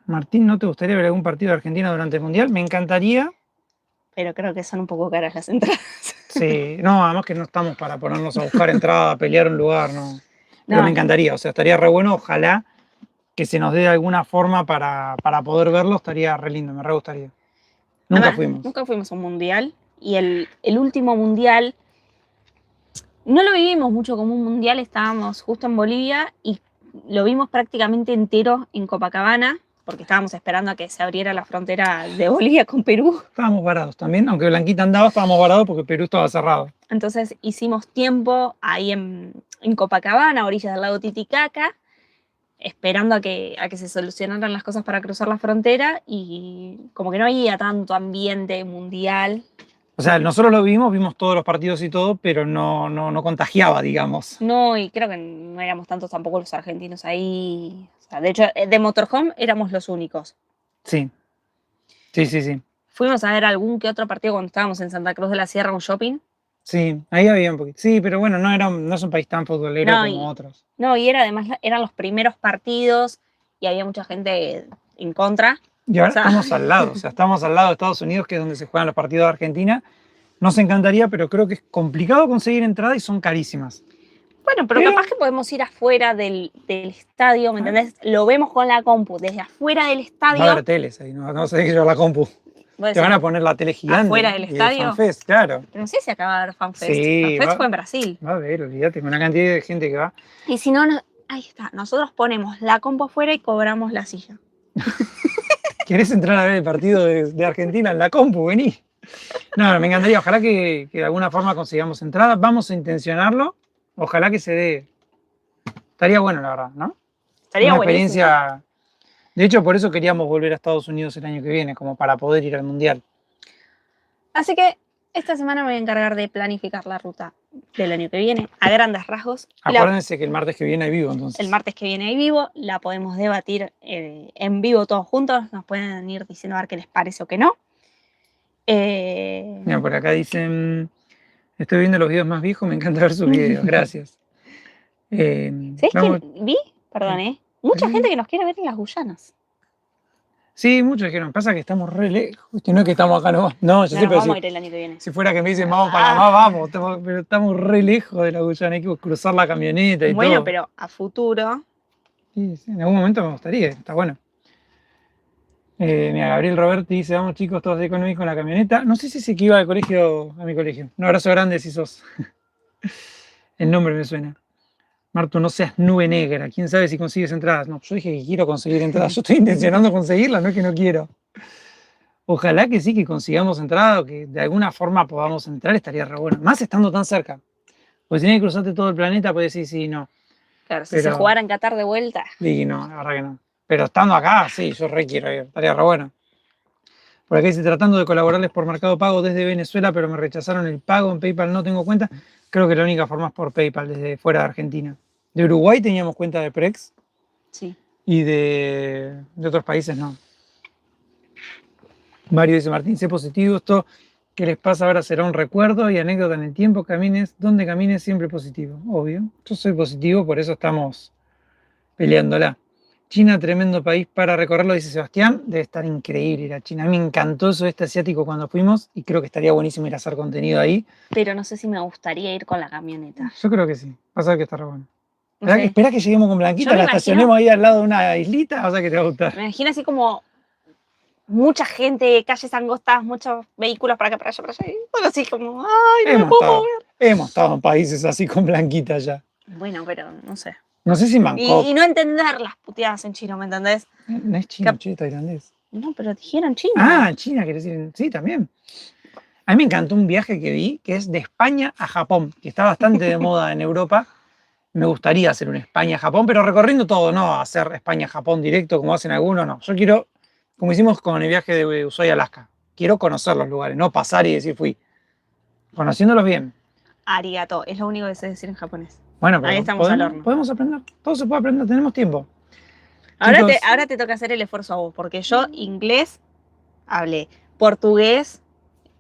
Martín, ¿no te gustaría ver algún partido de Argentina durante el Mundial? Me encantaría. Pero creo que son un poco caras las entradas. Sí, no, además que no estamos para ponernos a buscar entrada, a pelear un lugar, no. Pero me encantaría, o sea, estaría re bueno, ojalá que se nos dé de alguna forma para poder verlo, estaría re lindo, me re gustaría. Nunca fuimos a un mundial y el último mundial no lo vivimos mucho como un mundial, estábamos justo en Bolivia y lo vimos prácticamente entero en Copacabana porque estábamos esperando a que se abriera la frontera de Bolivia con Perú. Estábamos varados también, aunque Blanquita andaba, estábamos varados porque Perú estaba cerrado. Entonces hicimos tiempo ahí en Copacabana, a orillas del lago Titicaca, esperando a que se solucionaran las cosas para cruzar la frontera y como que no había tanto ambiente mundial. O sea, nosotros lo vimos todos los partidos y todo, pero no contagiaba, digamos. No, y creo que no éramos tantos tampoco los argentinos ahí. O sea, de hecho, de Motorhome éramos los únicos. Sí. Fuimos a ver algún que otro partido cuando estábamos en Santa Cruz de la Sierra, un shopping. Sí, ahí había un poquito. Sí, pero bueno, no es un país tan futbolero como otros. No, y además eran los primeros partidos y había mucha gente en contra. Y ahora estamos al lado, estamos al lado de Estados Unidos, que es donde se juegan los partidos de Argentina. Nos encantaría, pero creo que es complicado conseguir entradas y son carísimas. Bueno, pero capaz que podemos ir afuera del estadio, ¿me entendés? Lo vemos con la compu, desde afuera del estadio. Va a haber teles ahí, no sé qué llevar la compu. Te van a poner la tele gigante. ¿Afuera del estadio? FanFest, claro. Pero no sé si acá va a haber FanFest. Sí, FanFest fue en Brasil. Va a haber, olvídate, con una cantidad de gente que va. Y si no, ahí está. Nosotros ponemos la compu afuera y cobramos la silla. ¿Querés entrar a ver el partido de Argentina en la compu? Vení. No, me encantaría. Ojalá que de alguna forma consigamos entradas. Vamos a intencionarlo. Ojalá que se dé. Estaría bueno, la verdad, ¿no? Estaría una experiencia. De hecho, por eso queríamos volver a Estados Unidos el año que viene, como para poder ir al Mundial. Así que esta semana me voy a encargar de planificar la ruta del año que viene, a grandes rasgos. Acuérdense que el martes que viene hay vivo, entonces. El martes que viene hay vivo, la podemos debatir en vivo todos juntos, nos pueden ir diciendo a ver qué les parece o qué no. Mira, por acá dicen, estoy viendo los videos más viejos, me encanta ver sus videos, gracias. ¿Sabés qué vi? Perdón, mucha gente que nos quiere ver en las Guyanas. Sí, muchos dijeron, pasa que estamos re lejos, que no es que estamos acá nomás. No, yo No sé, nos pero vamos a ir el año que viene. si fuera que me dicen vamos para Panamá, vamos, pero estamos re lejos de la Guyana, hay que cruzar la camioneta y todo. Bueno, pero a futuro. Sí, en algún momento me gustaría, está bueno. Mira, Gabriel Roberti dice, vamos chicos, todos de Economy con la camioneta. No sé si se que iba al colegio, a mi colegio. Un abrazo grande si sos. El nombre me suena. Martu, no seas nube negra. ¿Quién sabe si consigues entradas? No, yo dije que quiero conseguir entradas. Yo estoy intencionando conseguirlas, no es que no quiero. Ojalá que sí, que consigamos entradas o que de alguna forma podamos entrar, estaría re bueno. Más estando tan cerca. Porque si tienes que cruzarte todo el planeta, puedes decir sí, no. Claro, si se jugara en Qatar de vuelta. Sí, no, la verdad que no. Pero estando acá, sí, yo re quiero ir. Estaría re bueno. Por acá dice, tratando de colaborarles por Mercado Pago desde Venezuela, pero me rechazaron el pago. En PayPal no tengo cuenta. Creo que la única forma es por PayPal, desde fuera de Argentina. De Uruguay teníamos cuenta de Prex. Sí. Y de otros países no. Mario dice, Martín, sé positivo. Esto que les pasa ahora será un recuerdo y anécdota en el tiempo. Camines, donde camines, siempre positivo. Obvio. Yo soy positivo, por eso estamos peleándola. China, tremendo país para recorrerlo, dice Sebastián. Debe estar increíble ir a China. A mí me encantó el sudeste asiático cuando fuimos y creo que estaría buenísimo ir a hacer contenido ahí. Pero no sé si me gustaría ir con la camioneta. Yo creo que sí. Vas a ver que está re bueno. No sé. Espera que lleguemos con Blanquita, la estacionemos ahí al lado de una islita, vas a ver que te va a gustar. Me imagino así como mucha gente, calles angostas, muchos vehículos para acá, para allá, para allá. Y todo así como, ay, no me puedo mover. Hemos estado en países así con Blanquita ya. Bueno, pero no sé. No sé si en Bangkok. Y no entender las puteadas en chino, ¿me entendés? No es chino, chino, tailandés. No, pero dijeron chino. Ah, en China, querés decir. Sí, también. A mí me encantó un viaje que vi, que es de España a Japón, que está bastante de moda en Europa. Me gustaría hacer un España-Japón, pero recorriendo todo, no hacer España-Japón directo como hacen algunos, no. Yo quiero, como hicimos con el viaje de Ushuaia a Alaska, quiero conocer los lugares, no pasar y decir fui. Conociéndolos bien. Arigato, es lo único que sé decir en japonés. Bueno, pero ahí estamos al horno. Podemos aprender, todo se puede aprender, tenemos tiempo. Ahora te toca hacer el esfuerzo a vos, porque yo inglés hablé, portugués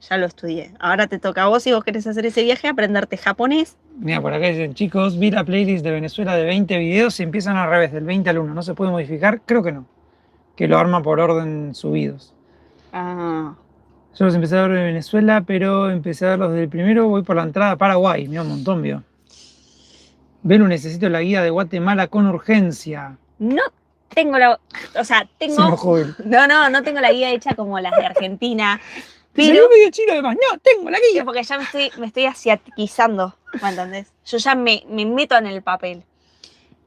ya lo estudié. Ahora te toca a vos, si vos querés hacer ese viaje, aprenderte japonés. Mira, por acá dicen, chicos, vi la playlist de Venezuela de 20 videos y empiezan al revés, del 20 al 1. ¿No se puede modificar? Creo que no. Que lo arma por orden subidos. Ah. Yo los empecé a ver de Venezuela, pero empecé a verlos desde el primero, voy por la entrada a Paraguay. Mira, un montón, vio. Belu, necesito la guía de Guatemala con urgencia. No tengo la... O sea, tengo... No tengo la guía hecha como las de Argentina. Pero... Salió medio chino además. No, tengo la guía. Sí, porque ya me estoy asiatizando, ¿me entendés? Yo ya me meto en el papel.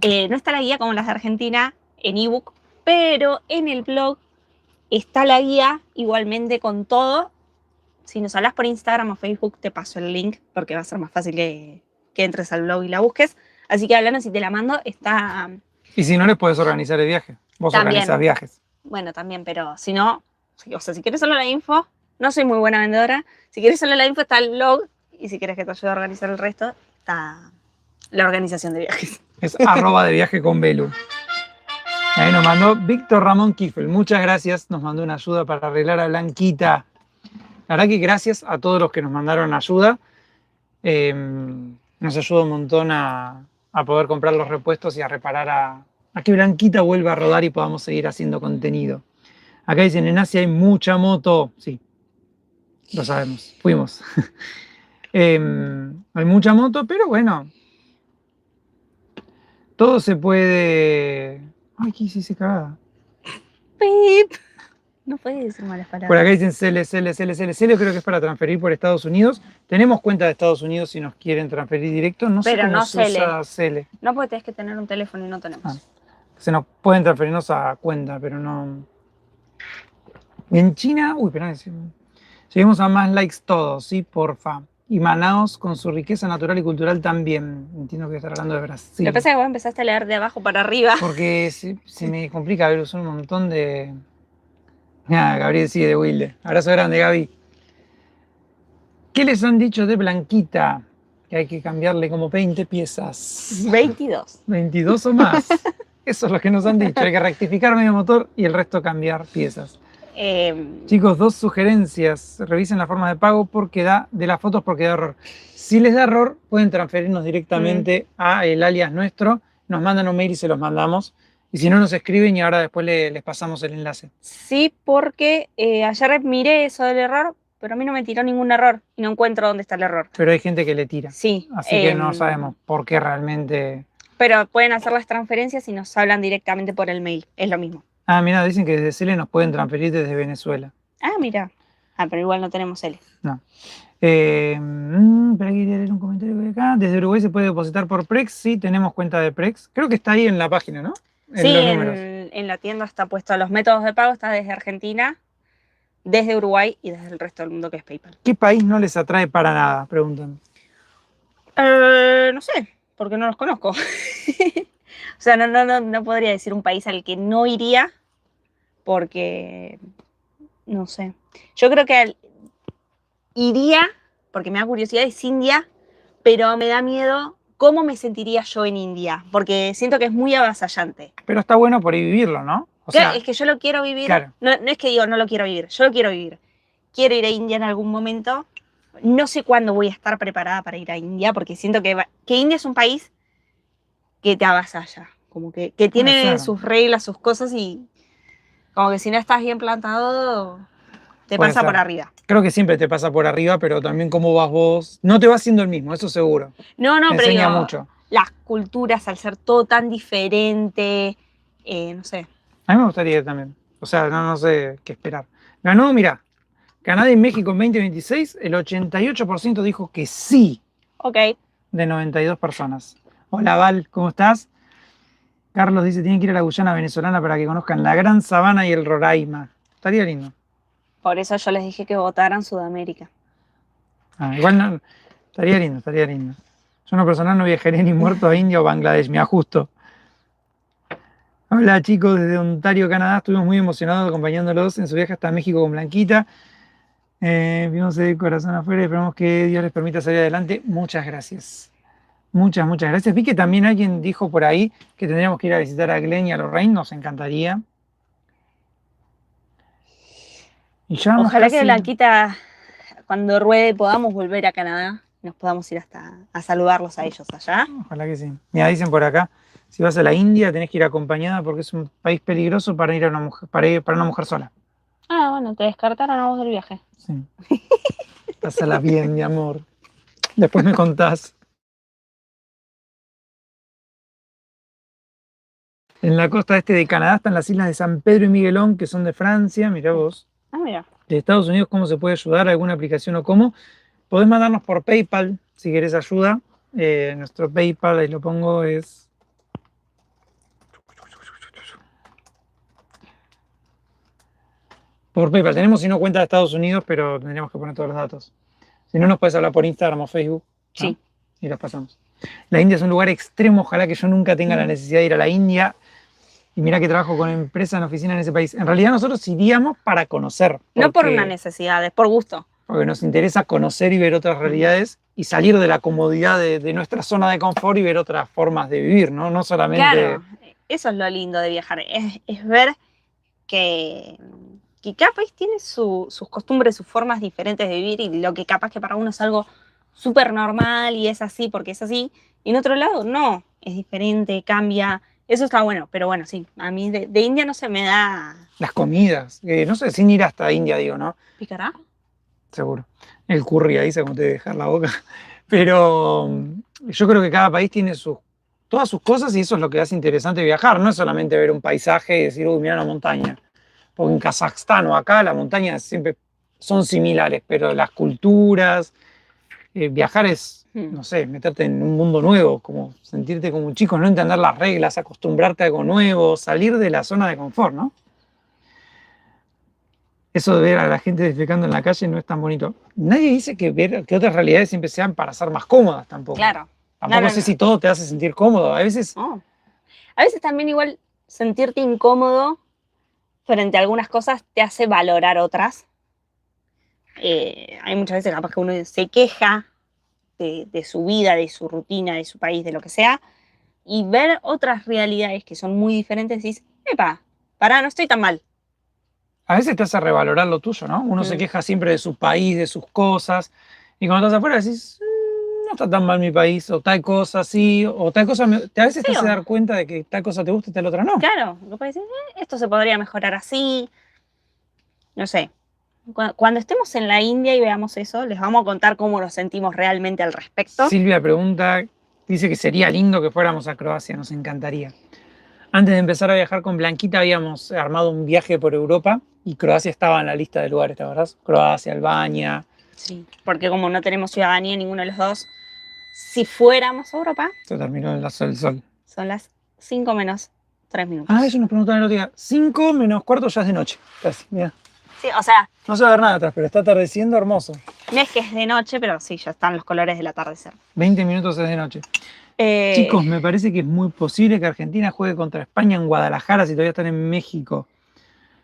No está la guía como las de Argentina en ebook, pero en el blog está la guía igualmente con todo. Si nos hablas por Instagram o Facebook, te paso el link porque va a ser más fácil que entres al blog y la busques. Así que háblanos, si te la mando, está... Y si no, les puedes organizar el viaje. Vos también organizás viajes. Bueno, también, pero si no... O sea, si quieres solo la info, no soy muy buena vendedora. Si quieres solo la info, está el blog. Y si quieres que te ayude a organizar el resto, está la organización de viajes. Es @deviajeconbelu. Ahí nos mandó Víctor Ramón Kiffel. Muchas gracias. Nos mandó una ayuda para arreglar a Blanquita. La verdad que gracias a todos los que nos mandaron ayuda. Nos ayuda un montón a poder comprar los repuestos y a reparar a que Blanquita vuelva a rodar y podamos seguir haciendo contenido. Acá dicen, en Asia hay mucha moto. Sí, lo sabemos, fuimos. Hay mucha moto, pero bueno. Todo se puede... Ay, ¿qué hice cagada? ¡Pip! No puedes decir malas palabras. Por acá dicen CL, creo que es para transferir por Estados Unidos. Tenemos cuenta de Estados Unidos si nos quieren transferir directo. No sé cómo se usa CL. No, porque tenés que tener un teléfono y no tenemos. Se nos pueden transferirnos a cuenta, pero no... En China... Uy, espera, lleguemos a más likes todos, ¿sí? Porfa. Y Manaos, con su riqueza natural y cultural, también. Entiendo que está hablando de Brasil. Lo que pasa es que vos empezaste a leer de abajo para arriba. Porque se me complica ver, usar un montón de... Mira, Gabriel sigue de Wilde. Abrazo grande, Gaby. ¿Qué les han dicho de Blanquita? Que hay que cambiarle como 20 piezas. 22. 22 o más. Eso es lo que nos han dicho. Hay que rectificar medio motor y el resto cambiar piezas. Chicos, 2 sugerencias. Revisen la forma de pago de las fotos porque da error. Si les da error, pueden transferirnos directamente a el alias nuestro. Nos mandan un mail y se los mandamos. Y si no, nos escriben y ahora después les pasamos el enlace. Sí, porque ayer miré eso del error, pero a mí no me tiró ningún error y no encuentro dónde está el error. Pero hay gente que le tira. Sí. Así que no sabemos por qué realmente... Pero pueden hacer las transferencias y nos hablan directamente por el mail. Es lo mismo. Ah, mira, dicen que desde Cele nos pueden transferir desde Venezuela. Ah, mira. Ah, pero igual no tenemos L. No. Pero aquí leer un comentario por acá. Desde Uruguay se puede depositar por Prex. Sí, tenemos cuenta de Prex. Creo que está ahí en la página, ¿no? Sí, en la tienda está puesto los métodos de pago. Está desde Argentina, desde Uruguay y desde el resto del mundo, que es PayPal. ¿Qué país no les atrae para nada? Preguntan. No sé, porque no los conozco. O sea, no podría decir un país al que no iría, porque no sé. Yo creo que iría, porque me da curiosidad, es India, pero me da miedo cómo me sentiría yo en India, porque siento que es muy avasallante. Pero está bueno por ahí vivirlo, ¿no? O Claro, sea, es que yo lo quiero vivir. Claro. No es que digo no lo quiero vivir, yo lo quiero vivir. Quiero ir a India en algún momento. No sé cuándo voy a estar preparada para ir a India, porque siento que India es un país que te avasalla, como que tiene claro. sus reglas, sus cosas, y como que si no estás bien plantado, te Puede pasa ser. por arriba. Creo que siempre te pasa por arriba, pero también cómo vas vos. No te vas siendo el mismo, eso seguro. No, Te pero enseña digo, mucho. las culturas, al ser todo tan diferente, no sé. A mí me gustaría ir también. O sea, no sé qué esperar. Ganó, mira, Canadá y México en 2026, el 88% dijo que sí, Ok. de 92 personas. Hola Val, ¿cómo estás? Carlos dice, tienen que ir a la Guyana venezolana para que conozcan la Gran Sabana y el Roraima. Estaría lindo. Por eso yo les dije que votaran Sudamérica. Igual no, estaría lindo, estaría lindo. Yo en lo personal no viajaré ni muerto a India o Bangladesh, me ajusto. Hola chicos, desde Ontario, Canadá, estuvimos muy emocionados acompañándolos en su viaje hasta México con Blanquita. Vimos el corazón afuera y esperamos que Dios les permita salir adelante. Muchas gracias. Muchas gracias. Vi que también alguien dijo por ahí que tendríamos que ir a visitar a Glenn y a Lorraine, nos encantaría. Y ya Ojalá casi... que Blanquita, cuando ruede, podamos volver a Canadá y nos podamos ir hasta a saludarlos a ellos allá. Ojalá que sí. Mira, dicen por acá, si vas a la India tenés que ir acompañada porque es un país peligroso para ir a una mujer, para una mujer sola. Ah, bueno, te descartaron a vos del viaje. Sí. Pásala bien, mi amor. Después me contás. En la costa este de Canadá están las islas de San Pedro y Miguelón, que son de Francia, mirá vos. Ah, mira. De Estados Unidos, ¿cómo se puede ayudar? ¿Alguna aplicación o cómo? Podés mandarnos por PayPal si querés ayuda. Nuestro PayPal, ahí lo pongo, es... Por PayPal. Tenemos si no cuenta de Estados Unidos, pero tendríamos que poner todos los datos. Si no, nos puedes hablar por Instagram o Facebook. ¿No? Sí. Y los pasamos. La India es un lugar extremo. Ojalá que yo nunca tenga la necesidad de ir a la India. Y mira que trabajo con empresas en oficina en ese país. En realidad nosotros iríamos para conocer. No por una necesidad, es por gusto. Porque nos interesa conocer y ver otras realidades y salir de la comodidad de nuestra zona de confort y ver otras formas de vivir, ¿no? No solamente... Claro, eso es lo lindo de viajar, es ver que cada país tiene sus costumbres, sus formas diferentes de vivir, y lo que capaz que para uno es algo súper normal y es así porque es así, y en otro lado no, es diferente, cambia. Eso está bueno, pero bueno, sí, a mí de India no se me da... Las comidas, no sé, sin ir hasta India, digo, ¿no? ¿Picará? Seguro. El curry ahí se como te dejar la boca. Pero yo creo que cada país tiene todas sus cosas y eso es lo que hace interesante viajar. No es solamente ver un paisaje y decir, uy, mira una montaña. Porque en Kazajstán o acá las montañas siempre son similares, pero las culturas, viajar es, no sé, meterte en un mundo nuevo, como sentirte como un chico, no entender las reglas, acostumbrarte a algo nuevo, salir de la zona de confort, ¿no? Eso de ver a la gente defecando en la calle no es tan bonito. Nadie dice que otras realidades siempre sean para ser más cómodas tampoco. Claro. Tampoco sé si todo te hace sentir cómodo. A veces... No. A veces también igual sentirte incómodo frente a algunas cosas te hace valorar otras. Hay muchas veces capaz que uno se queja de su vida, de su rutina, de su país, de lo que sea, y ver otras realidades que son muy diferentes, decís, epa, pará, no estoy tan mal. A veces te hace revalorar lo tuyo, ¿no? Uno se queja siempre de su país, de sus cosas, y cuando estás afuera decís, no está tan mal mi país, o tal cosa sí, o tal cosa, a veces te Sí, hace dar cuenta de que tal cosa te gusta y tal otra no. claro, lo puedes decir, esto se podría mejorar así, no sé. Cuando estemos en la India y veamos eso, les vamos a contar cómo nos sentimos realmente al respecto. Silvia pregunta, dice que sería lindo que fuéramos a Croacia, nos encantaría. Antes de empezar a viajar con Blanquita habíamos armado un viaje por Europa y Croacia estaba en la lista de lugares, ¿te acordás? Croacia, Albania. Sí, porque como no tenemos ciudadanía ninguno de los dos, si fuéramos a Europa, Se terminó el lazo del sol. son las 5 menos 3 minutos. Ah, eso nos preguntaban el otro día. 5 menos cuarto ya es de noche. Casi, mira. Sí, o sea, No se va a ver nada atrás, pero está atardeciendo hermoso. no es que es de noche, pero sí, ya están los colores del atardecer. 20 minutos es de noche. Chicos, me parece que es muy posible que Argentina juegue contra España en Guadalajara si todavía están en México.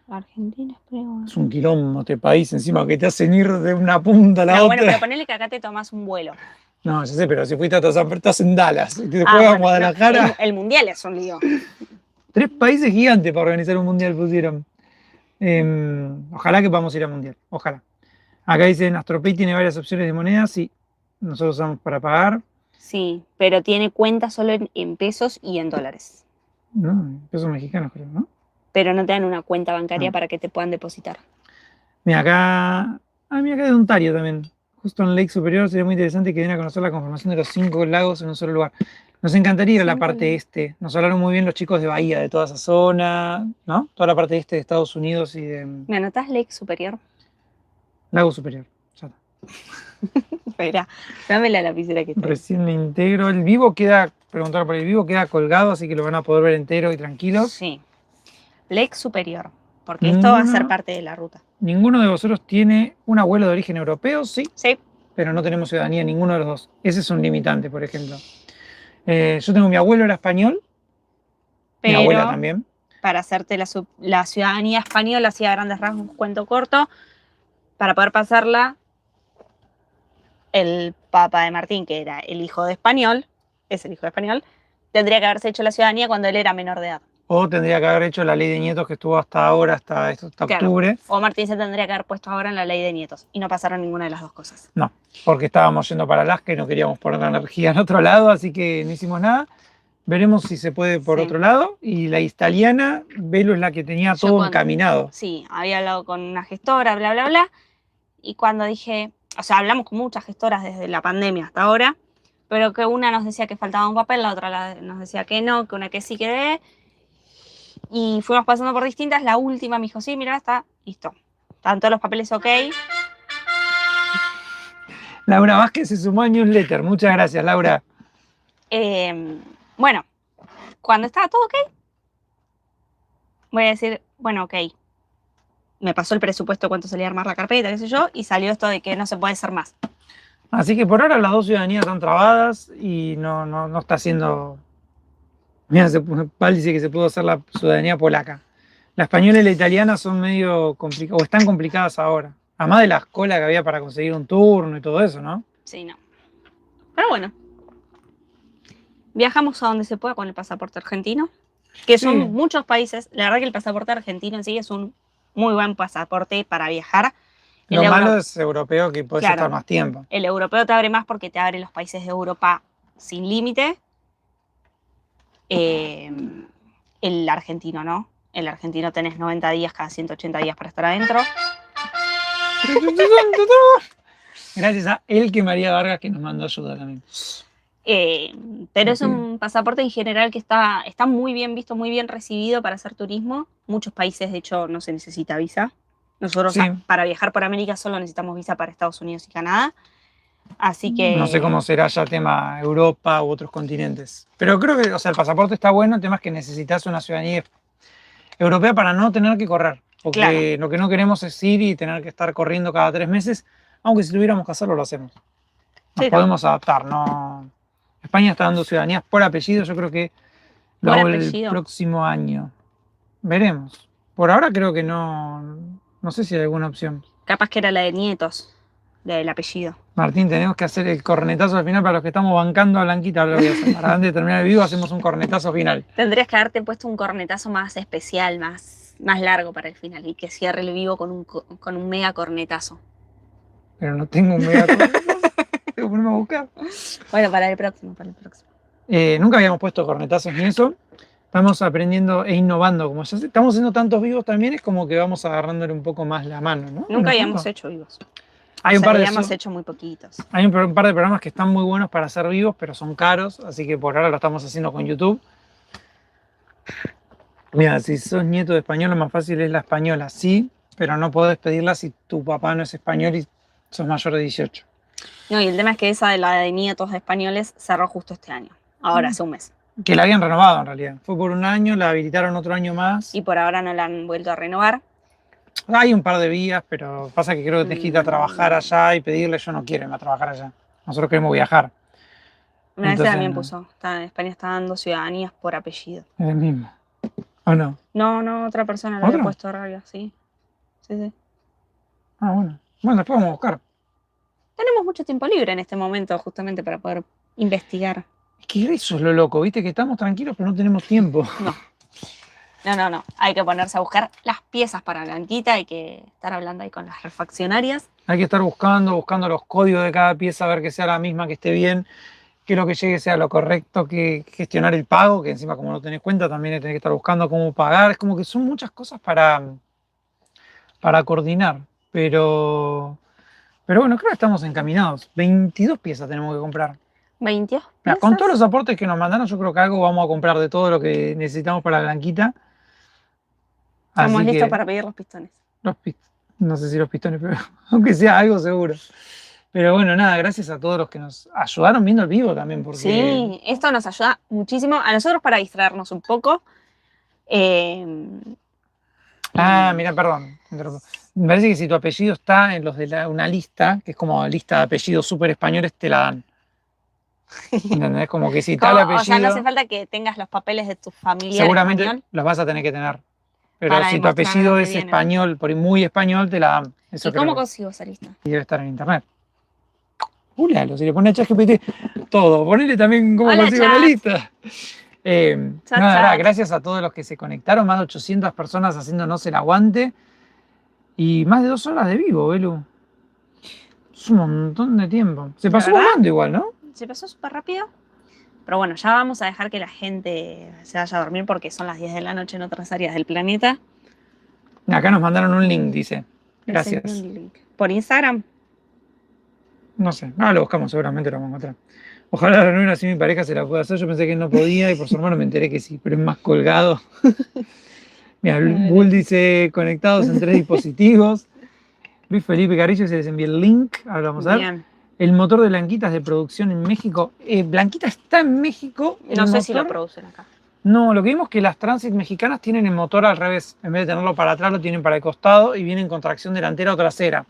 Argentina, creo. Es un quilombo este país, encima que te hacen ir de una punta a la No, otra. bueno, pero ponele que acá te tomás un vuelo. No, ya sé, pero si fuiste hasta San Pedro, estás en Dallas y te juegas en Guadalajara. No, el mundial es un lío. 3 países gigantes para organizar un mundial pusieron. Ojalá que podamos ir al mundial, ojalá. Acá dicen, AstroPay tiene varias opciones de monedas y nosotros usamos para pagar. Sí, pero tiene cuenta solo en pesos y en dólares. No, en pesos mexicanos creo, ¿no? Pero no te dan una cuenta bancaria No. para que te puedan depositar. Mira, acá. Ah, mira, acá de Ontario también. Justo en Lake Superior sería muy interesante que den a conocer la conformación de los 5 lagos en un solo lugar. Nos encantaría ir a la parte este. Nos hablaron muy bien los chicos de Bahía, de toda esa zona, ¿no? Toda la parte este de Estados Unidos y de ¿Me anotás Lake Superior? Lago Superior. Ya está. Espera, dame la lapicera que está. Recién me integro. El vivo queda, preguntar por el vivo, queda colgado, así que lo van a poder ver entero y tranquilos. Sí. Lake Superior, porque esto va a ser Ninguno- parte de la ruta. Ninguno de vosotros tiene un abuelo de origen europeo, sí, Sí, pero no tenemos ciudadanía ninguno de los dos. Ese es un limitante, por ejemplo. Yo tengo mi abuelo era español, mi abuela pero también. para hacerte la ciudadanía española, así a grandes rasgos, cuento corto, para poder pasarla, el Papa de Martín, que era el hijo de español, es el hijo de español, tendría que haberse hecho la ciudadanía cuando él era menor de edad. O tendría que haber hecho la ley de nietos que estuvo hasta ahora, hasta Claro. octubre. O Martín se tendría que haber puesto ahora en la ley de nietos. Y no pasaron ninguna de las dos cosas. No, porque estábamos yendo para Alaska y no queríamos poner la energía en otro lado, así que no hicimos nada. Veremos si se puede por Sí. otro lado. Y la italiana, Velo es la que tenía Yo todo cuando- encaminado. Sí, había hablado con una gestora, bla, bla, bla. Y cuando dije, o sea, hablamos con muchas gestoras desde la pandemia hasta ahora, pero que una nos decía que faltaba un papel, la otra nos decía que no, que una que sí, que de. Y fuimos pasando por distintas. La última me dijo, sí, mira, está listo. Están todos los papeles ok. Laura Vázquez se sumó a Newsletter. Muchas gracias, Laura. Bueno, cuando estaba todo ok, voy a decir, bueno, ok. Me pasó el presupuesto, cuánto salía a armar la carpeta, qué sé yo, y salió esto de que no se puede hacer más. Así que por ahora las dos ciudadanías están trabadas y no está haciendo. Mira, Pal dice que se pudo hacer la ciudadanía polaca. La española y la italiana son medio complicadas, o están complicadas ahora. Además de las colas que había para conseguir un turno y todo eso, ¿no? Sí, no. Pero bueno. Viajamos a donde se pueda con el pasaporte argentino, que son Sí. muchos países. La verdad que el pasaporte argentino en sí es un muy buen pasaporte para viajar. Lo El malo es europeo que puedes Claro. estar más tiempo. El europeo te abre más porque te abre los países de Europa sin límite. El argentino no. El argentino tenés 90 días cada 180 días para estar adentro. Gracias a Elke María Vargas que nos mandó ayuda también. Pero es un pasaporte en general que está muy bien visto, muy bien recibido para hacer turismo. Muchos países, de hecho, no se necesita visa. Nosotros Sí. para viajar por América solo necesitamos visa para Estados Unidos y Canadá. Así que... No sé cómo será ya tema Europa u otros continentes. Pero creo que, o sea, el pasaporte está bueno, el tema es que necesitas una ciudadanía europea para no tener que correr. Porque Claro. lo que no queremos es ir y tener que estar corriendo cada 3 meses, aunque si tuviéramos que hacerlo, lo hacemos. Nos Sí, podemos adaptar, ¿no? España está dando ciudadanías por apellido, yo creo que lo ¿Por hago el apellido? próximo año. Veremos. Por ahora creo que no sé si hay alguna opción. Capaz que era la de nietos, la del apellido. Martín, tenemos que hacer el cornetazo al final para los que estamos bancando a Blanquita. Ahora lo voy a hacer. Para antes de terminar el video hacemos un cornetazo final. Tendrías que haberte puesto un cornetazo más especial, más largo para el final y que cierre el vivo con un mega cornetazo. Pero no tengo un mega cornetazo. Tengo que ponerme a buscar. Bueno, para el próximo. Nunca habíamos puesto cornetazos ni eso. Estamos aprendiendo e innovando. Como ya estamos haciendo tantos vivos también, es como que vamos agarrándole un poco más la mano, ¿no? Nunca habíamos hecho vivos. Habíamos hecho muy poquitos. Hay un par de programas que están muy buenos para hacer vivos, pero son caros, así que por ahora lo estamos haciendo con YouTube. Mira, si sos nieto de español, lo más fácil es la española, sí, pero no podés pedirla si tu papá no es español y sos mayor de 18. No, y el tema es que esa de la de nietos españoles cerró justo este año, ahora hace un mes. Que la habían renovado en realidad. Fue por un año, la habilitaron otro año más. Y por ahora no la han vuelto a renovar. Hay un par de vías, pero pasa que creo que tenés que ir a trabajar allá y pedirle. Yo no quiero irme a trabajar allá. Nosotros queremos viajar. Una vez también puso. España está dando ciudadanías por apellido. Es el mismo. ¿O no? No, otra persona lo había puesto rabia, sí. Sí. Ah, bueno. Bueno, después vamos a buscar. Tenemos mucho tiempo libre en este momento, justamente para poder investigar. Es que eso es lo loco, ¿viste? Que estamos tranquilos, pero no tenemos tiempo. No. Hay que ponerse a buscar las piezas para Blanquita, hay que estar hablando ahí con las refaccionarias. Hay que estar buscando los códigos de cada pieza, ver que sea la misma, que esté bien, que lo que llegue sea lo correcto, que gestionar el pago, que encima como no tenés cuenta también tenés que estar buscando cómo pagar. Es como que son muchas cosas para coordinar, pero bueno, creo que estamos encaminados. 22 piezas tenemos que comprar. 22 piezas. Mira, con todos los aportes que nos mandaron, yo creo que algo vamos a comprar de todo lo que necesitamos para Blanquita. Estamos listos para pedir los pistones. No sé si los pistones, pero aunque sea algo seguro. Pero bueno, nada, gracias a todos los que nos ayudaron viendo el vivo también. Porque... Sí, esto nos ayuda muchísimo a nosotros para distraernos un poco. Mira, perdón. Me parece que si tu apellido está en los de una lista, que es como lista de apellidos súper españoles, te la dan. ¿Entendés? Como que si tal apellido... O sea, no hace falta que tengas los papeles de tu familia. Seguramente español, los vas a tener que tener. Pero si tu apellido es español, por muy español, te la dan. ¿Y cómo consigo esa lista? Y debe estar en internet. Googlealo, si le pones a ChatGPT, todo. Ponele también cómo consigo la lista. Nada, gracias a todos los que se conectaron, más de 800 personas haciéndonos el aguante y más de 2 horas de vivo, Belu. Es un montón de tiempo. Se pasó volando igual, ¿no? Se pasó súper rápido. Pero bueno, ya vamos a dejar que la gente se vaya a dormir porque son las 10 de la noche en otras áreas del planeta. Acá nos mandaron un link, dice. Gracias. ¿Por Instagram? No sé, lo buscamos, seguramente lo vamos a encontrar. Ojalá la reunión así mi pareja se la pueda hacer. Yo pensé que no podía y por su hermano me enteré que sí, pero es más colgado. Mira, Bull dice conectados en 3 dispositivos. Luis Felipe Carrillo se les envía el link. Ahora vamos a ver. Bien. El motor de Blanquita es de producción en México. Blanquita está en México. No sé si lo producen acá. No, lo que vimos es que las Transit mexicanas tienen el motor al revés. En vez de tenerlo para atrás, lo tienen para el costado y vienen con tracción delantera o trasera.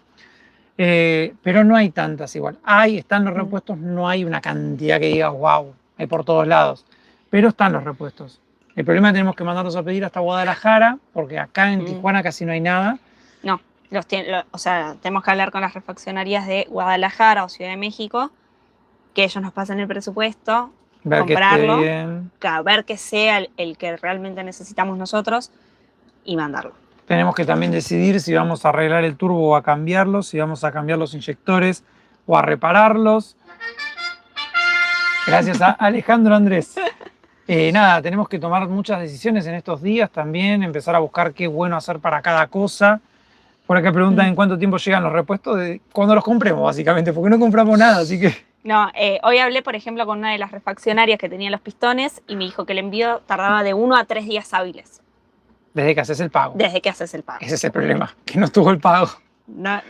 Pero no hay tantas igual. Están los repuestos, no hay una cantidad que diga, wow, hay por todos lados. Pero están los repuestos. El problema es que tenemos que mandarlos a pedir hasta Guadalajara, porque acá en Tijuana casi no hay nada. No, tenemos que hablar con las refaccionarias de Guadalajara o Ciudad de México, que ellos nos pasen el presupuesto, comprarlo, ver que sea el que realmente necesitamos nosotros y mandarlo. Tenemos que también decidir si vamos a arreglar el turbo o a cambiarlos, si vamos a cambiar los inyectores o a repararlos. Gracias a Alejandro Andrés. Nada, tenemos que tomar muchas decisiones en estos días también, empezar a buscar qué bueno hacer para cada cosa. Por acá preguntan en cuánto tiempo llegan los repuestos, cuando los compremos básicamente, porque no compramos nada, así que... No, hoy hablé, por ejemplo, con una de las refaccionarias que tenía los pistones y me dijo que el envío tardaba de 1 a 3 días hábiles. Desde que haces el pago. Desde que haces el pago. Ese es el problema, que no estuvo el pago. No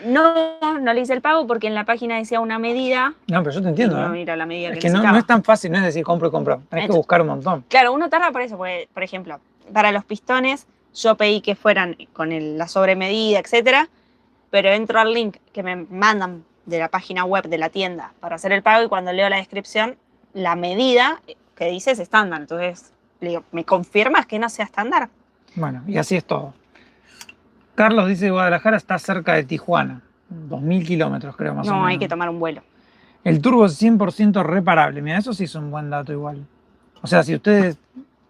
le hice el pago porque en la página decía una medida. No, pero yo te entiendo. No mira la medida es que no es tan fácil, no es decir compro y compro. Tenés que buscar un montón. Claro, uno tarda por eso, porque, por ejemplo, para los pistones yo pedí que fueran con la sobremedida, etcétera, pero entro al link que me mandan de la página web de la tienda para hacer el pago y cuando leo la descripción, la medida que dice es estándar. Entonces le digo, ¿me confirmas que no sea estándar? Bueno, y así es todo. Carlos dice Guadalajara está cerca de Tijuana. 2000 kilómetros, creo, más o No, menos. hay que tomar un vuelo. El turbo es 100% reparable. Mira, eso sí es un buen dato igual. O sea, si ustedes...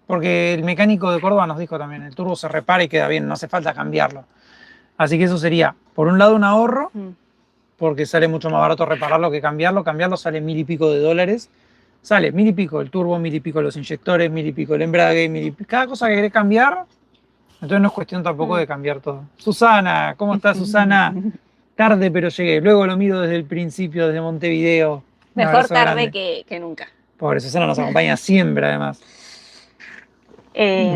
Porque el mecánico de Córdoba nos dijo también, el turbo se repara y queda bien, no hace falta cambiarlo. Así que eso sería, por un lado, un ahorro, porque sale mucho más barato repararlo que cambiarlo. Cambiarlo sale $1000 y pico. Sale $1000 y pico el turbo, $1000 y pico los inyectores, $1000 y pico el embrague, cada cosa que querés cambiar. Entonces no es cuestión tampoco de cambiar todo. Susana, ¿cómo estás, Susana? Tarde, pero llegué. Luego lo miro desde el principio, desde Montevideo. Un Mejor abrazo tarde grande. que nunca. Pobre Susana nos acompaña siempre, además.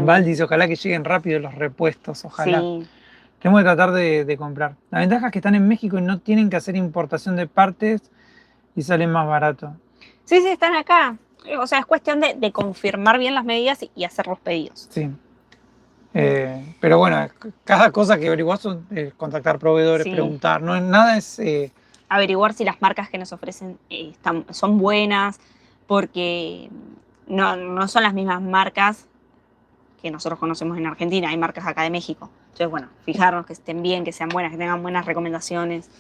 Val dice, ojalá que lleguen rápido los repuestos, ojalá. Sí. Tenemos que tratar de comprar. La ventaja es que están en México y no tienen que hacer importación de partes y salen más barato. Sí, están acá. O sea, es cuestión de confirmar bien las medidas y hacer los pedidos. Sí. Pero bueno, cada cosa que averiguás es contactar proveedores, Sí. preguntar. No, nada es... Averiguar si las marcas que nos ofrecen son buenas, porque no son las mismas marcas que nosotros conocemos en Argentina. Hay marcas acá de México. Entonces, bueno, fijarnos que estén bien, que sean buenas, que tengan buenas recomendaciones.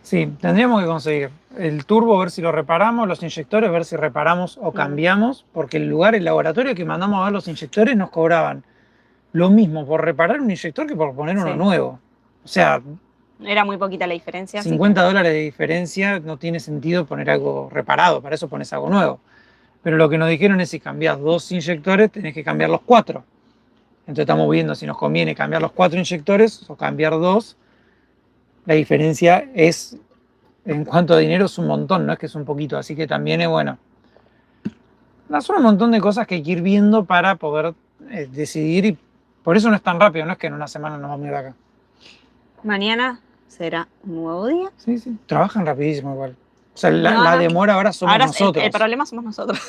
Sí, tendríamos que conseguir el turbo, ver si lo reparamos, los inyectores, ver si reparamos o cambiamos, porque el laboratorio que mandamos a ver los inyectores nos cobraban lo mismo por reparar un inyector que por poner uno nuevo. O sea, era muy poquita la diferencia. $50 de diferencia, no tiene sentido poner algo reparado, para eso pones algo nuevo. Pero lo que nos dijeron es si cambias 2 inyectores, tenés que cambiar los 4. Entonces estamos viendo si nos conviene cambiar los 4 inyectores o cambiar 2. La diferencia es, en cuanto a dinero, es un montón, no es que es un poquito, así que también es bueno. Son un montón de cosas que hay que ir viendo para poder decidir y por eso no es tan rápido, no es que en una semana nos vamos a ir de acá. Mañana será un nuevo día. Sí, trabajan rapidísimo igual. O sea, la demora ahora somos nosotros. El problema somos nosotros.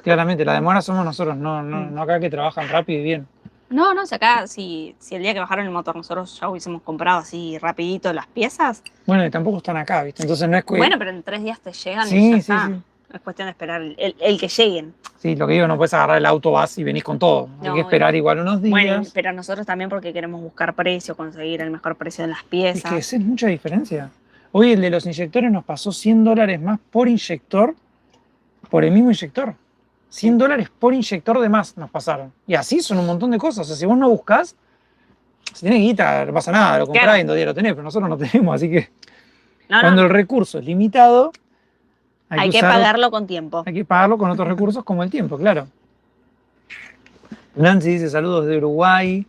Claramente, la demora somos nosotros, no acá que trabajan rápido y bien. No, acá si el día que bajaron el motor nosotros ya hubiésemos comprado así rapidito las piezas. Bueno, y tampoco están acá, ¿viste? Entonces no es que... Bueno, pero en 3 días te llegan sí, y ya está. Sí. Es cuestión de esperar el que lleguen. Sí, lo que digo, no puedes agarrar el auto, vas y venís con todo. Hay que esperar igual unos días. Bueno, pero nosotros también porque queremos buscar precio, conseguir el mejor precio de las piezas. Es que esa es mucha diferencia. Hoy el de los inyectores nos pasó $100 más por inyector, por el mismo inyector. $100 por inyector de más nos pasaron. Y así son un montón de cosas. O sea, si vos no buscás, si tenés guita, no pasa nada, lo comprás y en 2 días lo tenés, pero nosotros no tenemos, así que cuando el recurso es limitado, hay que pagarlo con tiempo. Hay que pagarlo con otros recursos como el tiempo, claro. Nancy dice saludos de Uruguay.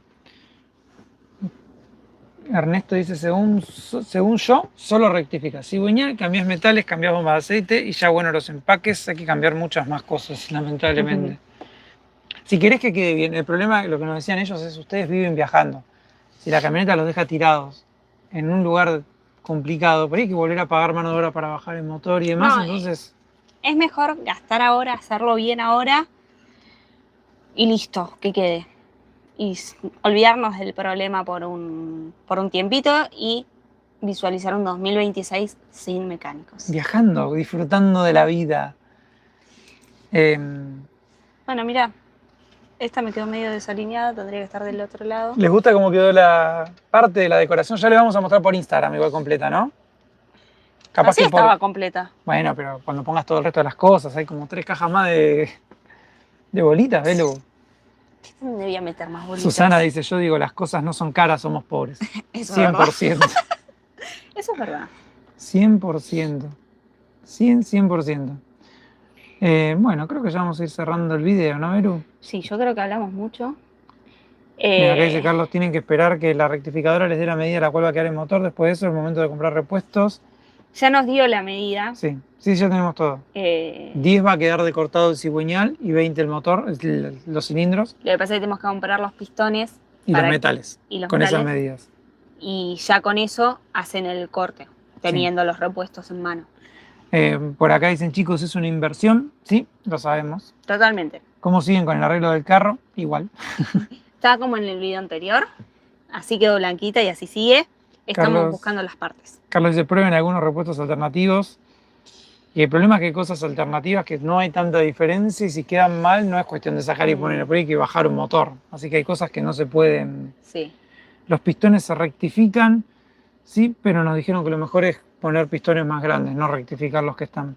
Ernesto dice, según yo, solo rectifica cigüeñal, cambias metales, cambias bombas de aceite y ya bueno, los empaques hay que cambiar muchas más cosas, lamentablemente. Si querés que quede bien, el problema, lo que nos decían ellos es ustedes viven viajando. Si la camioneta los deja tirados en un lugar complicado, por ahí hay que volver a pagar mano de obra para bajar el motor y demás, entonces... Es mejor gastar ahora, hacerlo bien ahora y listo, que quede. Y olvidarnos del problema por un tiempito y visualizar un 2026 sin mecánicos. Viajando, disfrutando de la vida. Bueno, mira, esta me quedó medio desalineada, tendría que estar del otro lado. ¿Les gusta cómo quedó la parte de la decoración? Ya le vamos a mostrar por Instagram, igual completa, ¿no? Capaz así que estaba completa. Bueno, pero cuando pongas todo el resto de las cosas, hay como 3 cajas más de bolitas, velo. Debía meter más bolitas. Susana dice, yo digo, las cosas no son caras, somos pobres. Eso 100%. Eso es verdad. 100%. 100%. Bueno, creo que ya vamos a ir cerrando el video, ¿no, Veru? Sí, yo creo que hablamos mucho. Mira, acá dice Carlos, tienen que esperar que la rectificadora les dé la medida a la cual va a quedar el motor. Después de eso, es el momento de comprar repuestos. Ya nos dio la medida. Sí, ya tenemos todo. 10 va a quedar de cortado el cigüeñal y 20 el motor, los cilindros. Lo que pasa es que tenemos que comprar los pistones. Y los metales, con esas medidas. Y ya con eso hacen el corte, teniendo los repuestos en mano. Por acá dicen, chicos, es una inversión. Sí, lo sabemos. Totalmente. ¿Cómo siguen con el arreglo del carro? Igual. Está como en el video anterior. Así quedó blanquita y así sigue. Estamos buscando las partes. Carlos dice, prueben algunos repuestos alternativos. Y el problema es que hay cosas alternativas que no hay tanta diferencia y si quedan mal no es cuestión de sacar y poner, por ahí hay que bajar un motor. Así que hay cosas que no se pueden Los pistones se rectifican, sí, pero nos dijeron que lo mejor es poner pistones más grandes, no rectificar los que están,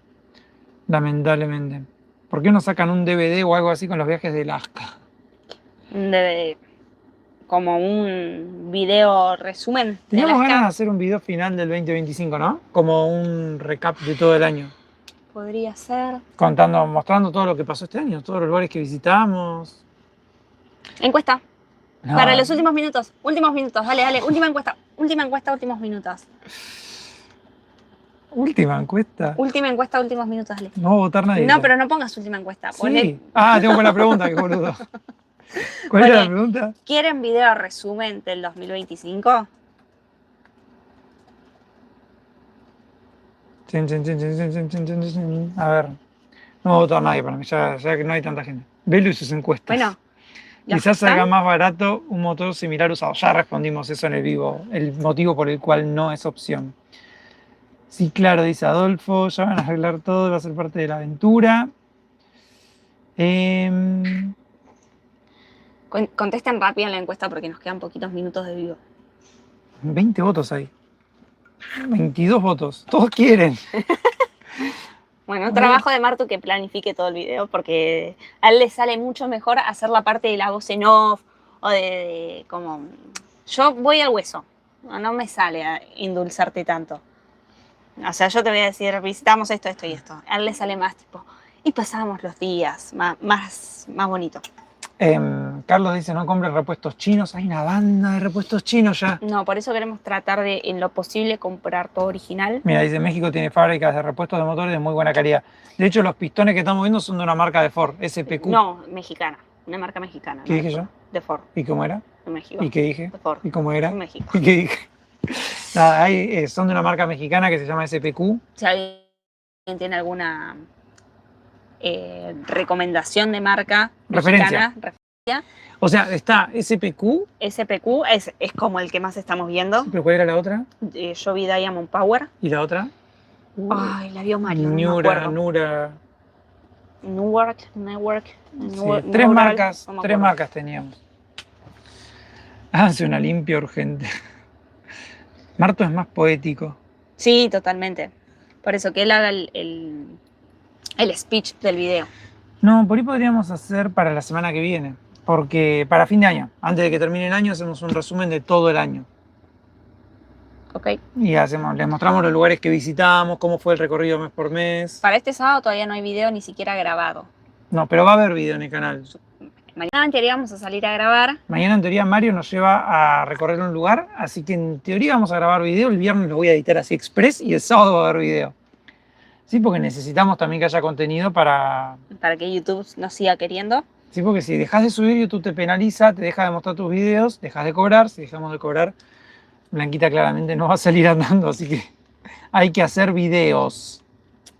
lamentablemente. ¿Por qué no sacan un DVD o algo así con los viajes de Alaska? Como un video resumen de Teníamos Alaska. ganas de hacer un video final del 2025, ¿no? Como un recap de todo el año. Podría ser. Mostrando todo lo que pasó este año, todos los lugares que visitamos. Encuesta. No, Para los últimos minutos. Dale. Última encuesta, últimos minutos. última encuesta. Última encuesta, últimos minutos, dale. No va a votar nadie. No, pero no pongas última encuesta. Sí. Ponle, Tengo con la pregunta, qué boludo. ¿Cuál era la pregunta? ¿quieren video resumen del 2025? A ver. No va a votar nadie para mí, ya que no hay tanta gente. Belu y sus encuestas. Bueno. Quizás salga más barato un motor similar usado. Ya respondimos eso en el vivo. El motivo por el cual no es opción. Sí, claro, dice Adolfo. Ya van a arreglar todo, va a ser parte de la aventura. Contesten rápido en la encuesta porque nos quedan poquitos minutos de vivo. 20 votos ahí. 22 votos. Todos quieren. Bueno, trabajo de Martu que planifique todo el video porque a él le sale mucho mejor hacer la parte de la voz en off o de como... Yo voy al hueso, no me sale a endulzarte tanto. O sea, yo te voy a decir, visitamos esto y esto. A él le sale más tipo, y pasamos los días, más bonito. Carlos dice, no compren repuestos chinos. Hay una banda de repuestos chinos ya. No, por eso queremos tratar de, en lo posible, comprar todo original. Mira, dice, México tiene fábricas de repuestos de motores de muy buena calidad. De hecho, los pistones que estamos viendo son de una marca de Ford, SPQ. No, mexicana. Una marca mexicana. ¿Qué dije yo? De Ford. ¿Y cómo era? De México. ¿Y qué dije? De Ford. ¿Y cómo era? De México. ¿Y qué dije? Nada, son de una marca mexicana que se llama SPQ. Si alguien tiene alguna recomendación de marca Referencia. mexicana, O sea, está SPQ. SPQ es como el que más estamos viendo. ¿Pero cuál era la otra? Yo vi Diamond Power. ¿Y la otra? Ay, la vio Mario, no me Nura, acuerdo. Nura. Network. Sí, tres marcas teníamos. Hace una limpia urgente. Marto es más poético. Sí, totalmente. Por eso que él haga el speech del video. No, por ahí podríamos hacer para la semana que viene. Porque para fin de año, antes de que termine el año, hacemos un resumen de todo el año. Ok. Y les mostramos los lugares que visitamos, cómo fue el recorrido mes por mes. Para este sábado todavía no hay video ni siquiera grabado. No, pero va a haber video en el canal. Mañana en teoría vamos a salir a grabar. Mañana en teoría Mario nos lleva a recorrer un lugar, así que en teoría vamos a grabar video. El viernes lo voy a editar así express y el sábado va a haber video. Sí, porque necesitamos también que haya contenido para que YouTube nos siga queriendo. Sí, porque si dejas de subir, YouTube te penaliza, te deja de mostrar tus videos, dejas de cobrar. Si dejamos de cobrar, Blanquita claramente no va a salir andando, así que hay que hacer videos.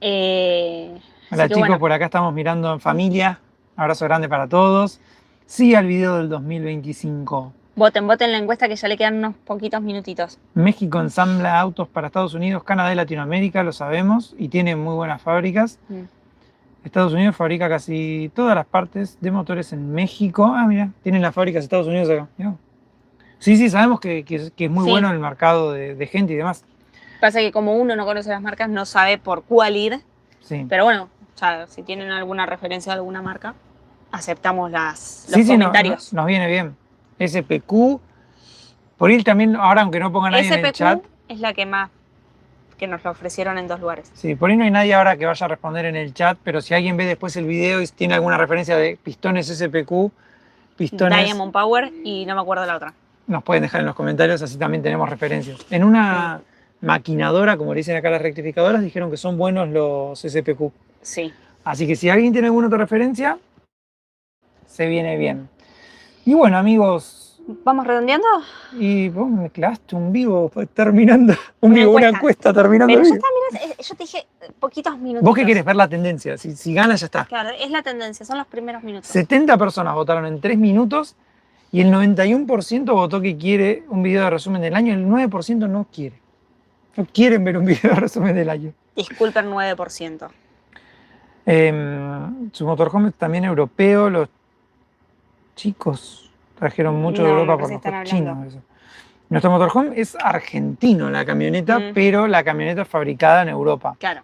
Hola chicos, bueno. Por acá estamos mirando en familia. Abrazo grande para todos. Sí al video del 2025. Voten la encuesta que ya le quedan unos poquitos minutitos. México ensambla autos para Estados Unidos, Canadá y Latinoamérica, lo sabemos, y tiene muy buenas fábricas. Estados Unidos fabrica casi todas las partes de motores en México. Ah, mira, tienen las fábricas de Estados Unidos acá. Mirá. Sí, sabemos que es muy bueno el mercado de gente y demás. Pasa que como uno no conoce las marcas, no sabe por cuál ir. Sí. Pero bueno, o sea, si tienen alguna referencia de alguna marca, aceptamos los comentarios. Nos viene bien. SPQ. Por ir también, ahora aunque no ponga nadie en el chat. SPQ es la que más que nos lo ofrecieron en 2 lugares. Sí, por ahí no hay nadie ahora que vaya a responder en el chat, pero si alguien ve después el video y tiene alguna referencia de pistones SPQ, pistones Diamond Power y no me acuerdo la otra. Nos pueden dejar en los comentarios, así también tenemos referencias. En una maquinadora, como le dicen acá las rectificadoras, dijeron que son buenos los SPQ. Sí. Así que si alguien tiene alguna otra referencia, se viene bien. Y bueno, amigos. ¿Vamos redondeando? Y vos me clavaste un vivo terminando. Una encuesta terminando. Pero ya está, mirá, yo te dije poquitos minutos. ¿Vos qué querés? Ver la tendencia. Si gana, ya está. Claro, es la tendencia, son los primeros minutos. 70 personas votaron en 3 minutos y el 91% votó que quiere un video de resumen del año. El 9% no quiere. No quieren ver un video de resumen del año. Disculpen, 9%. Su motorhome también europeo. Los chicos Trajeron mucho de No, Europa no por sé los si están coches hablando. chinos. Eso. Nuestro motorhome es argentino, la camioneta, Mm. pero la camioneta es fabricada en Europa. Claro.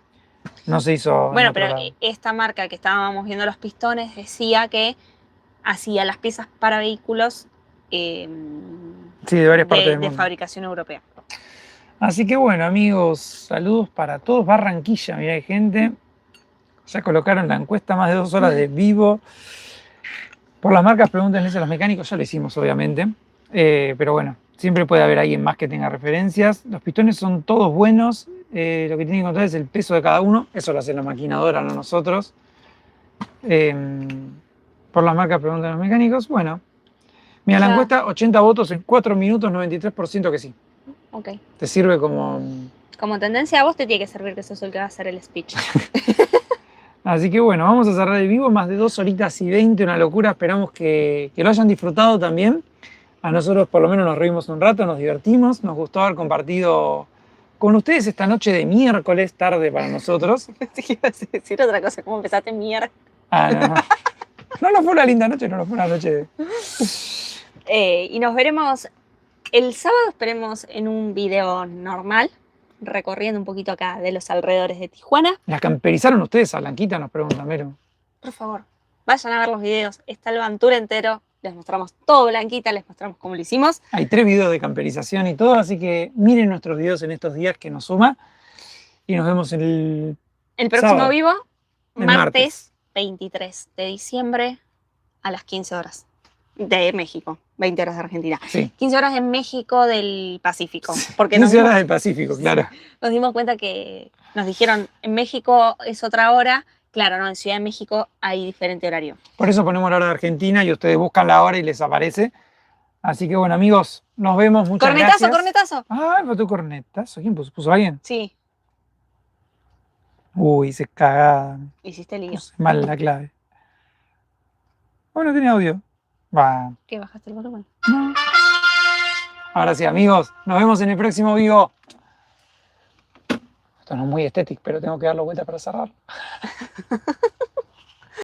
No se hizo en Bueno, otro pero lado. esta marca que estábamos viendo los pistones decía que hacía las piezas para vehículos Sí, de varias partes del de mundo. fabricación europea. Así que bueno, amigos, saludos para todos. Barranquilla, mirá, hay gente. Ya colocaron la encuesta, más de 2 horas de vivo. Por las marcas, pregúntenles a los mecánicos, ya lo hicimos, obviamente. Pero bueno, siempre puede haber alguien más que tenga referencias. Los pistones son todos buenos. Lo que tienen que encontrar es el peso de cada uno. Eso lo hace la maquinadora, no nosotros. Por las marcas, preguntan a los mecánicos. Bueno, mira, la Ya. encuesta, 80 votos en 4 minutos, 93% que sí. Ok. Te sirve como... Como tendencia a vos te tiene que servir que sos el que va a hacer el speech. Así que bueno, vamos a cerrar el vivo, más de 2 horitas y 20, una locura. Esperamos que lo hayan disfrutado también. A nosotros por lo menos nos reímos un rato, nos divertimos, nos gustó haber compartido con ustedes esta noche de miércoles, tarde para nosotros. Pensé que ibas a decir otra cosa, ¿cómo empezaste mierda? Ah, no, no. No, no fue una linda noche, no, no fue una noche de... Y nos veremos el sábado, esperemos en un video normal, recorriendo un poquito acá de los alrededores de Tijuana. ¿La camperizaron ustedes a Blanquita? Nos pregunta Mero. Por favor, vayan a ver los videos, está el Van Tour entero, les mostramos todo Blanquita, les mostramos cómo lo hicimos. Hay 3 videos de camperización y todo, así que miren nuestros videos en estos días que nos suma. Y nos vemos en El próximo sábado. vivo, El martes 23 de diciembre a las 15 horas de México, 20 horas de Argentina. Sí. 15 horas en México del Pacífico. Porque 15 horas del Pacífico, claro. nos dimos cuenta que nos dijeron en México es otra hora. Claro, no, en Ciudad de México hay diferente horario. Por eso ponemos la hora de Argentina y ustedes buscan la hora y les aparece. Así que bueno, amigos, nos vemos. Muchas ¡Cornetazo, gracias. cornetazo! Ah, ¿no tu cornetazo? ¿Quién puso? ¿Puso alguien? Sí, Uy, hice cagada. hiciste lío. Puse mal la clave. Bueno, tiene audio. Va. ¿Qué, bajaste el volumen? No. Ahora sí, amigos, nos vemos en el próximo vivo. Esto no es muy estético, pero tengo que darlo vuelta para cerrar.